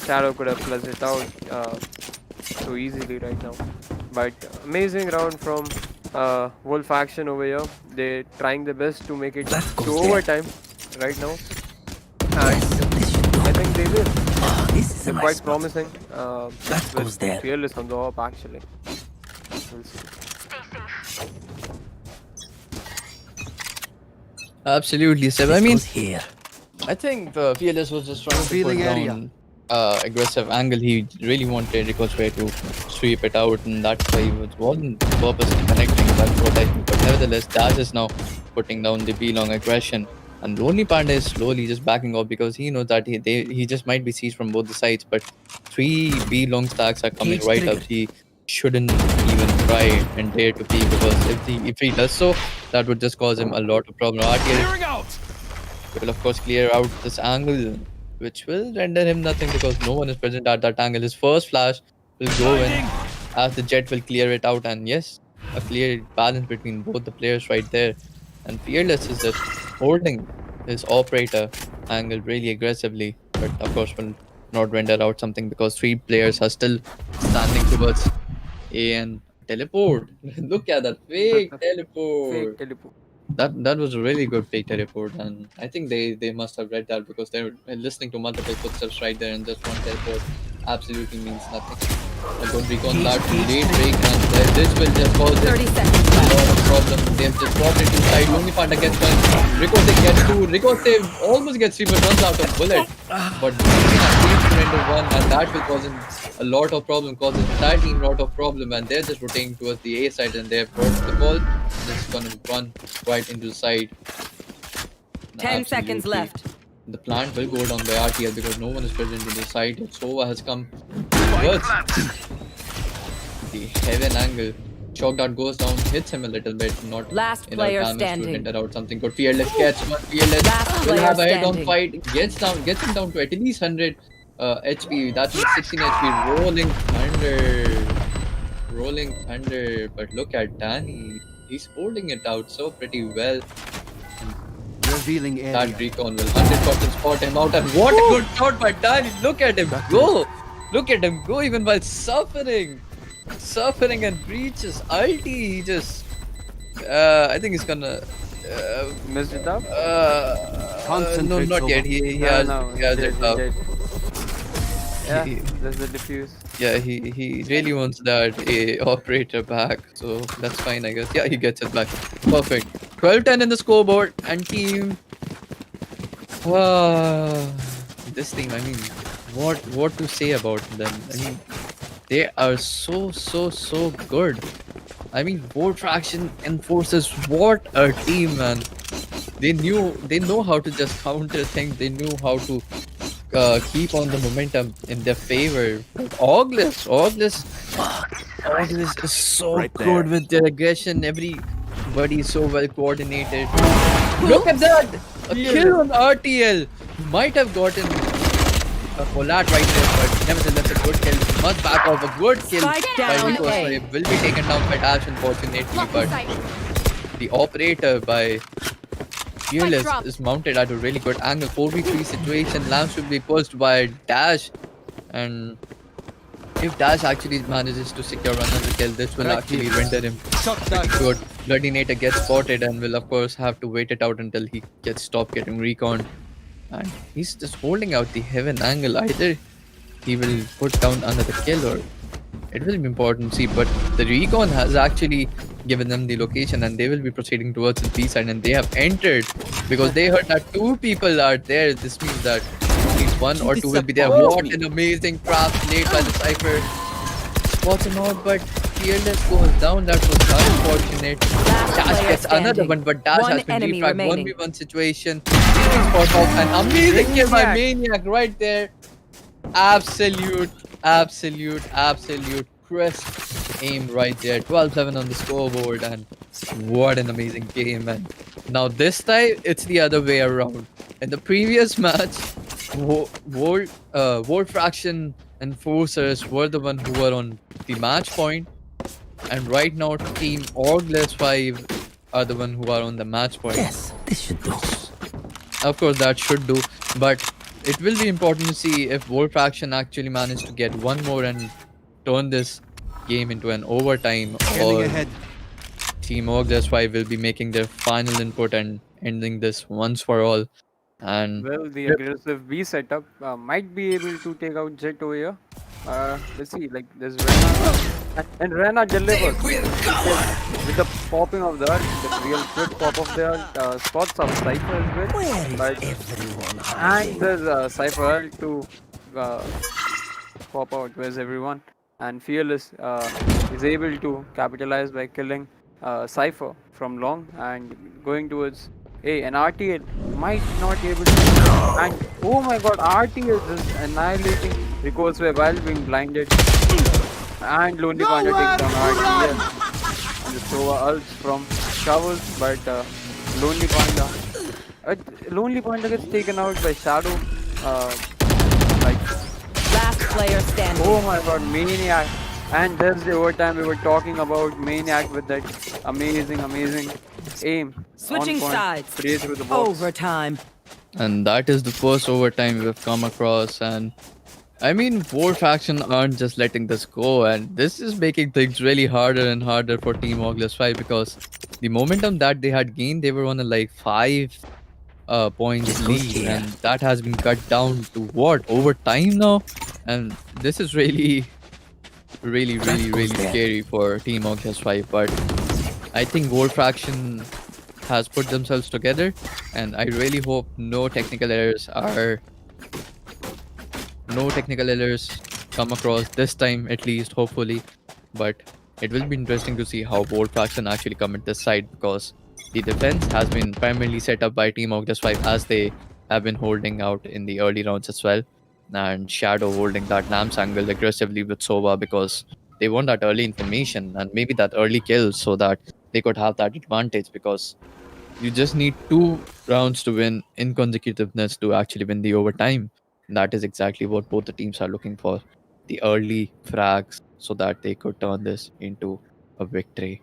Shadow could have plus it out so easily right now. But amazing round from Voltfraction over here. They're trying their best to make it to overtime right now. And I think they will. They're quite promising. With Fearless on the op actually. We'll see. Absolutely, Seb. I mean, I think Fearless was just trying to put down aggressive angle. He really wanted Rico's way to sweep it out, and that's why he wasn't purposely connecting. That's what I think. But nevertheless, Daz is now putting down the B-long aggression, and Lonely Panda is slowly just backing off because he knows that he just might be seized from both the sides. But 3 B-long stacks are coming right up. He shouldn't even try and dare to peek, because if he does so, that would just cause him a lot of problem. Clearing out. Will of course clear out this angle, which will render him nothing because no one is present at that angle. His first flash will go in as the jet will clear it out, and yes, a clear balance between both the players right there. And Fearless is just holding his operator angle really aggressively, but of course will not render out something because 3 players are still standing towards A and teleport. Look at that fake teleport. Fake teleport. That was a really good fake teleport, and I think they must have read that because they're listening to multiple footsteps right there, and just one teleport absolutely means nothing. A good recon that late break, and this will just cause 30 it seconds a left. lot of problem. They've just dropped it inside. Lonely Panda gets one. Ricochet gets 2. Ricochet almost gets 3 but runs out of bullet. But at render 1, and that will cause him a lot of problem, cause his entire team a lot of problem, and they're just rotating towards the A side, and they've brought the ball. Just gonna run right into the side. 10 seconds Absolutely. left. The plant will go down by RTL because no one is present in the side. Sova has come towards the heaven angle. Shock dart goes down, hits him a little bit, not Last enough player damage to standing. render out something good. Fearless gets one. Fearless Last will player have a head-on standing. fight. Gets him down to at least 100 HP. That means 16 HP. Rolling thunder. But look at Danny. He's holding it out so pretty well. Revealing That recon will 100% spot him out, and what a good shot by Danny! Look at him go! Look at him go even while suffering and breaches ulti. He just I think he's gonna Missed it up? no, Concentrate, not yet. He has it up. Yeah, He- there's the diffuse. Yeah, he really wants that operator back, so that's fine, I guess. Yeah, he gets it back. Perfect. 12-10 in the scoreboard, and team. This team, I mean, what to say about them? I mean, they are so good. I mean, Voltfraction enforces, what a team, man. They know how to just counter things. They knew how to keep on the momentum in their favor. Orgless is so Right there. good with their aggression. but he's so well coordinated. Look at that! A kill on RTL. He might have gotten a collat right there, but nevertheless a good kill. Must back off. A good kill Spike by down Rico. A. It will be taken down by Dash, unfortunately, but the operator by Fearless is mounted at a really good angle. 4v3 situation. Lamps will be pushed by Dash, and if Dash actually manages to secure another kill, this will actually render him pretty good. Bloodinator gets spotted and will of course have to wait it out until he gets stopped getting reconned. And he's just holding out the heaven angle. Either he will put down another kill or it will be important to see. But the recon has actually given them the location and they will be proceeding towards the B side, and they have entered because they heard that 2 people are there. This means that at least 1 or 2 will be there. What an amazing trap played by the Cypher. Spots him out, but Fearless goes down. That was unfortunate. Dash gets another one, but Dash has been defragged. 1v1 situation. Spot out. An amazing kill by Maniac right there. Absolute crisp aim right there. 12-7 on the scoreboard, and what an amazing game. And now this time it's the other way around. In the previous match, Voltfraction and Forcers were the one who were on the match point, and right now Team Orgless 5 are the one who are on the match point. Yes, this should do. Of course that should do, but it will be important to see if Voltfraction actually manage to get one more and turn this game into an overtime, or Team Orgless 5 will be making their final input and ending this once for all. And well, the aggressive B setup might be able to take out Jet over here. Let's see, like there's Rena, and Rena delivers with the popping of the ult, the real quick pop of the ult, spots of Cypher as well. But, and there's Cypher ult to pop out. Where's everyone? And Fearless is able to capitalize by killing Cypher from long and going towards A. And RTL might not be able to. And oh my god, RTL is just annihilating Rico's way while being blinded. And Lonely Panda takes down RTL. And the Sova ults from Showers, but Lonely Panda gets taken out by Shadow. Last player standing. Oh my god, Maniac. And there's the overtime we were talking about. Maniac with that amazing aim. Switching sides. Play through the box. Overtime. And that is the first overtime we've come across. And I mean, Voltfraction aren't just letting this go, and this is making things really harder and harder for Team Orgless 5, because the momentum that they had gained, they were on a like 5 points lead, and that has been cut down to what, overtime now? And this is really scary for Team Orgless 5. But I think Voltfraction has put themselves together, and I really hope no technical errors come across this time, at least, hopefully. But it will be interesting to see how Voltfraction actually come at this side, because the defense has been primarily set up by Team Orgless 5, as they have been holding out in the early rounds as well. And Shadow holding that Lamps angle aggressively with Sova, because they want that early information and maybe that early kill, so that they could have that advantage, because you just need 2 rounds to win in consecutiveness to actually win the overtime. That is exactly what both the teams are looking for, the early frags, so that they could turn this into a victory.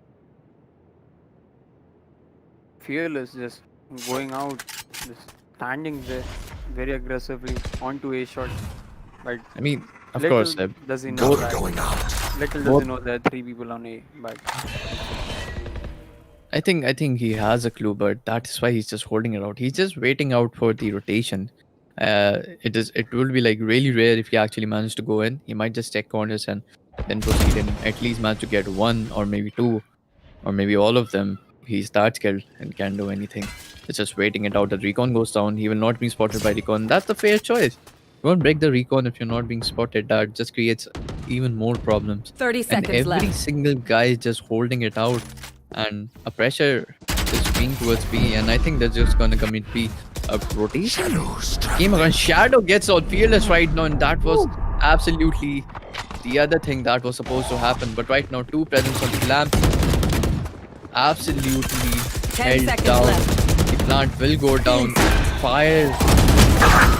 Fearless just going out, just standing there very aggressively onto A shot. But I mean, of little course, does he know that. Little does he know there are 3 people on A. But I think he has a clue, but that is why he's just holding it out. He's just waiting out for the rotation. It will be like really rare if he actually managed to go in. He might just check corners and then proceed and at least manage to get 1 or maybe 2 or maybe all of them. He's that skilled and can't do anything. It's just waiting it out. The recon goes down. He will not be spotted by recon. That's the fair choice. You won't break the recon if you're not being spotted. That just creates even more problems. 30 seconds and every left. single guy is just holding it out, and a pressure is being towards B, and I think that's just gonna come in B. A rotation game against Shadow gets out Fearless right now, and that was absolutely the other thing that was supposed to happen. But right now, 2 presence on the lamp. absolutely 10 held seconds down. left. The plant will go down. Fire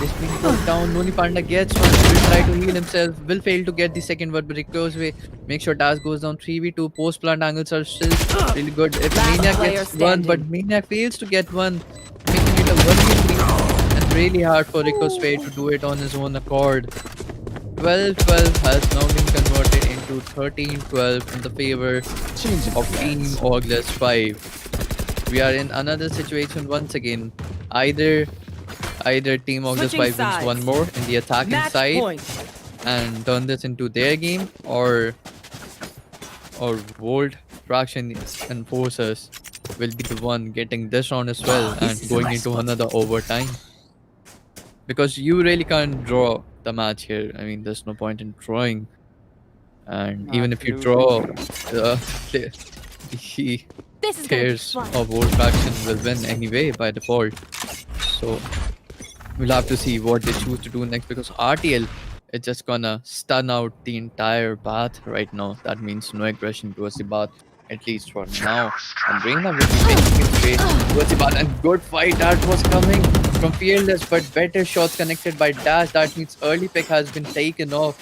is being put down. Noni Panda gets one. Will try to heal himself. Will fail to get the second one, but it goes away. Make sure Dash goes down 3v2. Post plant angles are still really good. If Last Maniac player gets one, but standing. Maniac fails to get one, making it a 1v3. And really hard for Rico Sway to do it on his own accord. 12-12 has now been converted into 13-12 in the favor of Team Orgless 5. We are in another situation once again. Either Team Orgless Switching 5 wins sides. one more in the attacking Match side point. and turn this into their game, or Voltfraction Enforcers will be the one getting this round as well and going into another overtime. Because you really can't draw the match here. I mean, there's no point in drawing. And even if you draw, the This is gonna be players fun. of Voltfraction will win anyway by default. So we'll have to see what they choose to do next, because RTL is just gonna stun out the entire path right now. That means no aggression towards the path, at least for now. And Reina will be making its way towards the path, and good fight that was coming from Fearless, but better shots connected by Dash. That means early pick has been taken off.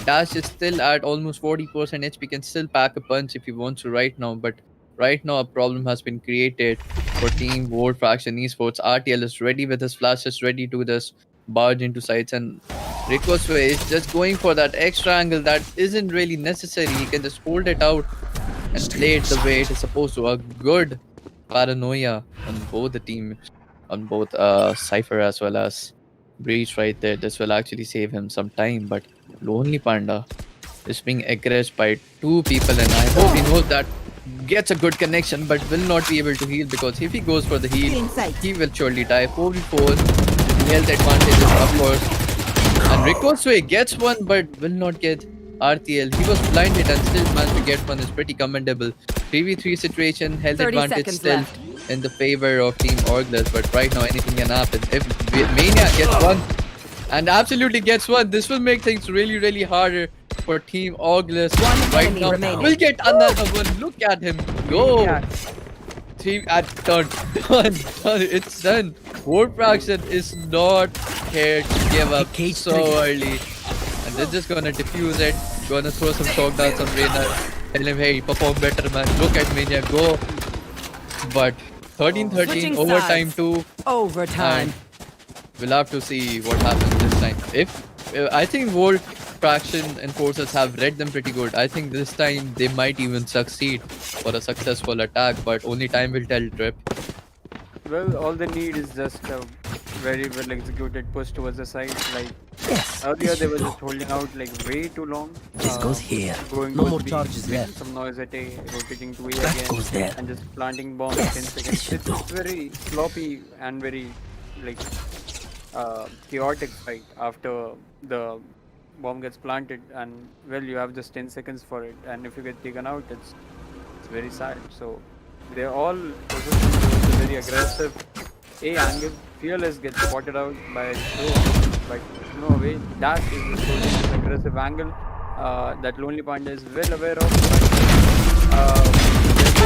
Dash is still at almost 40% HP, can still pack a punch if he wants to right now, but right now a problem has been created for Team Voltfraction Esports. RTL is ready with his flashes, ready to just barge into sights, and Rico Sway is just going for that extra angle that isn't really necessary. He can just hold it out and play it the way it is supposed to. A good paranoia on both the teams, on both Cypher as well as Breach right there. This will actually save him some time, but Lonely Panda is being aggressed by two people, and I hope he knows that. Gets a good connection, but will not be able to heal, because if he goes for the heal, he will surely die. 4v4, the health advantages, of course. And Rico Sway gets one, but will not get RTL. He was blinded and still managed to get one. Is pretty commendable. 3v3 situation, health 30 advantage seconds still left. in the favor of Team Orgless, but right now anything can happen. If Mania gets one, and absolutely gets one, this will make things really, really harder for Team Orgless One right enemy now. remaining. We'll get another one. Look at him go. Three at done. It's done. Voltfraction is not here to give up so early. And they're just gonna defuse it. Gonna throw some shock darts on Reina. Tell him, hey, perform better, man. Look at Mania go. But 13-13, Switching overtime sides. too. Overtime. And we'll have to see what happens this time. I think Voltfraction Enforcers have read them pretty good. I think this time they might even succeed for a successful attack, but only time will tell, Trip. Well, all they need is just a very well executed push towards the side. Like earlier, they were just holding out like way too long. This goes here. Going No towards more B, charges making left. some noise at A, rotating to A That again, goes there. and just planting bombs Yes, 10 this seconds. should do. It's very sloppy and very like chaotic fight after the bomb gets planted, and well, you have just 10 seconds for it, and if you get taken out, it's very sad. So they're all positioned towards a very aggressive A angle. Fearless gets spotted out by Joe, but no way. Dash is holding this aggressive angle that Lonely Panda is well aware of.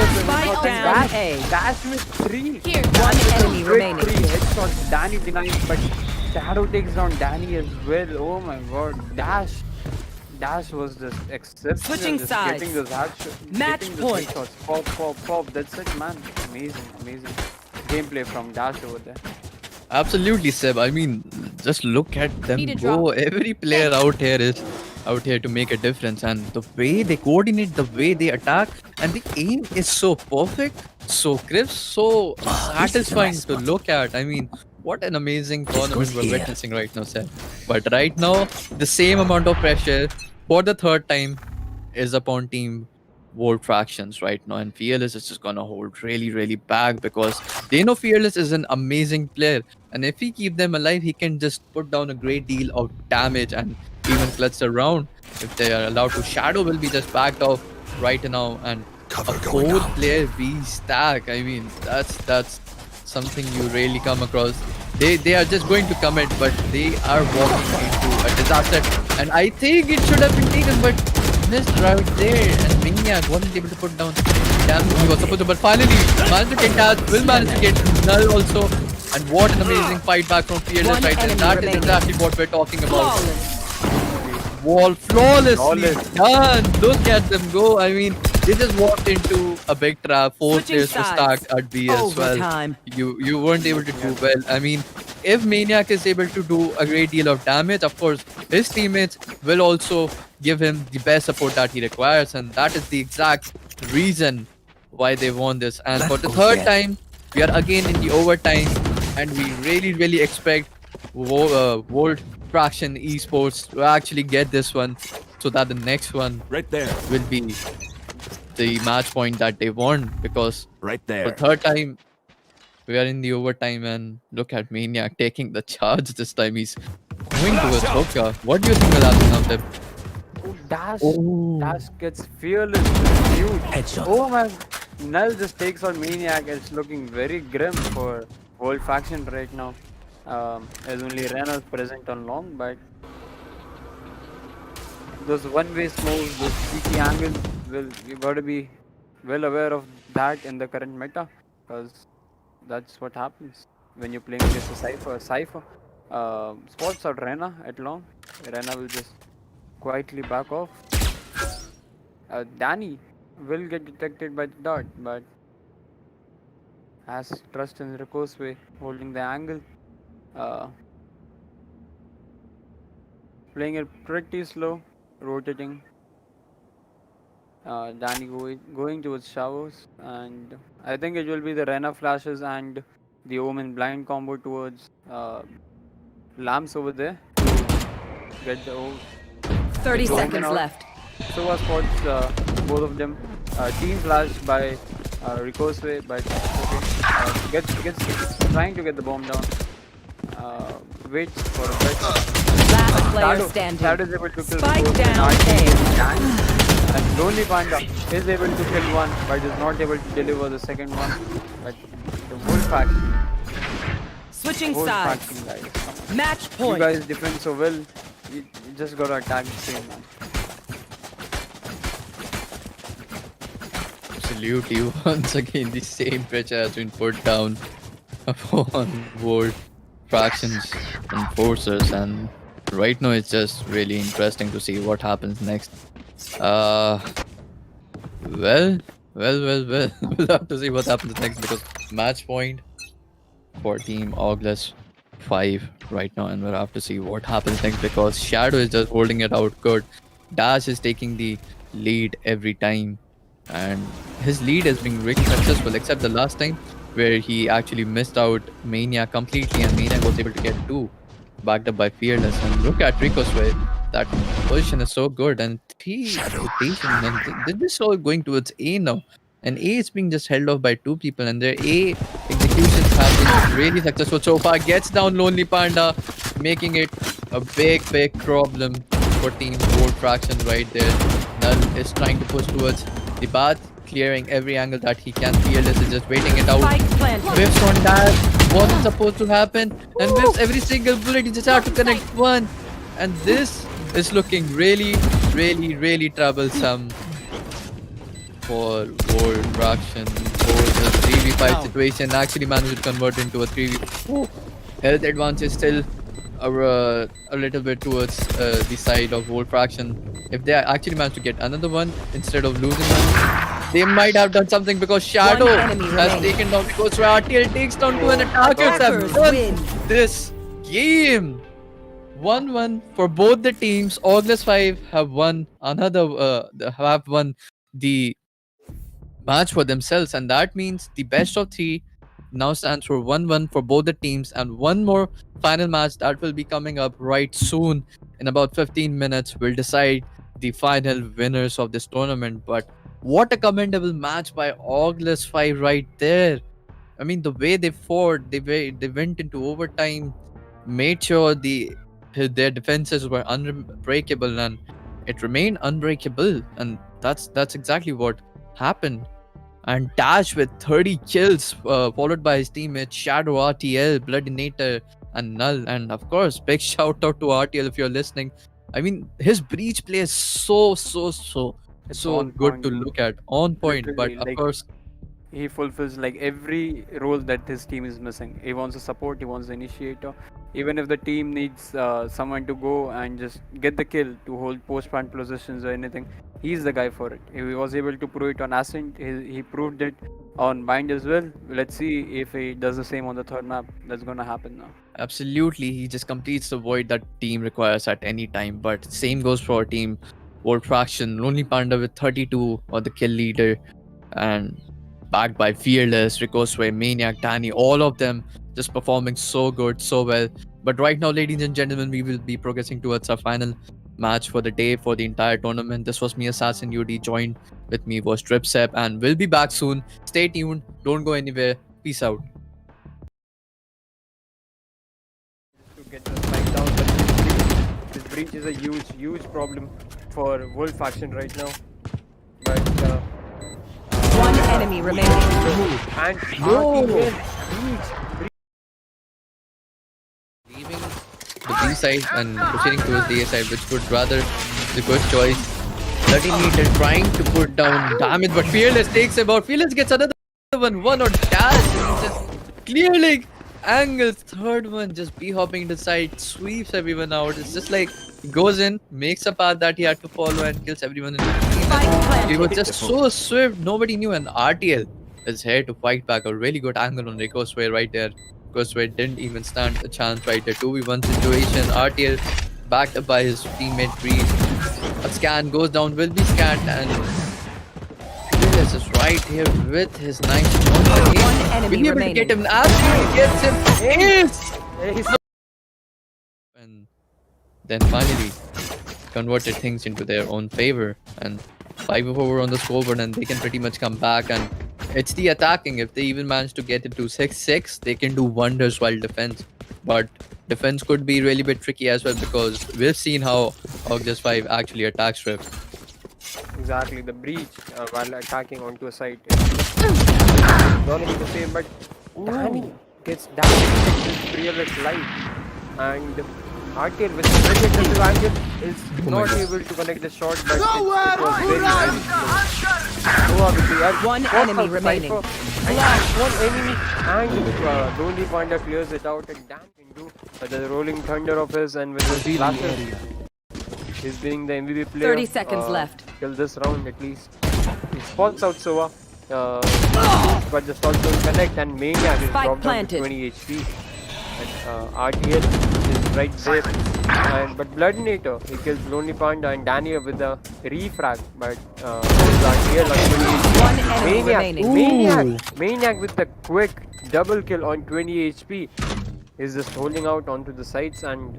Spike down A. Dash with 3. Here, One enemy With remaining. 3 headshots. Danny denies, but Shadow takes down Danny as well. Oh my god. Dash was just exceptional. Switching just sides. Getting those Match getting those point. headshots. Pop. That's it, man. Amazing gameplay from Dash over there. Absolutely, Seb. I mean, just look at them Need a go. drop. Every player out here is out here to make a difference, and the way they coordinate, the way they attack, and the aim is so perfect, so crisp, so This is a satisfying nice to spot. look at. I mean, what an amazing tournament goes we're here. witnessing right now, Seb. But right now, the same amount of pressure for the third time is upon Team Voltfractions right now, and Fearless is just gonna hold really back, because they know Fearless is an amazing player, and if we keep them alive, he can just put down a great deal of damage and even clutch the round if they are allowed to. Shadow will be just backed off right now, and a fourth player V stack. I mean, that's something you rarely come across. They are just going to commit, but they are walking into a disaster, and I think it should have been taken, but missed right there, and Maniac wasn't able to put down. Damn, he was supposed to, but finally managed to get Dash. Will manage to get Null also. And what an amazing fight back from Fearless One right there. enemy That is remaining. exactly what we're talking about. Flawless. Wall flawlessly Flawless. done. Look at them go. I mean, they just walked into a big trap. 4 Switching players to start sides. at B as well. Overtime. You weren't able to do well. I mean, if Maniac is able to do a great deal of damage, of course, his teammates will also give him the best support that he requires, and that is the exact reason why they won this. And for the third time, we are again in the overtime, and we really expect Voltfraction Esports to actually get this one, so that the next one Right there. will be the match point that they want, because Right for there. third time we are in the overtime, and look at Maniac taking the charge this time. He's going towards Hoka. What do you think will happen now, Deb? Dash gets fearless. It's huge. Headshot. Oh man, Null just takes on Maniac. It's looking very grim for Voltfraction right now. There's only Reynolds present on long, but those one-way smokes, those cheeky angles, you gotta be well aware of that in the current meta, because that's what happens when you're playing against a Cypher. Spots out Rena at long. Rena will just quietly back off. Danny will get detected by the dart, but has trust in Rico's way, holding the angle. Playing it pretty slow, rotating. Danny going towards showers, and I think it will be the Rena flashes and the Omen blind combo towards Lamps over there to get the 30 Omen seconds out. left. So was spots, both of them. Team flash by Rico's way, but okay. Gets trying to get the bomb down. Waits for a bit. Last player standing. Shadow is able to kill Spike both, down and and Lonely Panda is able to kill one, but is not able to deliver the second one. But the Switching whole sides. faction guys. Match You point. guys defend so well. You just gotta attack the same man. Absolutely, once again the same pressure has been put down upon World Fractions and Forces, and right now it's just really interesting to see what happens next. Well, we'll have to see what happens next, because match point for Team Orgless 5 right now, and we'll have to see what happens next, because Shadow is just holding it out good. Dash is taking the lead every time, and his lead has been really successful, except the last time where he actually missed out Maniac completely, and Maniac was able to get 2, backed up by Fearless. And look at Rico's way. That position is so good, and 3 rotation, and they're just all going towards A now. And A is being just held off by 2 people, and their A executions have been really successful so far. Gets down Lonely Panda, making it a big problem for Team Voltfraction right there. Null is trying to push towards the path, clearing every angle that he can. Fearless is just waiting it out. Spike planted. Whiffs on dash wasn't supposed to happen, and whiffs every single bullet. He just had to connect one, and this is looking really troublesome for Voltfraction. For the 3v5 situation, actually managed to convert into a 3v4. Health advance is still a little bit towards the side of Voltfraction. If they actually manage to get another one instead of losing one, they might have done something, because Shadow One enemy has remaining. taken down, because RTL takes down 2 and attackers have Attackers done win. this game. 1-1 for both the teams. Orgless 5 have won the match for themselves, and that means the best of 3 now stands for 1-1 for both the teams, and one more final match that will be coming up right soon. In about 15 minutes, we'll decide the final winners of this tournament. But what a commendable match by Orgless 5 right there. I mean, the way they fought, they went into overtime, made sure their defenses were unbreakable, and it remained unbreakable, and that's exactly what happened. And Dash with 30 kills, followed by his teammates Shadow, RTL, Bloodinator, and Null. And of course, big shout out to RTL if you're listening. I mean, his breach play is so It's so on good to point. look at, on point. But Literally, of like course, he fulfills like every role that his team is missing. He wants the support, he wants the initiator. Even if the team needs someone to go and just get the kill to hold post plant positions or anything, he's the guy for it. He was able to prove it on Ascent, he proved it on Bind as well. Let's see if he does the same on the third map. That's gonna happen now. absolutely, he just completes the void that team requires at any time. But same goes for our team. Voltfraction, Lonely Panda with 32 or the kill leader, and backed by Fearless, Ricosway, Maniac, Danny, all of them just performing so good, so well. But right now, ladies and gentlemen, we will be progressing towards our final match for the day, for the entire tournament. This was me, Assassin UD. Joined with me was Tripsep, and we'll be back soon. Stay tuned. Don't go anywhere. Peace out. To get the side down, but this breach is a huge problem for Voltfraction right now. But One enemy remaining. and RTL breach. Leaving the B side and proceeding towards the A side, which would rather the good choice. 30 meter trying to put down damage, but Fearless takes him out. Fearless gets another one on dash. And he just clearly angles third one, just B hopping the side, sweeps everyone out. It's just like he goes in, makes a path that he had to follow, and kills everyone in between. Spike He was planted. just so swift, nobody knew. And RTL is here to fight back. A really good angle on Ricosway right there. Ricosway didn't even stand a chance right there. 2v1 situation. RTL backed up by his teammate Breeze. A scan goes down, will be scanned, and Fearless is right here with his knife once again. One enemy Will be able to remaining. get him. Absolutely gets him. Ace! And then finally converted things into their own favor, and 5-4 on the scoreboard, and they can pretty much come back. And it's the attacking. If they even manage to get it to 6-6, they can do wonders while defense. But defense could be really bit tricky as well, because we've seen how Orgless 5 actually attacks Rift. Exactly, the breach while attacking onto a site is gonna be the same, but Danny gets damaged with Fearless life, and RTL with the very aggressive angle is not able to connect the shot, but it was very nice. One enemy remaining. One enemy, and Lonely Panda clears it out, and Dan can do the rolling thunder of his, and with his flashes, he's being the MVP player. 30 seconds left. Till this round at least. He spots out Sova, but the shot don't connect, and Maniac is Spike dropped down to planted. 20 HP. And RTL is right there. But Bloodinator, he kills Lonely Panda and Daniel with the refrag, but RTL on 20 HP. One enemy remaining. Maniac with the quick double kill on 20 HP. He's just holding out onto the sides and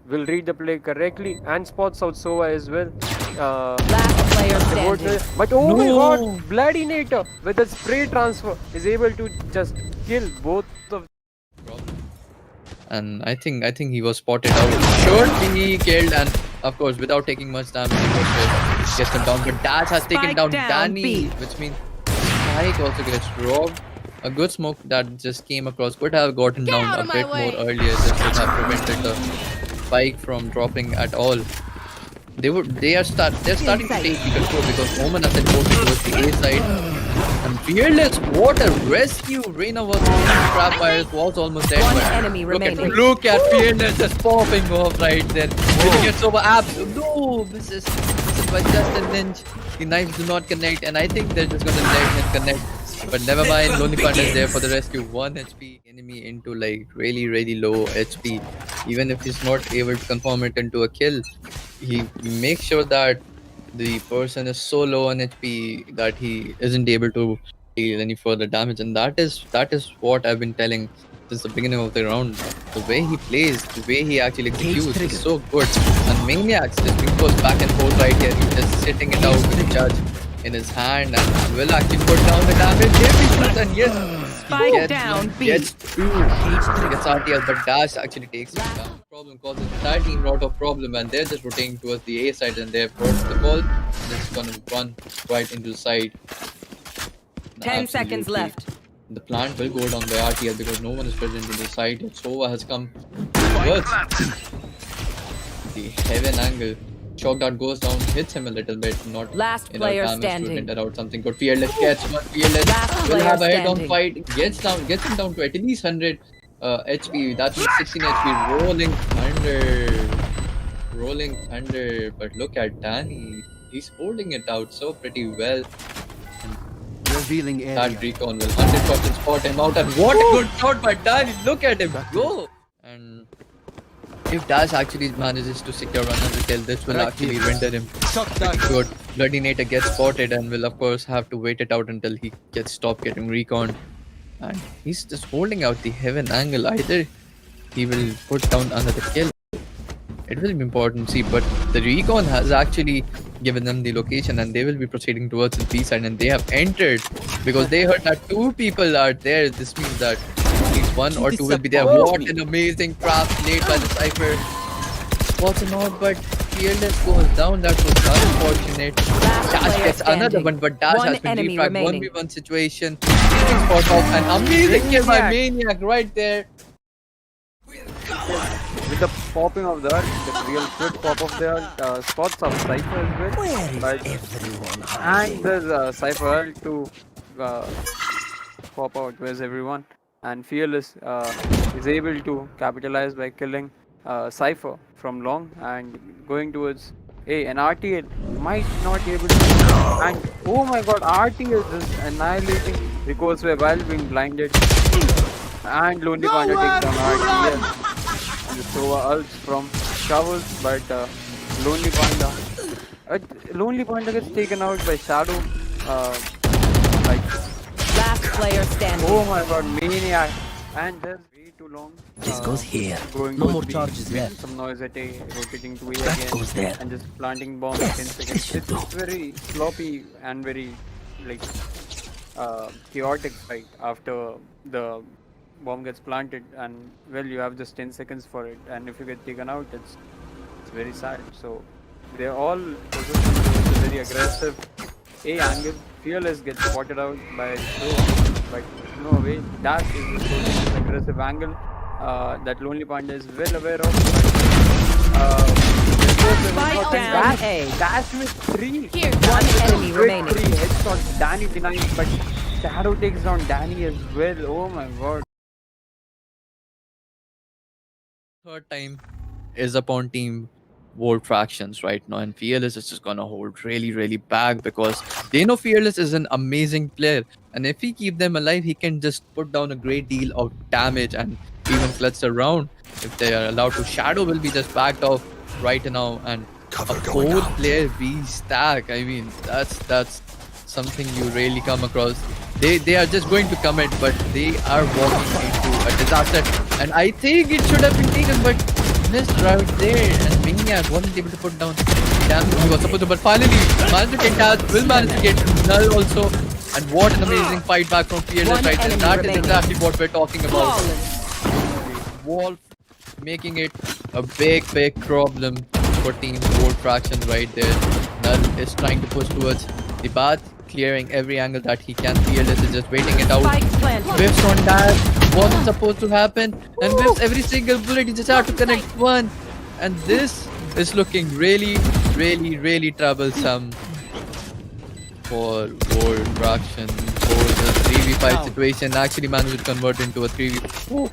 will read the play correctly and spots out Sova as well. Last player standing. But oh my god, Bloodinator with a spray transfer is able to just kill both of. And I think he was spotted out. Surely he killed, and of course without taking much damage, he gets him down. But Dash has taken Spike down down, Danny, B. which means Spike also gets robbed. A good smoke that just came across could have gotten down a bit more earlier. This would have prevented the Spike from dropping at all. They're starting to take the control, because Omen has been moving towards the A side. And Fearless, what a rescue! Reina was trapped by his walls, almost dead. One but enemy remaining. Look at Fearless just popping off right there. He gets over abs. No, this is by Justin Lynch. The knives do not connect, and I think they're just gonna let him connect. But never mind, Lonely Panda is there for the rescue. 1 HP enemy into like really low HP. Even if he's not able to confirm it into a kill, he makes sure that the person is so low on HP that he isn't able to deal any further damage. And that is what I've been telling since the beginning of the round. The way he plays, the way he actually executes is so good. And Maniac's just being pushed back and forth right here. He's just sitting it out with the judge in his hand, and will actually put down the damage. Here he shoots, and yes, Spike down, B. Gets 2. He gets RTL, but Dash actually takes him down. Problem causes entire team out of problem, and they're just rotating towards the A side, and they've got the ball. They're just gonna run right into the side. 10 seconds Absolutely. left. The plant will go down by RTL because no one is present in the side. Sova has come towards. the heaven angle. Shock dart goes down, hits him a little bit, not Last enough player damage to standing. render out something good. Fearless gets one. Fearless Last will player have a head-on standing. fight. Gets him down to at least 100 HP. That means 16 HP. Rolling thunder. But look at Danny. He's holding it out so pretty well. Revealing That area. recon will 100% spot him out. And what a good shot by Danny. Look at him go. And if Dash actually manages to secure another kill, this will actually render him pretty good. Bloodinator gets spotted and will of course have to wait it out until he gets stopped getting recon. And he's just holding out the heaven angle. Either he will put down another kill. It will be important to see, but the recon has actually given them the location and they will be proceeding towards the B side, and they have entered because they heard that 2 people are there. This means that at least 1 or 2 will be there. What an amazing craft played by the Cypher. Spots him out, but Fearless goes down. That was unfortunate. Dash player gets another standing. one, but Dash One has been enemy refragged. remaining. 1v1 situation. Getting spot off. An amazing kill by Maniac right there. With the popping of the ult, the real quick pop of the ult, spots of Cypher as well. But, and there's Cypher ult to pop out. Where's everyone? And Fearless is able to capitalize by killing Cypher from long and going towards A. And RTL might not be able to. And oh my god, RTL is just annihilating Rico's way while being blinded. And Lonely Panda takes down RTL. The Sova ults from Showers, but Lonely Panda gets taken out by Shadow. Like, Last player standing. oh my god, Maniac. And there's way too long. This goes here. Going No towards more B, charges making left. some noise at A, rotating to A That again, goes there. and just planting bombs in 10 seconds. It's very sloppy and very like chaotic fight after the bomb gets planted, and well, you have just 10 seconds for it, and if you get taken out, it's very sad. So they're all positioned towards a very aggressive A angle. Fearless gets spotted out by Sova, but no way. Dash is just holding this aggressive angle that Lonely Panda is well aware of. Spike down A. Dash with 3. Here, One enemy With remaining. 3 headshots. Danny denies, but Shadow takes down Danny as well. Oh my god. Third time is upon team Voltfractions right now, and Fearless is just gonna hold really back because they know Fearless is an amazing player, and if he keep them alive, he can just put down a great deal of damage and even clutch the round if they are allowed to. Shadow will be just backed off right now, and a 4-player B stack. I mean, that's something you rarely come across. They are just going to commit, but they are walking into a disaster. And I think it should have been taken, but missed right there. And Maniac wasn't able to put down damage he was supposed to. But finally, managed to get Taz, will manage to get Null also. And what an amazing fight back from Fearless One right there. enemy That is remaining. exactly what we're talking about. Flawless. Wolf making it a big problem for Team Voltfraction right there. Null is trying to push towards the path, clearing every angle that he can. Fearless is just waiting it out. Spike planted. Whiffs on dash wasn't supposed to happen, and whiffs every single bullet. He just had to connect one, and this is looking really troublesome for Voltfraction. For the 3v5 situation, actually managed to convert into a 3v4.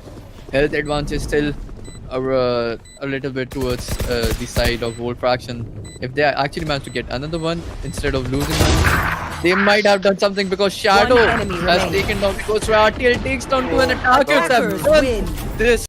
Health advance is still a little bit towards the side of Voltfraction. If they actually manage to get another one instead of losing one, they might have done something because Shadow One enemy has remaining. taken down because RTL takes down to an attacker. Attackers win. This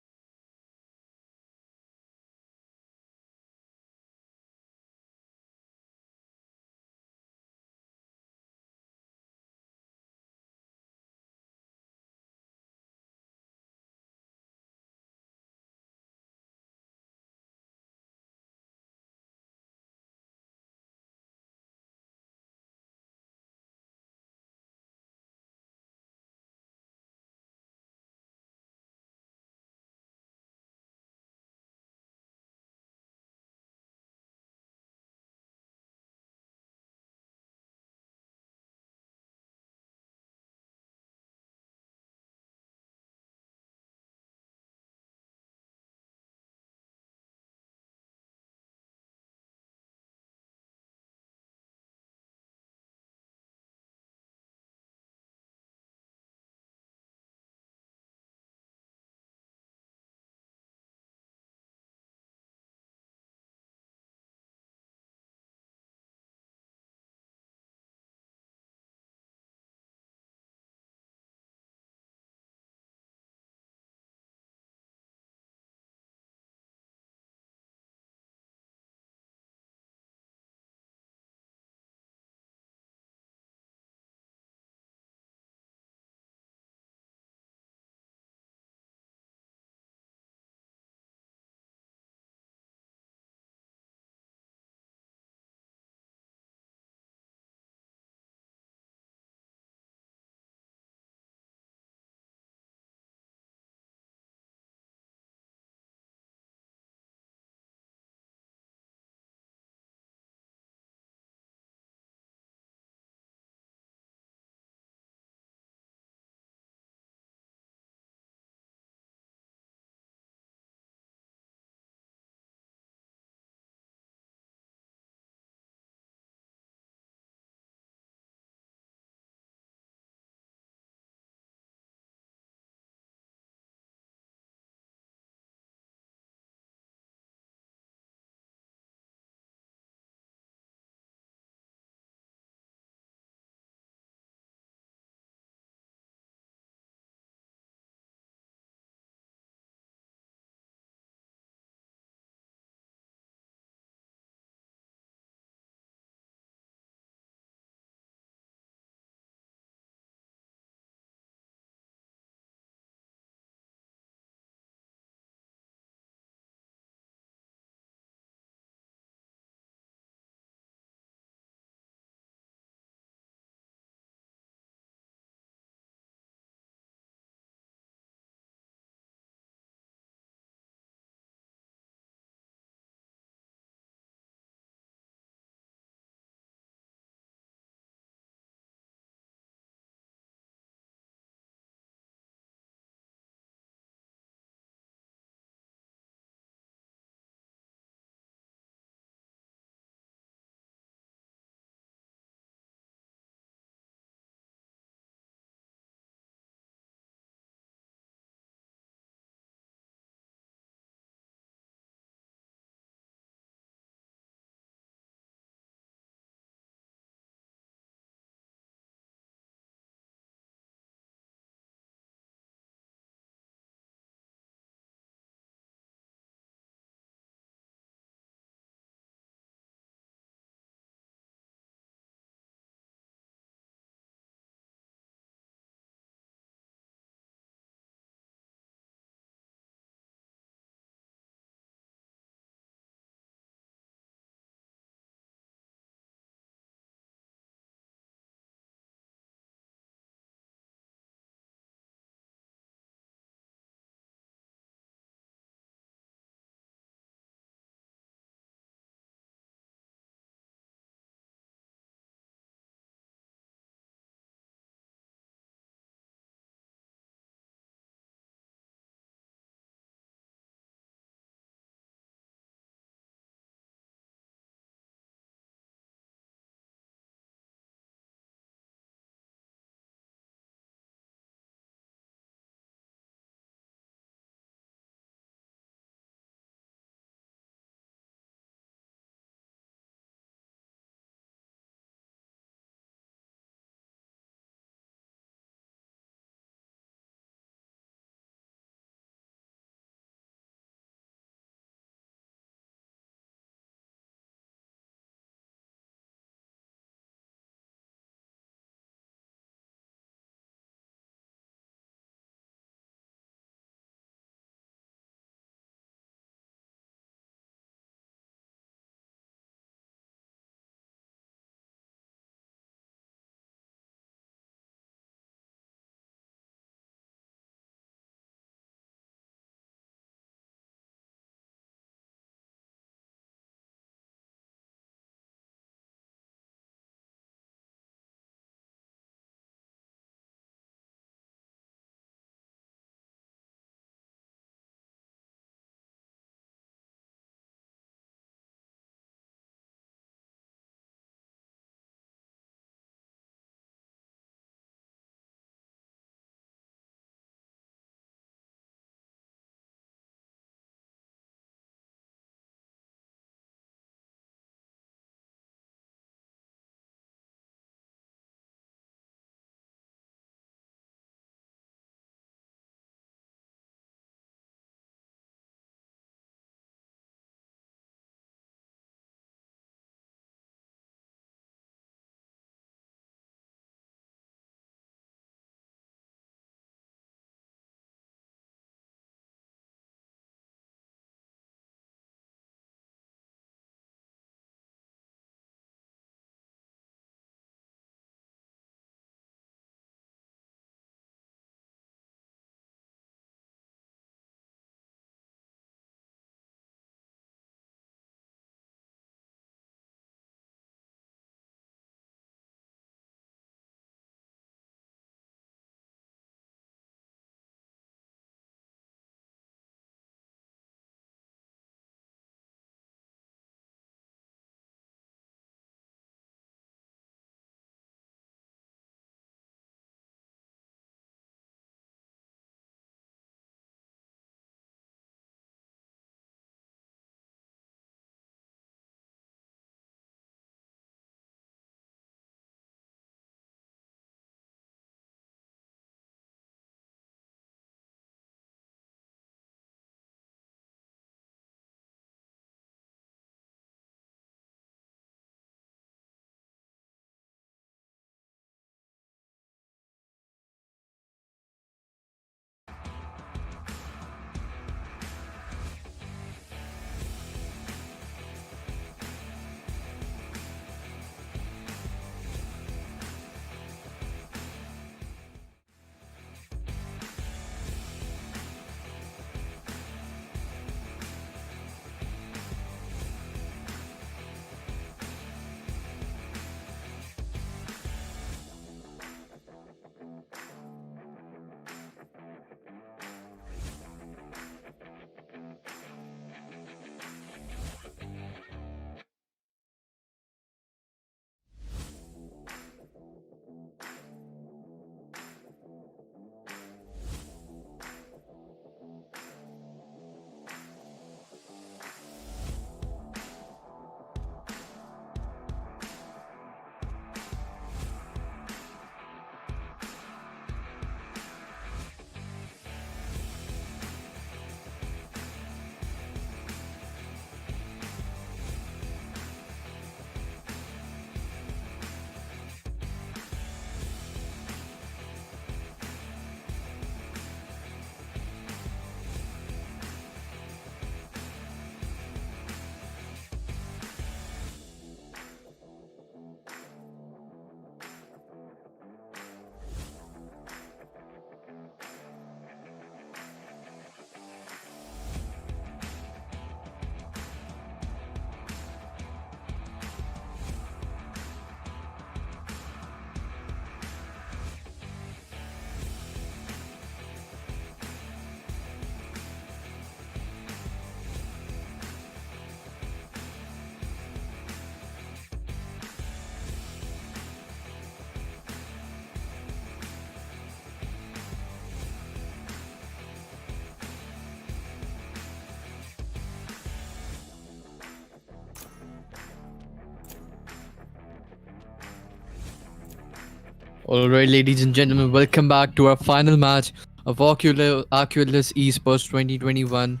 Alright, ladies and gentlemen, welcome back to our final match of Oculus Esports 2021.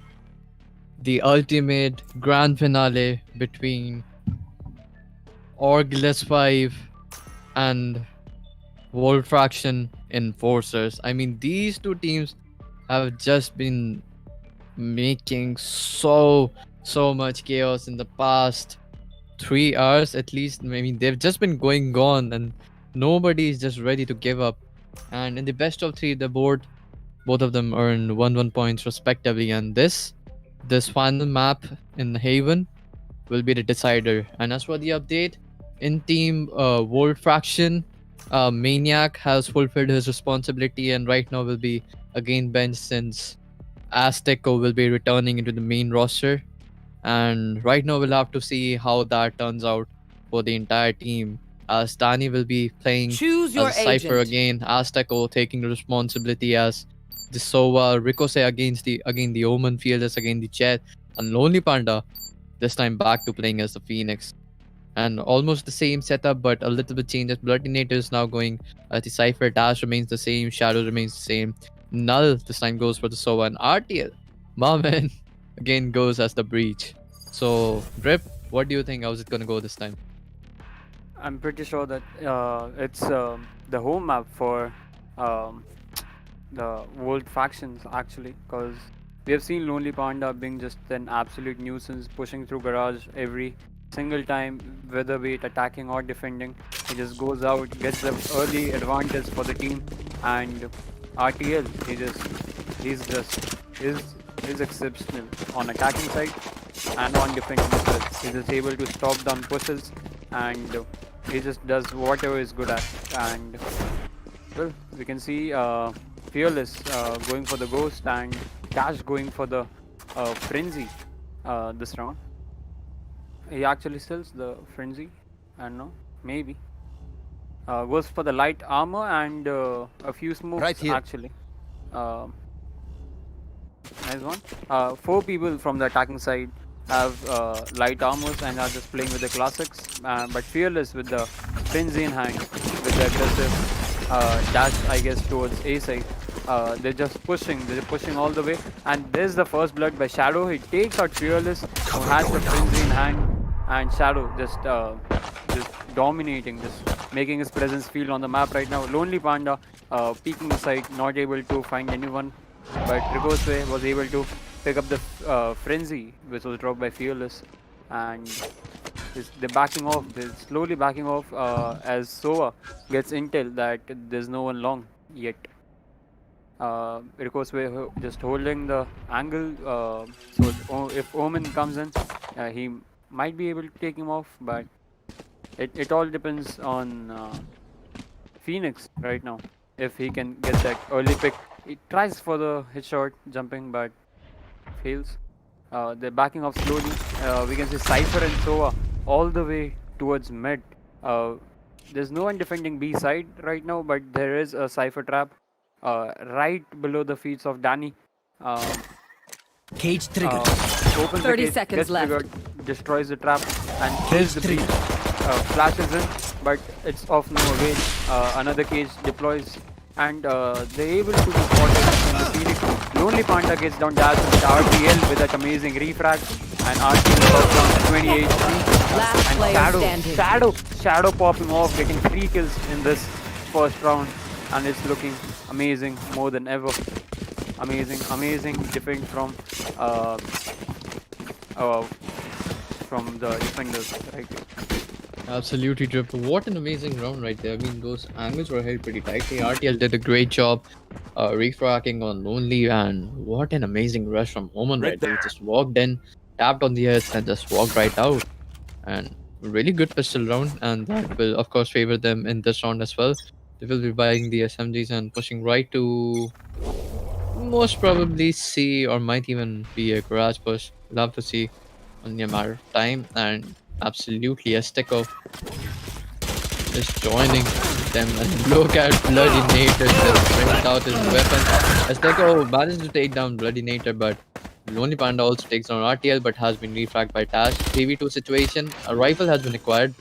The ultimate grand finale between Orgless 5 and Voltfraction Enforcers. I mean, these two teams have just been making so much chaos in the past 3 hours at least. I mean, they've just been going on and nobody is just ready to give up. And in the best of three, the board, both of them earned 1 points respectively. And this final map in Haven will be the decider. And as for the update, in team World Fraction, Maniac has fulfilled his responsibility and right now will be again benched since Azteco will be returning into the main roster. And right now we'll have to see how that turns out for the entire team. As Dani will be playing Choose your as Cypher agent. again, Azteco taking the responsibility as the Sova, Ricochet against the Omen, Fearless against the Jet, and Lonely Panda this time back to playing as the Phoenix. And almost the same setup, but a little bit changes. Bloodinator is now going as the Cypher, Dash remains the same, Shadow remains the same. Null this time goes for the Sova, and RTL, my man, again goes as the Breach. So, Drip, what do you think? How's it gonna go this time? I'm pretty sure that it's the home map for the World Factions actually, because we have seen Lonely Panda being just an absolute nuisance, pushing through garage every single time, whether be it attacking or defending. He just goes out, gets the early advantage for the team, and RTL, he's exceptional on attacking side and on defending as well. He's just able to stop down pushes and he just does whatever he's good at. And well, we can see Fearless going for the Ghost and Dash going for the Frenzy this round. He actually sells the Frenzy, I don't know, maybe. Goes for the light armor and a few smokes Right here. actually. Nice one. 4 people from the attacking side have light armors and are just playing with the classics, but Fearless with the Frenzy in hand, with the aggressive dash, I guess, towards A side. They're pushing all the way, and there's the first blood by Shadow. He takes out Fearless, who has the Frenzy in hand, and Shadow just dominating, just making his presence feel on the map right now. Lonely Panda peeking the side, not able to find anyone, but Ricochet was able to pick up the Frenzy, which was dropped by Fearless, and they're backing off. They're slowly backing off as Sova gets intel that there's no one long yet. Ricochet just holding the angle, so if Omen comes in, he might be able to take him off, but it all depends on Phoenix right now. If he can get that early pick, he tries for the headshot jumping, but fails. They're backing off slowly. We can see Cypher and Sova all the way towards mid. There's no one defending B side right now, but there is a Cypher trap right below the feet of Dani. Cage trigger. Opens 30 the cage, seconds gets left. triggered, destroys the trap, and kills the beast. Flashes in, but it's of no avail. Another cage deploys, and they're able to be spotted in the Phoenix. Lonely Panda gets down dash with RTL with that amazing refrag, and RTL goes down to 28. Last And player standing. Shadow popping off, getting 3 kills in this first round, and it's looking amazing more than ever. Amazing defense from the defenders right here. Absolutely, Drip. What an amazing round right there. I mean, those angles were held pretty tightly. RTL did a great job refracking on Lonely, and what an amazing rush from Omen right there. He just walked in, tapped on the heads, and just walked right out. And really good pistol round, and that will, of course, favor them in this round as well. They will be buying the SMGs and pushing right to most probably C, or might even be a garage push. We'll have to see only a matter of time. And absolutely, Azteco is joining them, and look at Bloodinator just brings out his weapon. Azteco managed to take down Bloodinator, but Lonely Panda also takes down RTL, but has been refragged by Tash. 3v2 situation. A rifle has been acquired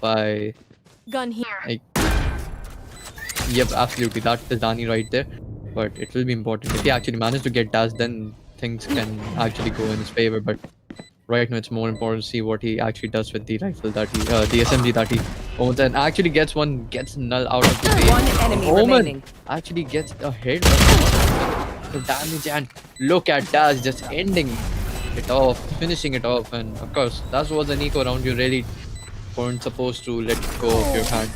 by Gun here. Yep, absolutely. That's the Dani right there. But it will be important. If he actually manages to get Dash, then things can actually go in his favor. But right now, it's more important to see what he actually does with the rifle that the SMG that he owns, and actually gets null out of the way. One enemy Omen remaining. actually gets a hit, but the damage, and look at Dash just ending it off, finishing it off, and of course that was an eco round. You really weren't supposed to let go of your hand.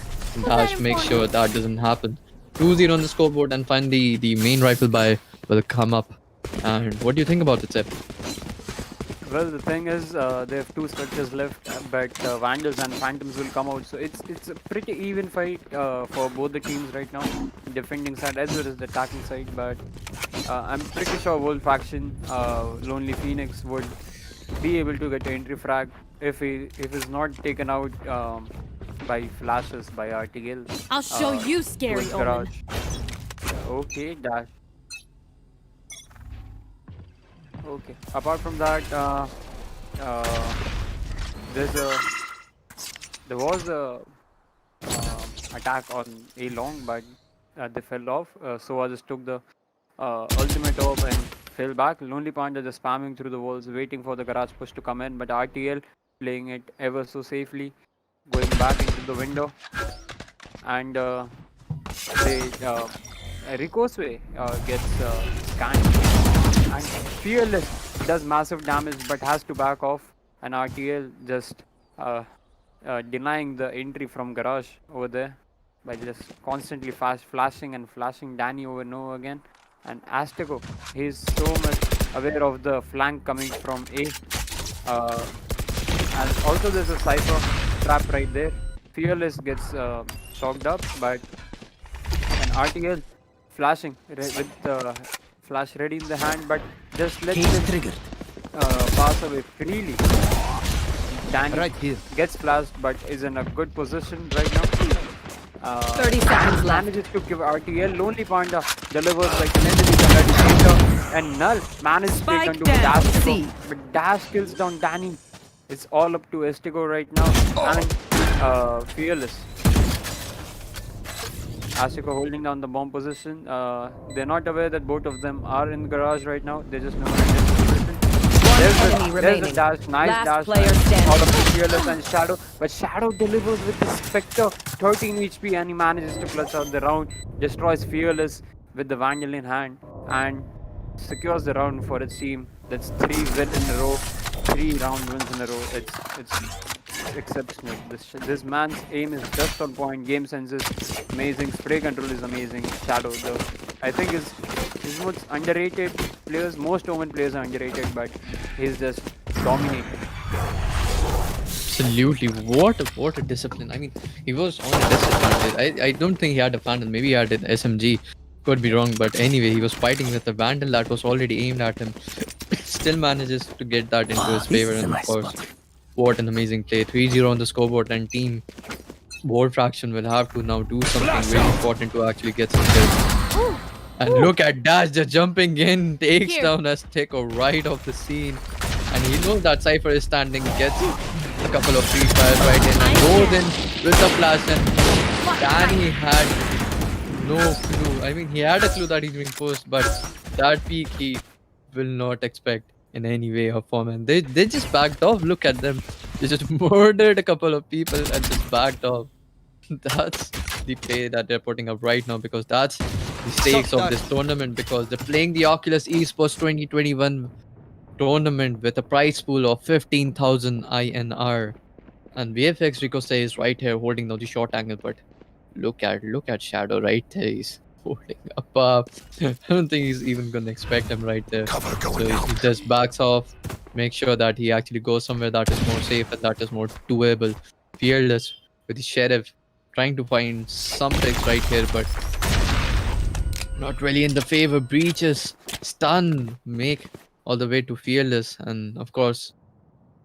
Dash, make sure that doesn't happen. 2-0 on the scoreboard, and finally the main rifle buy will come up. And what do you think about it, Sep? Well, the thing is, they have 2 structures left, but Vandals and Phantoms will come out. So it's a pretty even fight for both the teams right now, defending side as well as the attacking side. But I'm pretty sure Voltfraction, Lonely Phoenix would be able to get an entry frag if he's not taken out by flashes by RTL. I'll show you, scary towards Omen. garage. Okay, Dash. Okay. Apart from that, there was a attack on A long, but they fell off. So I just took the ultimate off and fell back. Lonely Panda just spamming through the walls, waiting for the garage push to come in. But RTL playing it ever so safely, going back into the window, and Rico's way gets scanned. And Fearless does massive damage but has to back off, and RTL just denying the entry from garage over there by just constantly flashing Danny over and over again. And Azteco, he's so much aware of the flank coming from A. And also there's a Cypher trap right there. Fearless gets shocked up, but and RTL flashing with the flash ready in the hand, but just let him pass away freely. Danny Right here. gets flashed, but is in a good position right now. 30 seconds left. Manages to give RTL. Lonely Panda delivers like an enemy, and Null manages to take Spike down to down, Dash, C. but Dash kills down Danny. It's all up to Estigo right now, and Fearless. Ashiko holding down the bomb position. They're not aware that both of them are in the garage right now. They just know in this position. Enemy There's remaining. the dash, nice Last dash. player standing. All of the Fearless and Shadow. But Shadow delivers with the Spectre, 13 HP, and he manages to clutch out the round. Destroys Fearless with the Vandal in hand and secures the round for its team. That's 3 wins in a row, 3 round wins in a row. It's exceptional. This man's aim is just on point. Game sense is amazing. Spray control is amazing. Shadow, I think is most underrated players. Most Omen players are underrated, but he's just dominating. Absolutely. What a discipline. I mean, he was on a disadvantage. I don't think he had a Vandal. Maybe he had an SMG. Could be wrong, but anyway, he was fighting with a Vandal that was already aimed at him. Still manages to get that into his favor, and of course, what an amazing play. 3-0 on the scoreboard, and team Voltfraction will have to now do something very important to actually get some kills. And look at Dash just jumping in, takes Here. down Azteco right off the scene. And he knows that Cypher is standing, gets a couple of free fires right in, and goes in with the flash. And Danny had no clue. I mean, he had a clue that he's being pushed, but that peak he will not expect in any way or form. And they just backed off. Look at them. They just murdered a couple of people and just backed off. That's the play that they're putting up right now, because that's the stakes of this tournament, because they're playing the Oculus Esports 2021 tournament with a prize pool of 15,000 INR. And VFX Ricochet is right here holding down the short angle, but look at Shadow right there. He's holding up. I don't think he's even gonna expect him right there. So he just backs off, make sure that he actually goes somewhere that is more safe and that is more doable. Fearless with the Sheriff trying to find some picks right here, but not really in the favor. Breaches, stun, make all the way to Fearless, and of course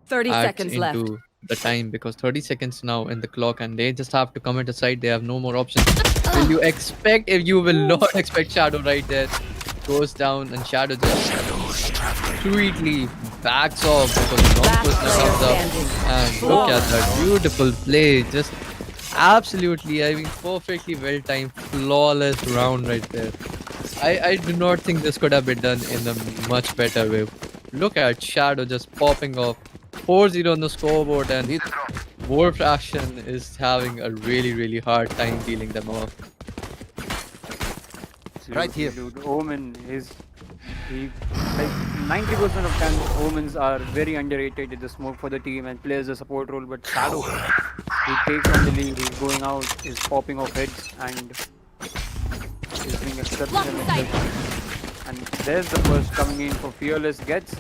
30 add seconds left. into the time, because 30 seconds now in the clock, and they just have to commit aside. They have no more options. Will you expect? If you will not expect Shadow right there, goes down, and Shadow just sweetly backs off because the long Last person player comes up. standing. And look at that beautiful play. Just Absolutely, I mean, perfectly well timed, flawless round right there. I do not think this could have been done in a much better way. Look at Shadow just popping off 4-0 on the scoreboard, and Voltfraction is having a really hard time dealing them off. Right here. Dude, Omen is he like 90% of time Omens are very underrated in the smoke for the team and plays a support role, but Shadow he takes on the lead, he's going out, he's popping off heads and is doing exceptional. And there's the first coming in for Fearless, gets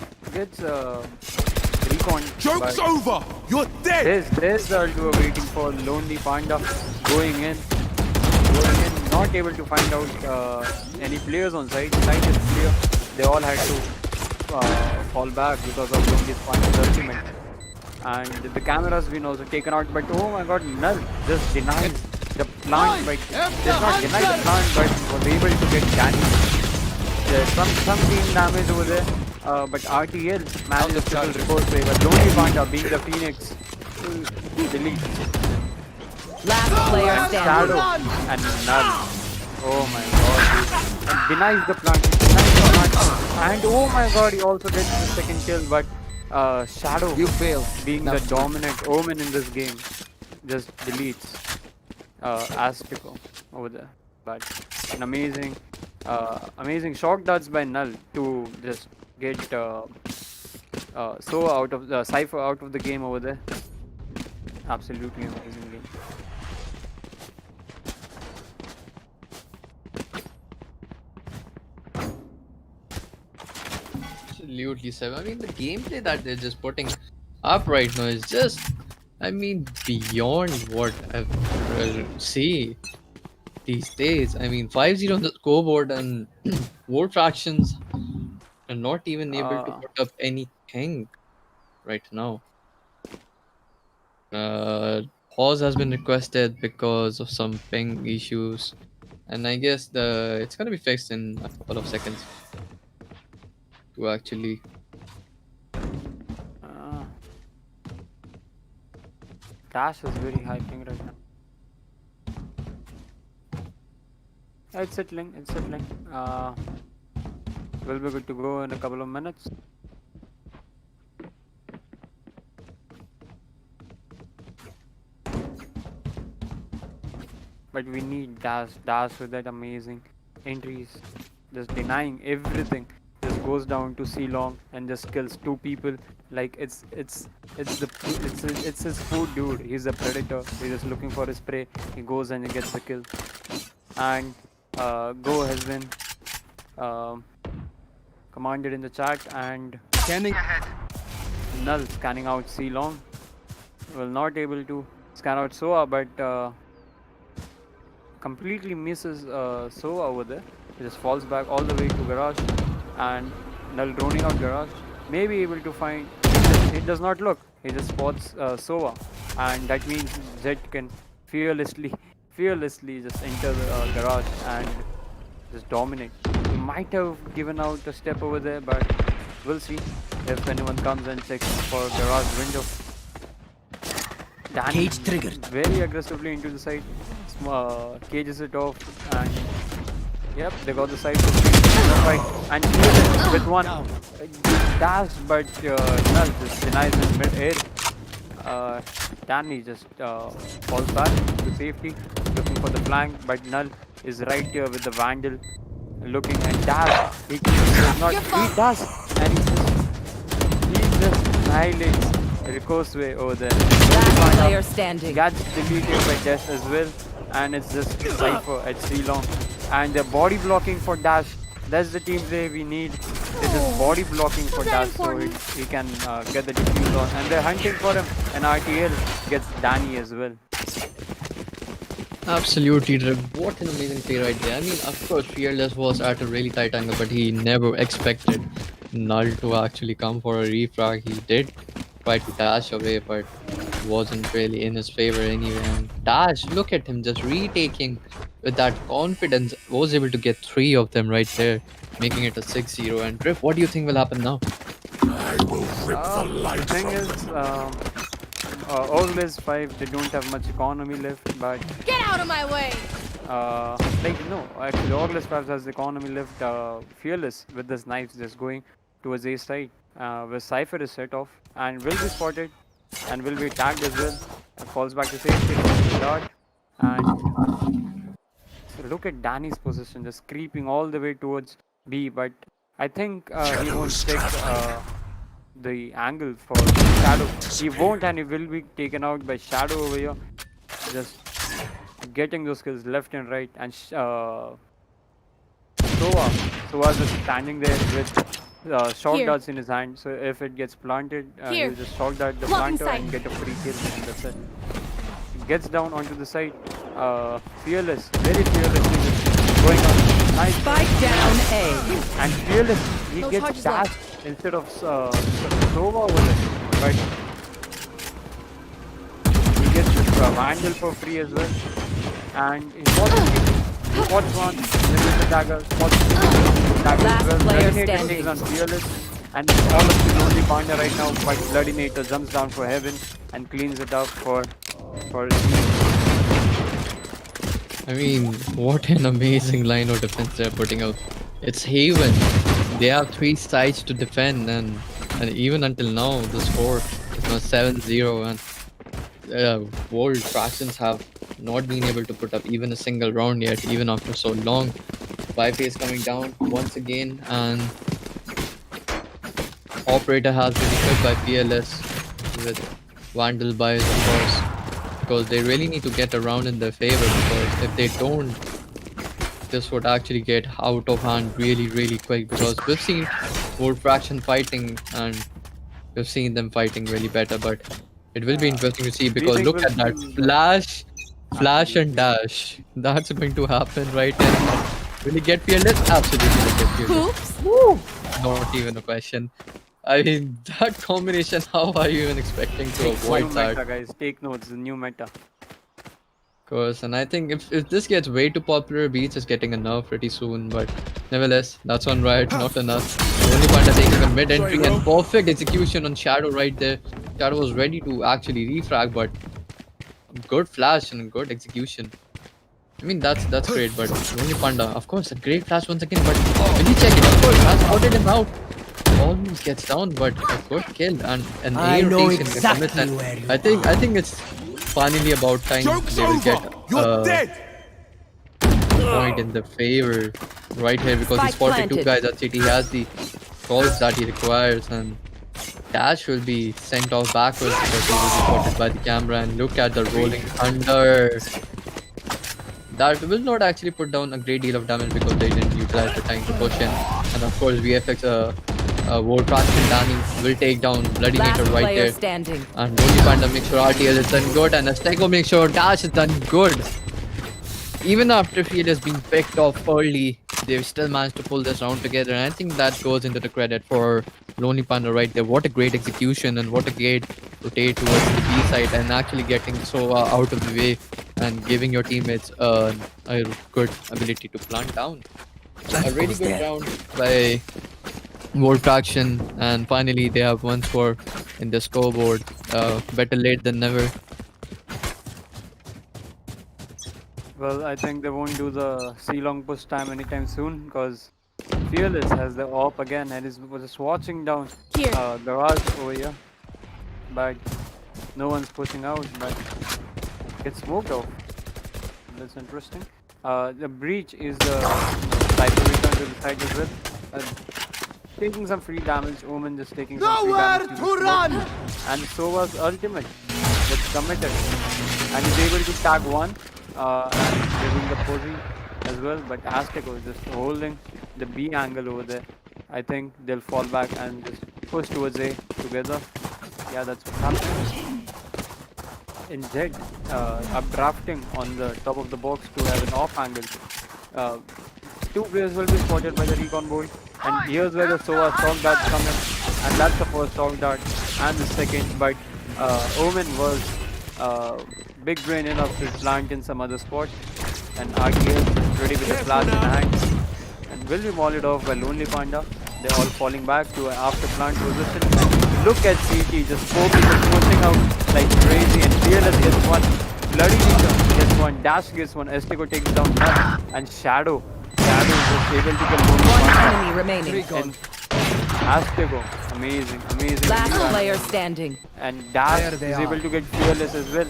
recon. Joke's over! You're dead! There's the ult we were waiting for. Lonely Panda going in, not able to find out any players on site. Site is clear. They all had to fall back because of Lonely Panda's ultimate. And the camera's been also taken out. But oh my god, Null just denies the plant. But does not deny the plant, but was able to get Danny. There's some team damage over there. But RTL managed to report play, but Lonely Panda being the Phoenix delete. Last player Shadow standing. and Null. Oh my god, dude. And denies the plant. And oh my god, he also gets the second kill, but Shadow You failed. being the dominant Omen in this game just deletes Azteco over there. But an amazing shock darts by Null to just get so out of the Cypher out of the game over there. Absolutely amazing game. Absolutely, Seb. I mean, the gameplay that they're just putting up right now is just, I mean, beyond what I've see these days. I mean, 5-0 on the scoreboard and Voltfractions are not even able to put up anything right now. Pause has been requested because of some ping issues, and I guess it's gonna be fixed in a couple of seconds to actually. Dash is very high ping right now. It's settling. We'll be good to go in a couple of minutes. But we need Dash with that amazing entries, just denying everything. Just goes down to C long and just kills two people. Like it's his food, dude. He's a predator. He's just looking for his prey. He goes and he gets the kill. And Go has been commanded in the chat, and Scanning. Null scanning out C long. Well, not able to scan out Soa, but completely misses Soa over there. He just falls back all the way to garage, and Null droning out garage. May be able to find. It does not look. He just spots Soa, and that means Zed can fearlessly just enter the garage and just dominate. He might have given out a step over there, but we'll see if anyone comes and checks for garage window. Danny Cage triggered. very aggressively into the side, cages it off, and yep, they got the side to fight. And Fearless with one dash, but Null just denies in mid-air. Danny just falls back to safety, looking for the flank, but Null is right here with the Vandal, looking and dash. He does not. He does, and he just annihilates Ricosway over there. Last player standing. Gets deleted by Death as well, and it's just Cypher at C-Long. And they're body blocking for Dash. That's the team play we need. It is body blocking for Dash, so he can get the defuse on. And they're hunting for him, and RTL gets Danny as well. Absolutely, Drip. What an amazing play right there. I mean, of course, Fearless was at a really tight angle, but he never expected Null to actually come for a refrag. He did try to dash away, but wasn't really in his favor anyway. And Dash, look at him just retaking with that confidence, was able to get 3 of them right there, making it a 6-0. And Drip, what do you think will happen now? I will rip the light The thing from is, Orgless 5, they don't have much economy left, but Get out of my way! no, actually Orgless 5 has economy left. Fearless with this knife just going towards A side, where Cypher is set off and will be spotted and will be tagged as well. Falls back to safety, dart, and look at Danny's position, just creeping all the way towards B, but I think he won't check the angle for Shadow. He won't, and he will be taken out by Shadow over here. Just getting those kills left and right, and Soa's just standing there with shock Here. darts in his hand. So if it gets planted, Here. he'll just shock dart the Blocking planter sight. and get a free kill, and that's it. Gets down onto the side. Fearless, very fearlessly just going on. Nice. Spike down A. And Fearless, he No gets charges dashed instead of Sova with it. But he gets Vandal for free as well. And he spots one, then with the dagger, spots the dagger Last as well. player Bloody Nature standing. takes on Fearless. And all of the lonely partner right now, but Bloody Nature jumps down for heaven and cleans it up for I mean, what an amazing line of defense they're putting out. It's Haven. They have 3 sides to defend, and even until now, the score is now 7-0, and Voltfractions have not been able to put up even a single round yet, even after so long. Byface coming down once again, and Operator has been equipped by PLS with Vandal buys, of course, because they really need to get around in their favor, because if they don't, this would actually get out of hand really quick, because we've seen Voltfraction fighting and we've seen them fighting really better, but it will be interesting to see, because think look we'll at that see flash and dash. That's going to happen right now. Will he get fearless? Absolutely will get fearless. Oops! Not even a question. I mean, that combination, how are you even expecting to new avoid meta, that? guys. Take notes, the new meta. Of course, and I think if this gets way too popular, Beats is getting a nerf pretty soon, but nevertheless, that's on Riot, not enough. Only Panda taking a mid entry and perfect execution on Shadow right there. Shadow was ready to actually refrag, but good flash and good execution. I mean, that's great, but only Panda, of course, a great flash once again, but when you check it, of course, has spotted him out. Almost gets down, but a good kill and an I A know rotation. exactly And where you I think it's finally about time Joke's they will over! get You're dead! point in the favor right here, because he Spike spotted two planted. guys at City. He has the calls that he requires, and Dash will be sent off backwards because he will be spotted by the camera. And look at the rolling thunder. That will not actually put down a great deal of damage because they didn't utilize the time to push in. And of course, VFX Voltfraction Danny will take down Bloody Last Nature right player there. standing. And Holy Panda makes sure RTL is done good, and Azteco makes sure Dash is done good. Even after Field has been picked off early, they've still managed to pull this round together, and I think that goes into the credit for Lonely Panda right there. What a great execution, and what a great rotate towards the B side, and actually getting Sova out of the way and giving your teammates a good ability to plant down. A really good round by Voltfraction, and finally they have one score in the scoreboard. Better late than never. Well, I think they won't do the C-long push time anytime soon because Fearless has the AWP again and is just watching down Here. Garage over here. But no one's pushing out, but gets smoked off. That's interesting. The breach is the Cypher return to the side as well. Taking some free damage, Omen just taking some free Nowhere damage. to run! And so was Ultimate. That's committed. And he's able to tag one. And giving the posy as well, but Azteco is just holding the B angle over there. I think they'll fall back and just push towards A together. Yeah, that's what's happening. In Zed, updrafting on the top of the box to have an off angle. Two players will be spotted by the recon board, and here's where the Sova shock dart come in, and that's the first shock dart and the second, but Omen was big brain enough to plant in some other spot, and RTL ready with the flash in hand and will be molled off by Lonely Panda. They're all falling back to an after plant position. look at CT, just Kobe just pushing out like crazy, and Fearless gets one, Bloody Ninja gets one, Dash gets one, Estico takes down Null, and Shadow is just able to kill One Moon. enemy remaining. And Azteco, amazing. Last player standing. And Dash is able to get Fearless as well.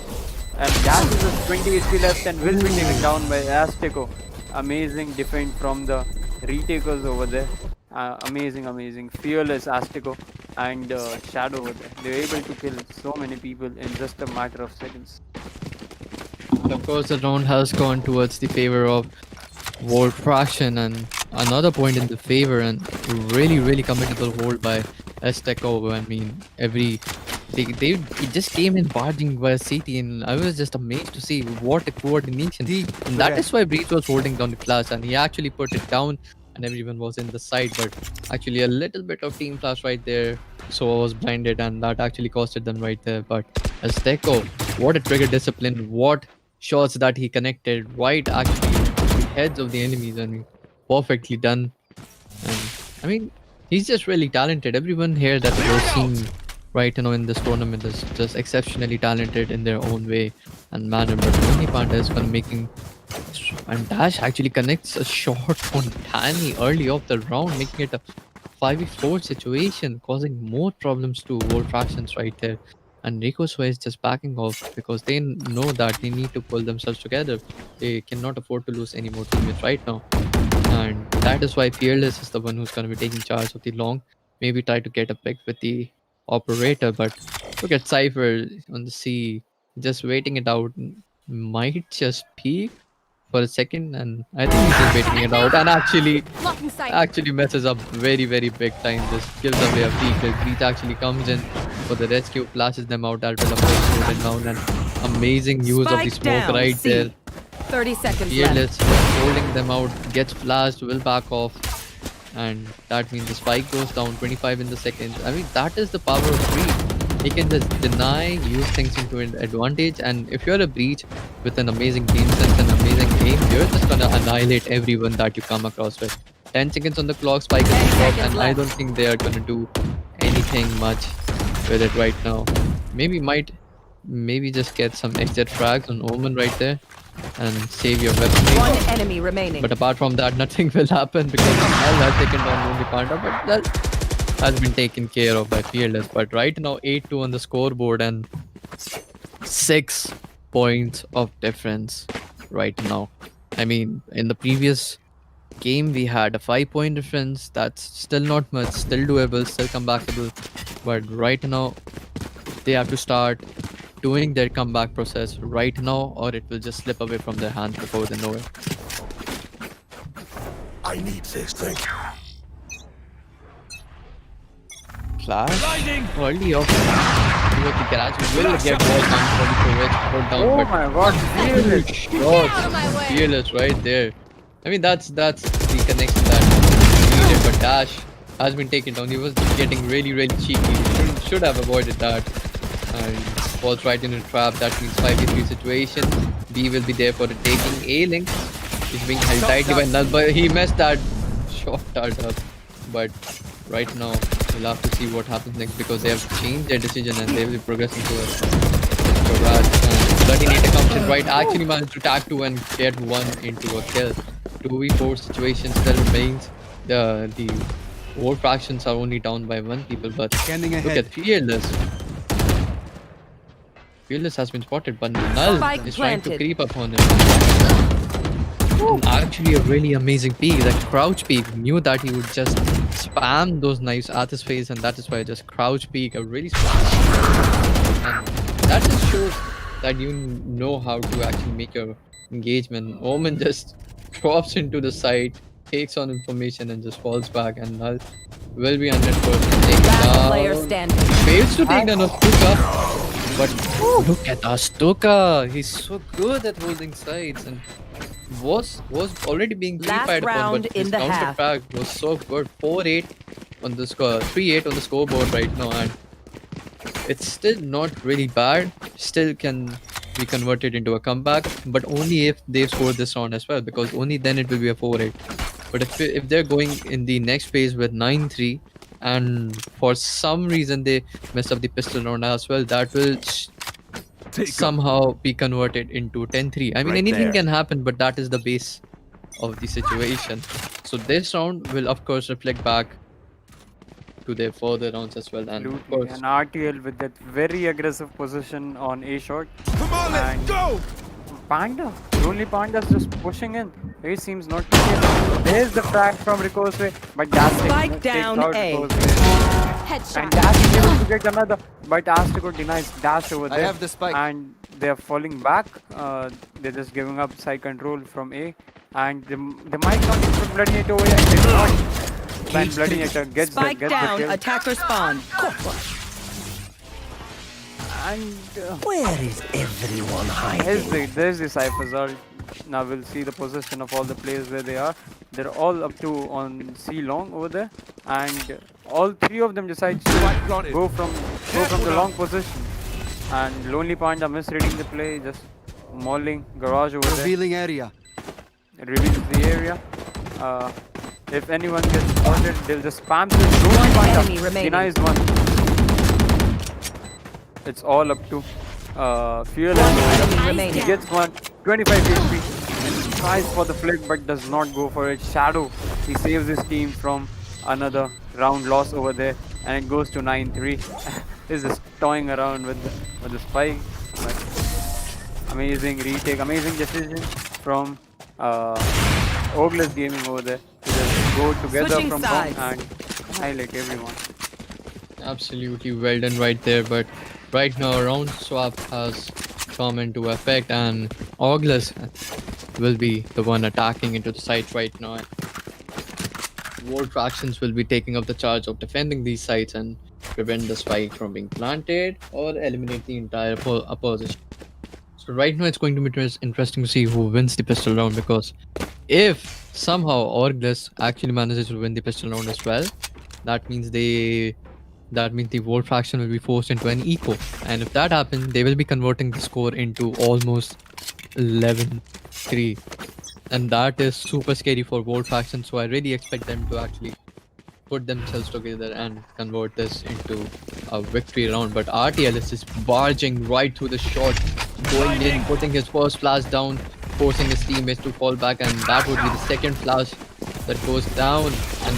And Dash is just 20 HP left and will be taken down by Azteco. Amazing defend from the retakers over there. Amazing. Fearless, Azteco, and Shadow over there. They were able to kill so many people in just a matter of seconds. Of course, the round has gone towards the favor of Voltfraction, and another point in the favor, and really commendable hold by Azteco. I mean, they just came in barging via CT, and I was just amazed to see what a coordination. And that is why Breach was holding down the class, and he actually put it down, and everyone was in the side. But actually, a little bit of team flash right there, so I was blinded, and that actually costed them right there. But Azteco, what a trigger discipline! What shots that he connected right actually the heads of the enemies, and perfectly done. And I mean, he's just really talented. Everyone here that we're seeing right now in this tournament is just exceptionally talented in their own way and manner. But Tony Panda is gonna making, and Dash actually connects a shot on Danny early off the round, making it a 5v4 situation, causing more problems to Voltfractions right there. And Rico Sway is just backing off because they know that they need to pull themselves together. They cannot afford to lose any more teammates right now. And that is why Fearless is the one who's going to be taking charge of the long. Maybe try to get a pick with the operator, but look at Cypher on the C, just waiting it out. Might just peek for a second, and I think he's just waiting it out, and actually messes up very big time. Just gives away a peek. The Breach actually comes in for the rescue, flashes them out. That will of course slow them down, and amazing use of the Spike smoke down, right C. there. 30 seconds Fearless left. holding them out, gets flashed, will back off, and that means the spike goes down 25 in the seconds. I mean, that is the power of Breach. He can just deny, use things into an advantage, and if you're a Breach with an amazing game sense and amazing aim, you're just gonna annihilate everyone that you come across with. 10 seconds on the clock, spike is on the clock, and I don't think they are gonna do anything much with it right now. Maybe just get some exit frags on Omen right there and save your weapon. One enemy remaining. But apart from that, nothing will happen because Hell has taken down only Panda, but that has been taken care of by Fearless. But right now, 8-2 on the scoreboard and 6 points of difference right now. I mean, in the previous game, we had a 5-point difference. That's still not much, still doable, still comebackable. But right now, they have to start doing their comeback process right now, or it will just slip away from their hands before they know it. I need this thing. Flash early off towards the garage. We will get ball down down, Oh but my god, Fearless! shots, Fearless right there. I mean, that's the connection that needed, but Dash has been taken down. He was getting really cheeky. Should have avoided that. And falls right into a trap. That means 5v3 situation. B will be there for the taking. A-Link is being held tightly by Null, but he messed that shot up. But right now, we'll have to see what happens next because they have changed their decision and they will be progressing to a garage. And Bloody Ninja comes in right. Actually managed to tag 2 and get 1 into a kill. 2v4 situation still remains. The Voltfractions are only down by 1 people, but Scanning look ahead. at Fearless. Fearless has been spotted, but Null Spike is trying to planted. creep up on him. And actually a really amazing peek, that crouch peek. Knew that he would just spam those knives at his face, and that is why just crouch peek, a really smart. And that just shows that you know how to actually make your engagement. Omen just drops into the side, takes on information and just falls back, and Null will be 100% taken Last player down. standing. Fails to take down Astuka. But look at Astuka. He's so good at holding sides and was already being Last pre-fired upon, round but in his the counter half. frag was so good. 4-8 on the score, 3-8 on the scoreboard right now, and it's still not really bad. Still can be converted into a comeback, but only if they score this round as well, because only then it will be a 4-8. But if they're going in the next phase with 9-3 and for some reason they mess up the pistol round as well, that will somehow be converted into 10-3. I mean, Right anything there. can happen, but that is the base of the situation. So this round will of course reflect back to their further rounds as well, and of Absolutely. course And RTL with that very aggressive position on A short. Come on, let's And go! Panda, only Panda's just pushing in. He seems not to care. There's the frag from Ricochet, but Dash Spike takes down out A. Ricochet. Headshot. And Dash is able to get another, but Astico denies Dash over I there. have the spike. And they're falling back. They're just giving up side control from A. And they might not even put Bloody Nature over here. They do not. When Bloody Nature gets Spike the down. kill. Attacker spawn. And Where is everyone hiding? there's the Cypher's ult. Now we'll see the position of all the players where they are. They're all up to on C long over there, and all three of them decide to planted. go from the long position. And Lonely Panda misreading the play, just mauling Garage over there. Revealing area. Reveals the area. If anyone gets spotted, they'll just spam this. Lonely Panda enemy remaining. denies one. It's all up to Fearless. Enemy remaining. He gets one, 25 HP. Tries for the flick but does not go for it. Shadow, he saves his team from another round loss over there, and it goes to 9-3. He's just toying around with the spike. But amazing retake, amazing decision from Orgless Gaming over there to just go together Switching from sides. bomb and annihilate everyone. absolutely well done right there. But right now round swap has come into effect, and Orgless will be the one attacking into the site right now. Voltfractions will be taking up the charge of defending these sites and prevent the spike from being planted or eliminate the entire opposition. So right now it's going to be interesting to see who wins the pistol round, because if somehow Orgless actually manages to win the pistol round as well, that means the Voltfraction will be forced into an eco, and if that happens, they will be converting the score into almost 11-3, and that is super scary for Voltfraction. So I really expect them to actually put themselves together and convert this into a victory round. But RTL is just barging right through the shot, going in, putting his first flash down, forcing his teammates to fall back, and that would be the second flash that goes down, and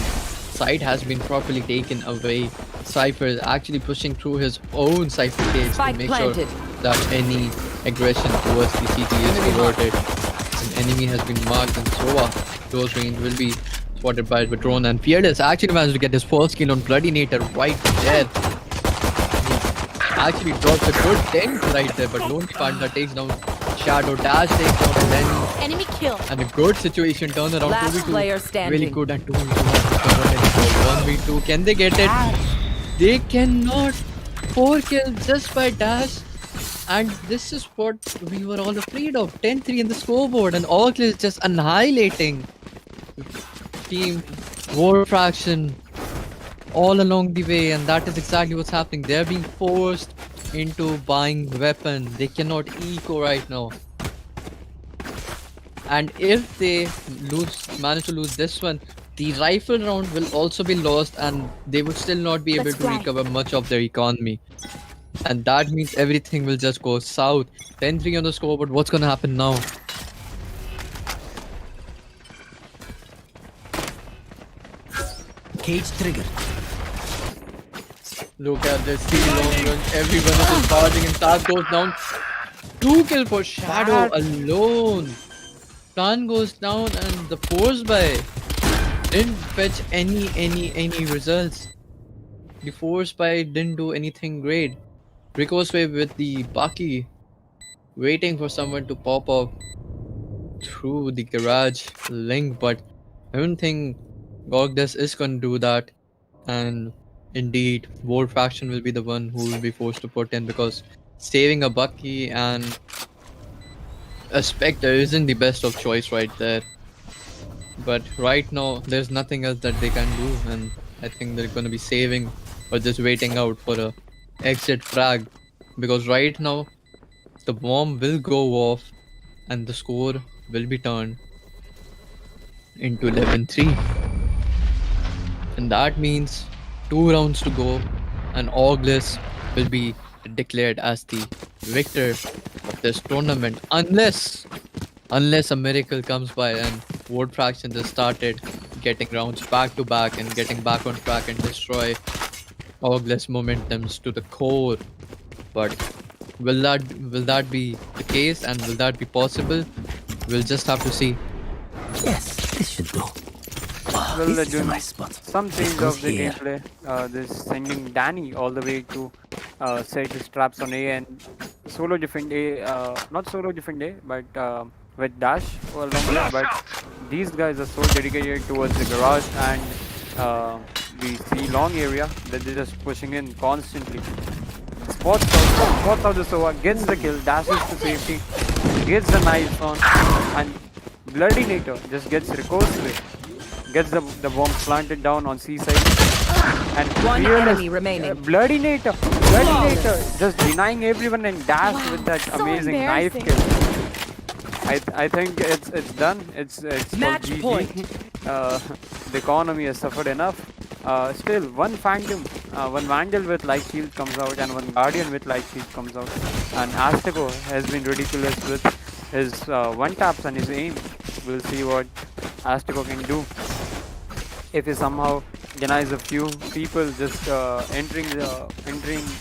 site has been properly taken away. Cypher is actually pushing through his own Cypher cage to Spike make planted. sure that any aggression towards the CT is averted. An enemy has been marked, and Sova close range will be spotted by the drone, and Fearless actually managed to get his first kill on Bloody Nature right there. He actually drops a good dent right there, but Lonely Panda takes down Shadow, Dash takes down and then Enemy kill. and a good situation turnaround. Last 2v2 player really standing. good, and 1v2. Can they get it? They cannot. 4 kills just by Dash, and this is what we were all afraid of. 10-3 in the scoreboard, and Orgless is just annihilating team Voltfraction all along the way, and that is exactly what's happening. They're being forced into buying weapon. They cannot eco right now, and if they manage to lose this one, the rifle round will also be lost, and they would still not be able Let's to fly. recover much of their economy, and that means everything will just go south. 10-3 on the scoreboard. What's gonna happen now? Cage triggered. Look at this team long run. Everyone is just barging, and Taz goes down. 2 kill for Shadow alone. Plan goes down, and the force by didn't fetch any results. The force by didn't do anything great. Ricochet with the Bucky waiting for someone to pop up through the garage link, but I don't think Orgless is gonna do that, and indeed Voltfraction will be the one who will be forced to put in, because saving a Bucky and a Spectre isn't the best of choice right there. But right now there's nothing else that they can do, and I think they're gonna be saving or just waiting out for a exit frag, because right now the bomb will go off and the score will be turned into 11-3, and that means 2 rounds to go, and Orgless will be declared as the victor of this tournament, unless a miracle comes by and Voltfraction just started getting rounds back to back and getting back on track and destroy Orgless momentums to the core. But will that be the case, and will that be possible? We'll just have to see. Yes, this should do. Wow, Well, this they're is doing my spot. some This change goes of the here. gameplay. They're sending Danny all the way to set his traps on A and solo defend A. Not solo defend A, but with Dash along with. But these guys are so dedicated towards the garage and the C long area that they're just pushing in constantly. Spots out the Sova, gets the kill, dashes to safety, gets the knife on, and Bloody Nator just gets recourse away. Gets the bomb planted down on C side. And One Fearless, enemy remaining. Bloody Nator, just denying everyone and dash with that so amazing knife kill. I think it's done. It's Match GG. point. The economy has suffered enough. Still, one Phantom, one Vandal with Light Shield comes out, and one Guardian with Light Shield comes out. And Azteco has been ridiculous with his one taps and his aim. We'll see what Azteco can do. If he somehow denies a few people just entering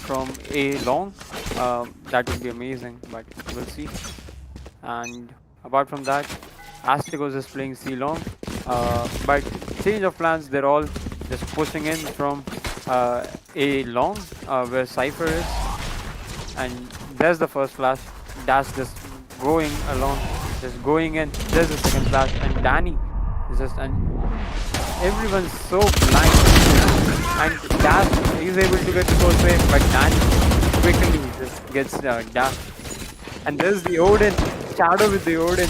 from A long, that would be amazing. But we'll see. And apart from that, Aztecos is playing C long, but change of plans. They're all just pushing in from A long, where Cypher is, and there's the first flash. Dash just going along, just going in. There's the second flash, and Danny is just and everyone's so blind. And Dash is able to get the first wave, but Danny quickly just gets Dash. And there's the Odin. Shadow with the Odin.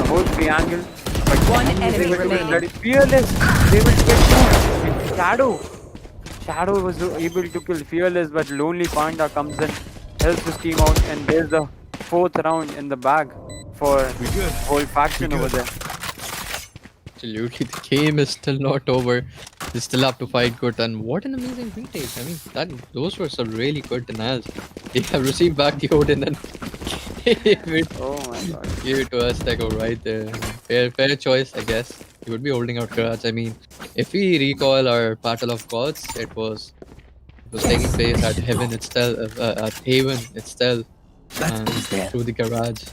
Holds the angle. But One Danny is enemy able to get remaining. bloody Fearless. They will get two. And Shadow was able to kill Fearless, but Lonely Panda comes in, helps his team out, and there's the 4th round in the bag for Voltfraction over there. Absolutely, the game is still not over. They still have to fight good, and what an amazing retake! I mean, those were some really good denials. They have received back the Odin and gave it, Oh my god. gave it to Azteco right there. Fair choice, I guess. He would be holding out cards. I mean, if we recall our Battle of Gods, it was taking place at Heaven itself, at Haven itself, That is there. through the garage.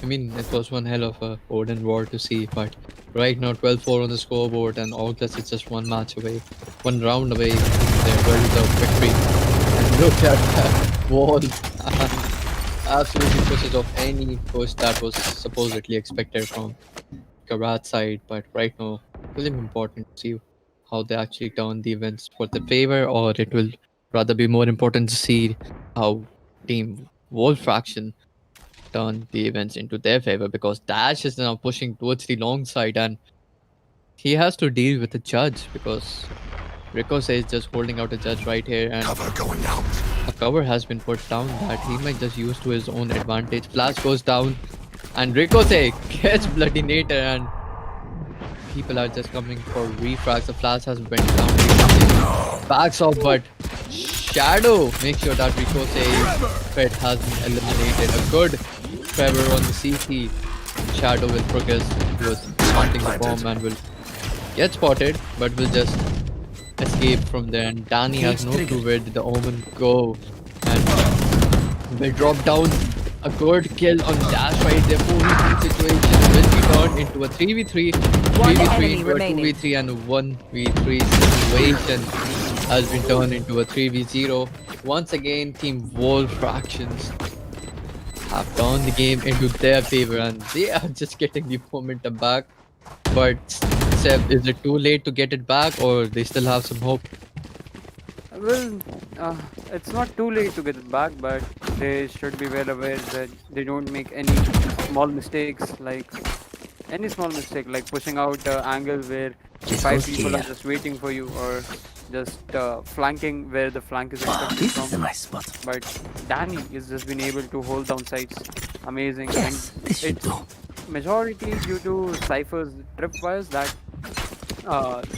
I mean, it was one hell of a Odin war to see, but right now 12-4 on the scoreboard, and Orgless is just one match away, one round away from their well-deserved victory. And look at that wall. Absolutely pushes off any push that was supposedly expected from garage side, but right now it will be important to see how they actually turn the events for the favor, or it will rather be more important to see how Team Voltfraction turn the events into their favor, because Dash is now pushing towards the long side and he has to deal with the judge, because Ricochet is just holding out a judge right here, and a cover has been put down that he might just use to his own advantage. Flash goes down and Ricochet gets Bloody Nator, and people are just coming for refrags. The flash has went down, Ricochet backs off, but Shadow makes sure that Ricochet threat has been eliminated. A good Trevor on the CT. Shadow will progress towards planting the bomb and will get spotted, but will just escape from there. And Danny has no clue where did the Omen go, and will drop down. A good kill on Dash right there. 4v3 situation will be turned into a 3v3, 3v3 into a 2v3, and a 1v3 situation has been turned into a 3v0. Once again, Team Voltfractions have turned the game into their favor, and they are just getting the momentum back. But Seb, is it too late to get it back, or they still have some hope? Well, it's not too late to get it back, but they should be well aware that they don't make any small mistakes, like any small mistake, like pushing out angle where Just 5 goes people are here. just waiting for you, or just flanking where the flank is Wow, expected this is from. my spot. But Danny has just been able to hold down sides. Amazing. Yes, And this should it's do. majority due to Cypher's tripwires that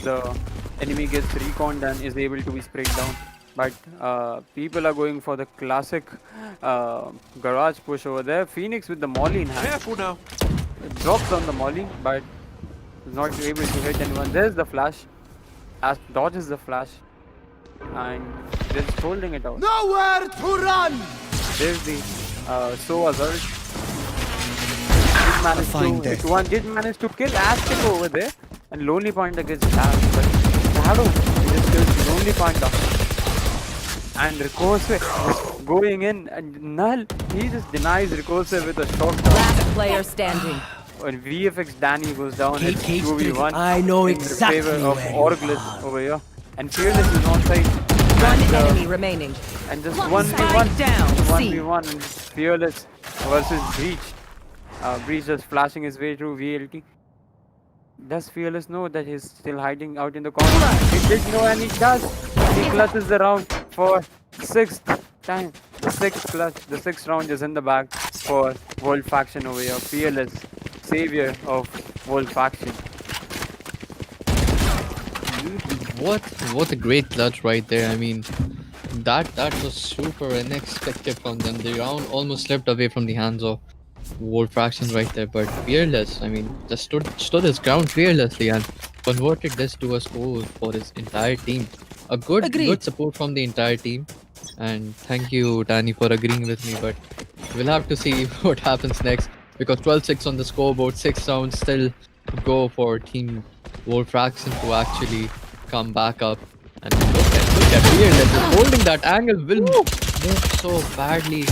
the enemy gets reconned and is able to be sprayed down. But people are going for the classic garage push over there. Phoenix with the molly in hand. Careful now. Drops on the molly, but is not able to hit anyone. There's the flash. As dodges the flash. And just holding it out. Nowhere to run. There's the Soa's ult. Did manage to kill Aztec over there. And Lonely Panda gets stabbed. But Shadow just kills Lonely Panda. And Ricochet is going in. And Null, he just denies Ricochet with a shot. Last player standing. When VFX Danny goes down, it's Cage 2v1 I know in exactly favor of where you Orgless over here. And Fearless is on side. One And, enemy remaining. and just Spike 1v1 down, C. 1v1 and Fearless versus Breach. Breach just flashing his way through VLT. Does Fearless know that he's still hiding out in the corner? He did know, and he does. He clutches the round for 6th time. The 6th clutch, the 6th round is in the bag for Voltfraction over here. Fearless, savior of Voltfraction. What a great clutch right there. I mean, that was super unexpected from them. The round almost slipped away from the hands of Voltfraction right there, but Fearless, I mean, just stood his ground fearlessly and converted this to a score for his entire team. A good support from the entire team. And thank you, Danny, for agreeing with me, but we'll have to see what happens next, because 12-6 on the scoreboard, 6 rounds still to go for Team Voltfraction to actually come back up. And look at Fearless just holding that angle, will move so badly.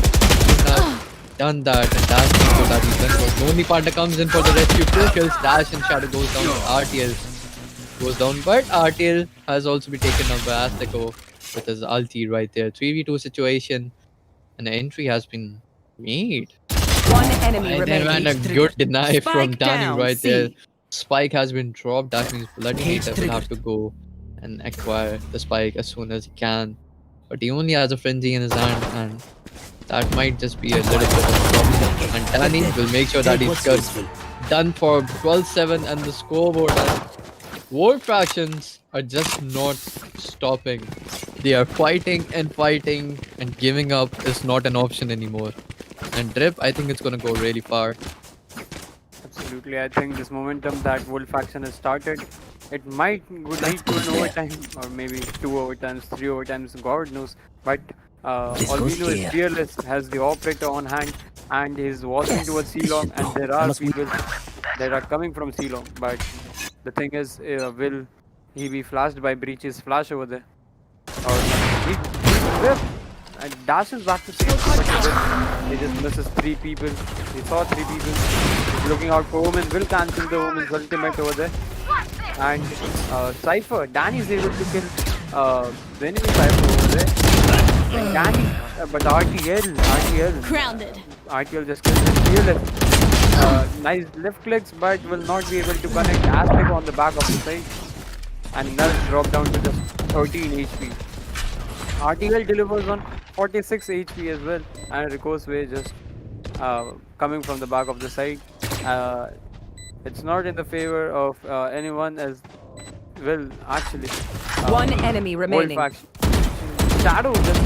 Done that, and Dash so that he's done what. Lonely Panda comes in for the rescue, 4 kills. Dash and Shadow goes down, RTL goes down, but RTL has also been taken up by Azteco with his ulti right there. 3v2 situation, and the entry has been made. One enemy And remaining. then a good deny from Spike Danny down, right C. there. Spike has been dropped, that means Bloody Cage Nature will have to go and acquire the spike as soon as he can. But he only has a frenzy in his hand, and that might just be a little bit of a problem. And Danny will make sure that he's got done for 12-7 and the scoreboard. And Voltfractions are just not stopping. They are fighting, and giving up is not an option anymore. And Drip, I think it's gonna go really far. Absolutely, I think this momentum that Voltfraction has started, it might lead to an overtime, or maybe 2 overtimes, 3 overtimes, God knows. But all we know is Fearless has the operator on hand, and he's walking towards C-Long, and there are people that are coming from C-Long. But the thing is, will he be flashed by Breach's flash over there? Or he will. And dashes back to safety, but he just misses 3 people. He saw 3 people. He's looking out for Omen. Will cancel the Omen's ultimate over there. And Cypher, Danny is able to kill the enemy Cypher over there. And Danny, but RTL. Grounded. RTL just kills him. Fearless. Nice left clicks, but will not be able to connect Aztec on the back of the side. And Null drop down to just 13 HP. RTL delivers on 46 HP as well, and Ricochet just coming from the back of the side. It's not in the favor of anyone as well, actually. One enemy remaining. Voltfraction. Shadow just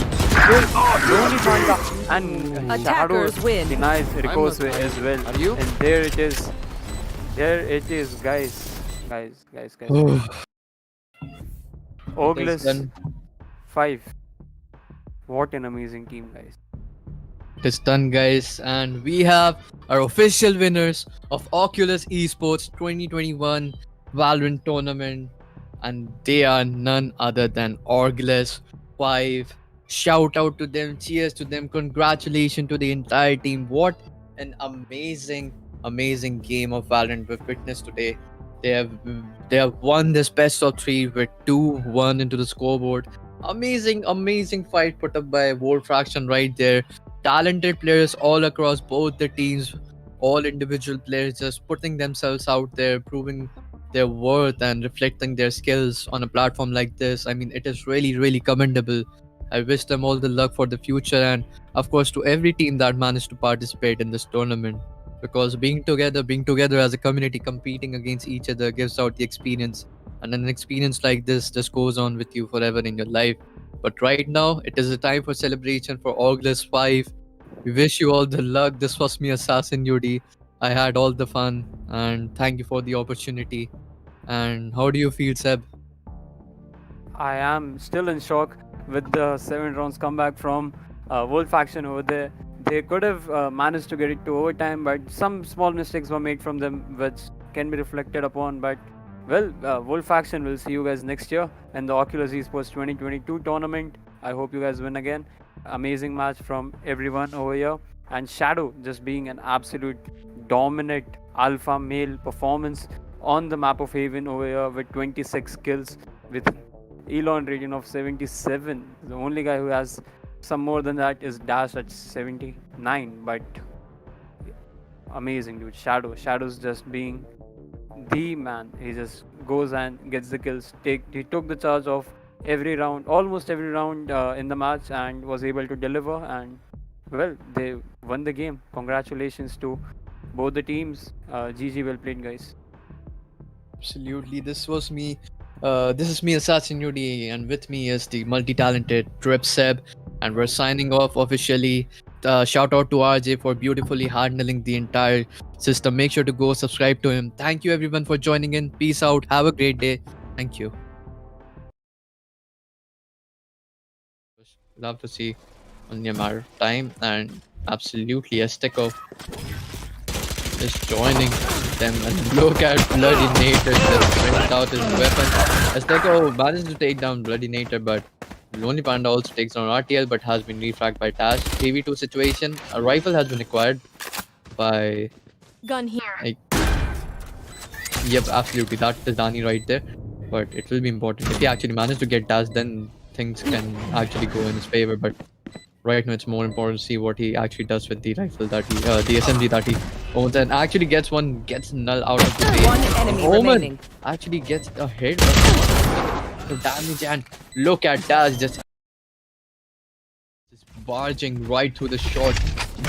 kills Lonely Panda, and Attackers Shadow win. denies Ricochet as well. Are you? And there it is. There it is, guys. Orgless 5. What an amazing team, guys. It is done, guys, and we have our official winners of Oculus Esports 2021 Valorant tournament, and they are none other than Orgless 5. Shout out to them, cheers to them, congratulations to the entire team. What an amazing game of Valorant we've witnessed today. They have won this best of 3 with 2-1 into the scoreboard. Amazing fight put up by Voltfraction right there. Talented players all across both the teams, all individual players just putting themselves out there, proving their worth and reflecting their skills on a platform like this. I mean, it is really commendable. I wish them all the luck for the future, and of course to every team that managed to participate in this tournament, because being together as a community, competing against each other gives out the experience and an experience like this just goes on with you forever in your life. But right now, it is a time for celebration for Orgless 5. We wish you all the luck. This was me, Assassin Yudi. I had all the fun, and thank you for the opportunity. And how do you feel, Seb? I am still in shock with the 7 rounds comeback from Voltfraction over there. They could have managed to get it to overtime, but some small mistakes were made from them, which can be reflected upon. But well, Voltfraction will see you guys next year in the Oculus Esports 2022 tournament. I hope you guys win again. Amazing match from everyone over here. And Shadow just being an absolute dominant alpha male performance on the map of Haven over here with 26 kills with Elon rating of 77. The only guy who has some more than that is Dash at 79. But amazing, dude. Shadow's just being the man. He just goes and gets the kills. He took the charge of every round, almost every round in the match, and was able to deliver. And well, they won the game. Congratulations to both the teams. GG, well played, guys. Absolutely. This was me. This is me, Assassin Yudi, and with me is the multi-talented Drip Seb, and we're signing off officially. Shout out to RJ for beautifully handling the entire system. Make sure to go subscribe to him. Thank you everyone for joining in. Peace out. Have a great day. Thank you. Love to see on your time, and absolutely Azteco is joining them, and look at Bloody Nature just brings out his weapon. Azteco managed to take down Bloody Nature, but Lonely Panda also takes down RTL but has been refragged by Tash. 3v2 situation. A rifle has been acquired by... Gun here. Yep, absolutely. That is Dani right there. But it will be important. If he actually manages to get Tash, then things can actually go in his favor. But right now it's more important to see what he actually does with the rifle that he... the SMG that he owns. And actually gets null out of the way. One enemy remaining. Actually gets a hit. Damage, and look at Dash just barging right through the shot,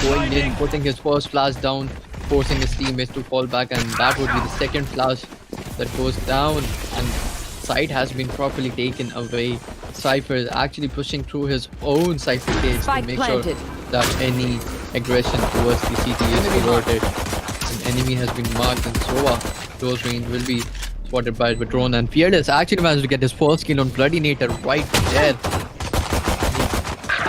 going in, putting his first flash down, forcing his teammates to fall back, and that would be the second flash that goes down, and site has been properly taken away. Cypher is actually pushing through his own Cypher cage to make sure that any aggression towards the CT is diverted. An enemy has been marked, and Sova close range will be spotted by the drone, and Fearless actually managed to get his first kill on Bloody Nature right there. He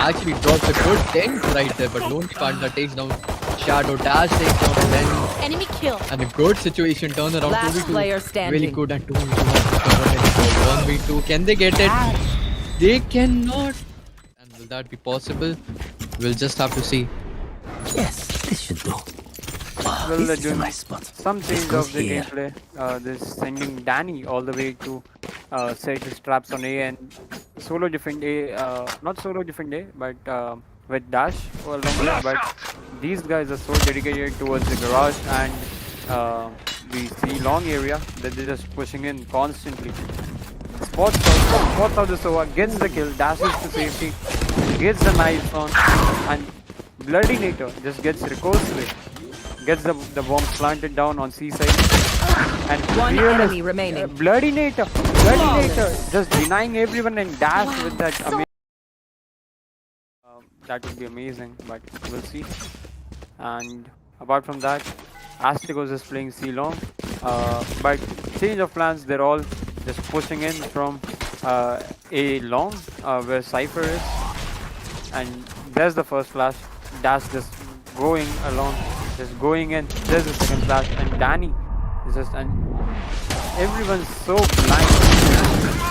actually drops a good dent right there, but Lonely Panda takes down Shadow. Dash takes down Lenny. Enemy kill. And a good situation turnaround. Last 2v2. player standing. Really good, and 1v2. Can they get it? They cannot. And will that be possible? We'll just have to see. Yes, this should do. Well, This they're is doing my spot. some change goes of the here. gameplay. They're sending Danny all the way to set his traps on A and solo defend A. Not solo defend A, but with Dash for a long time. But these guys are so dedicated towards the garage and the C long area that they're just pushing in constantly. Spots out the Sova, gets the kill, dashes to safety, gets the knife on, and Bloody Nature just gets recourse, gets the bomb planted down on C side, and One enemy remaining. Bloody Nature just denying everyone and dash with that amazing. That would be amazing, but we'll see. And apart from that, Aztecos is playing C long, but change of plans. They're all just pushing in from A long, where Cypher is, and there's the first flash. Dash just going along, just going in. There's the second flash, and Danny is just, and everyone's so blind.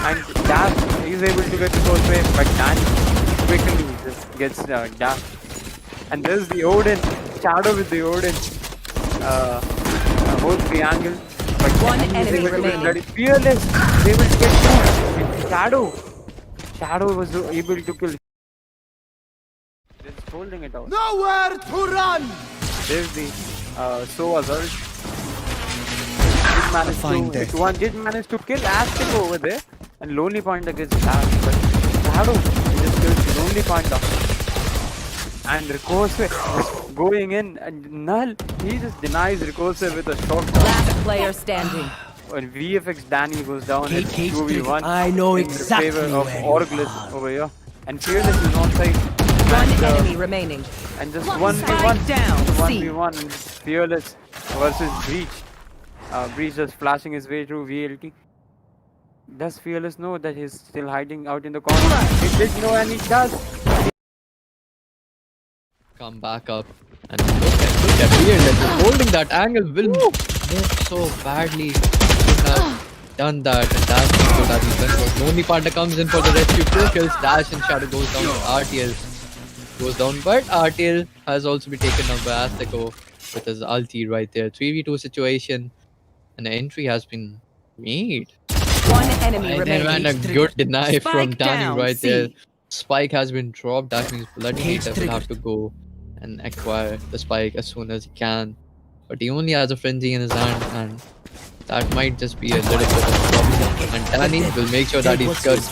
And Dash is able to get the first wave, but Danny quickly just gets Dash. And there's the Odin, Shadow with the Odin. Holds the angle, but One Danny is enemy able to get remaining. bloody Fearless is able to get two. And Shadow was able to kill. Just holding it out. Nowhere to run! There's the Soa's ult. Did manage to kill Aztec over there, and Lonely Panda gets dashed, but Shadow just kills Lonely Panda. And Recursive is going in, and Null, he just denies Recursive with a shot. Last player standing. when VFX Danny goes down, Kate, it's Kate, 2v1 I know in exactly favor of where you Orgless are. over here. And Fearless is on side. One And, enemy remaining. and just Spike 1v1. down, C. 1v1. And Fearless versus Breach. Breach just flashing his way through VLT. Does Fearless know that he's still hiding out in the corner? He did know, and he does. Come back up and look at Fearless is holding that angle. Will miss so badly. Should have done that, and that's so that he's done good. Noni Panda comes in for the rescue. 2 kills. Dash and Shadow goes down. RTL goes down, but RTL has also been taken down by Azteco with his ulti right there. 3v2 situation, and the entry has been made. One enemy And then remaining. a good deny from Spike Danny down, right C. there. Spike has been dropped. That means Bloody Cage Native will have to go and acquire the spike as soon as he can. But he only has a frenzy in his hand, and that might just be a little bit of a problem. And Danny will make sure that he's good.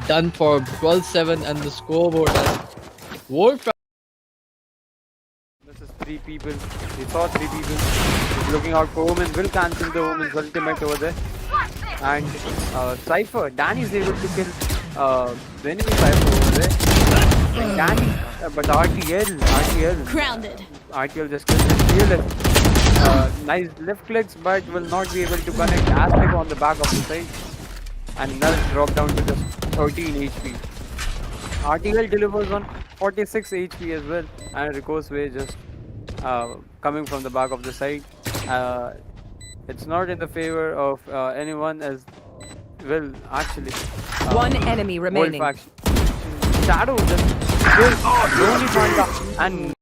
Done for 12-7 and the scoreboard. And Voltfraction. This is 3 people. We saw 3 people. He's looking out for Omen. Will cancel the Omen's ultimate over there. And Cypher. Danny is able to kill the enemy Cypher over there. And Danny, but RTL. Grounded. RTL just kills his Fearless. Nice left clicks, but will not be able to connect Aztec on the back of the side. And Null drop down to just 13 HP. RTL delivers on 46 HP as well, and Rico's way just coming from the back of the side. It's not in the favor of anyone, as well, actually. One enemy remaining. Voltfraction. Shadow just kills Noni Panda, and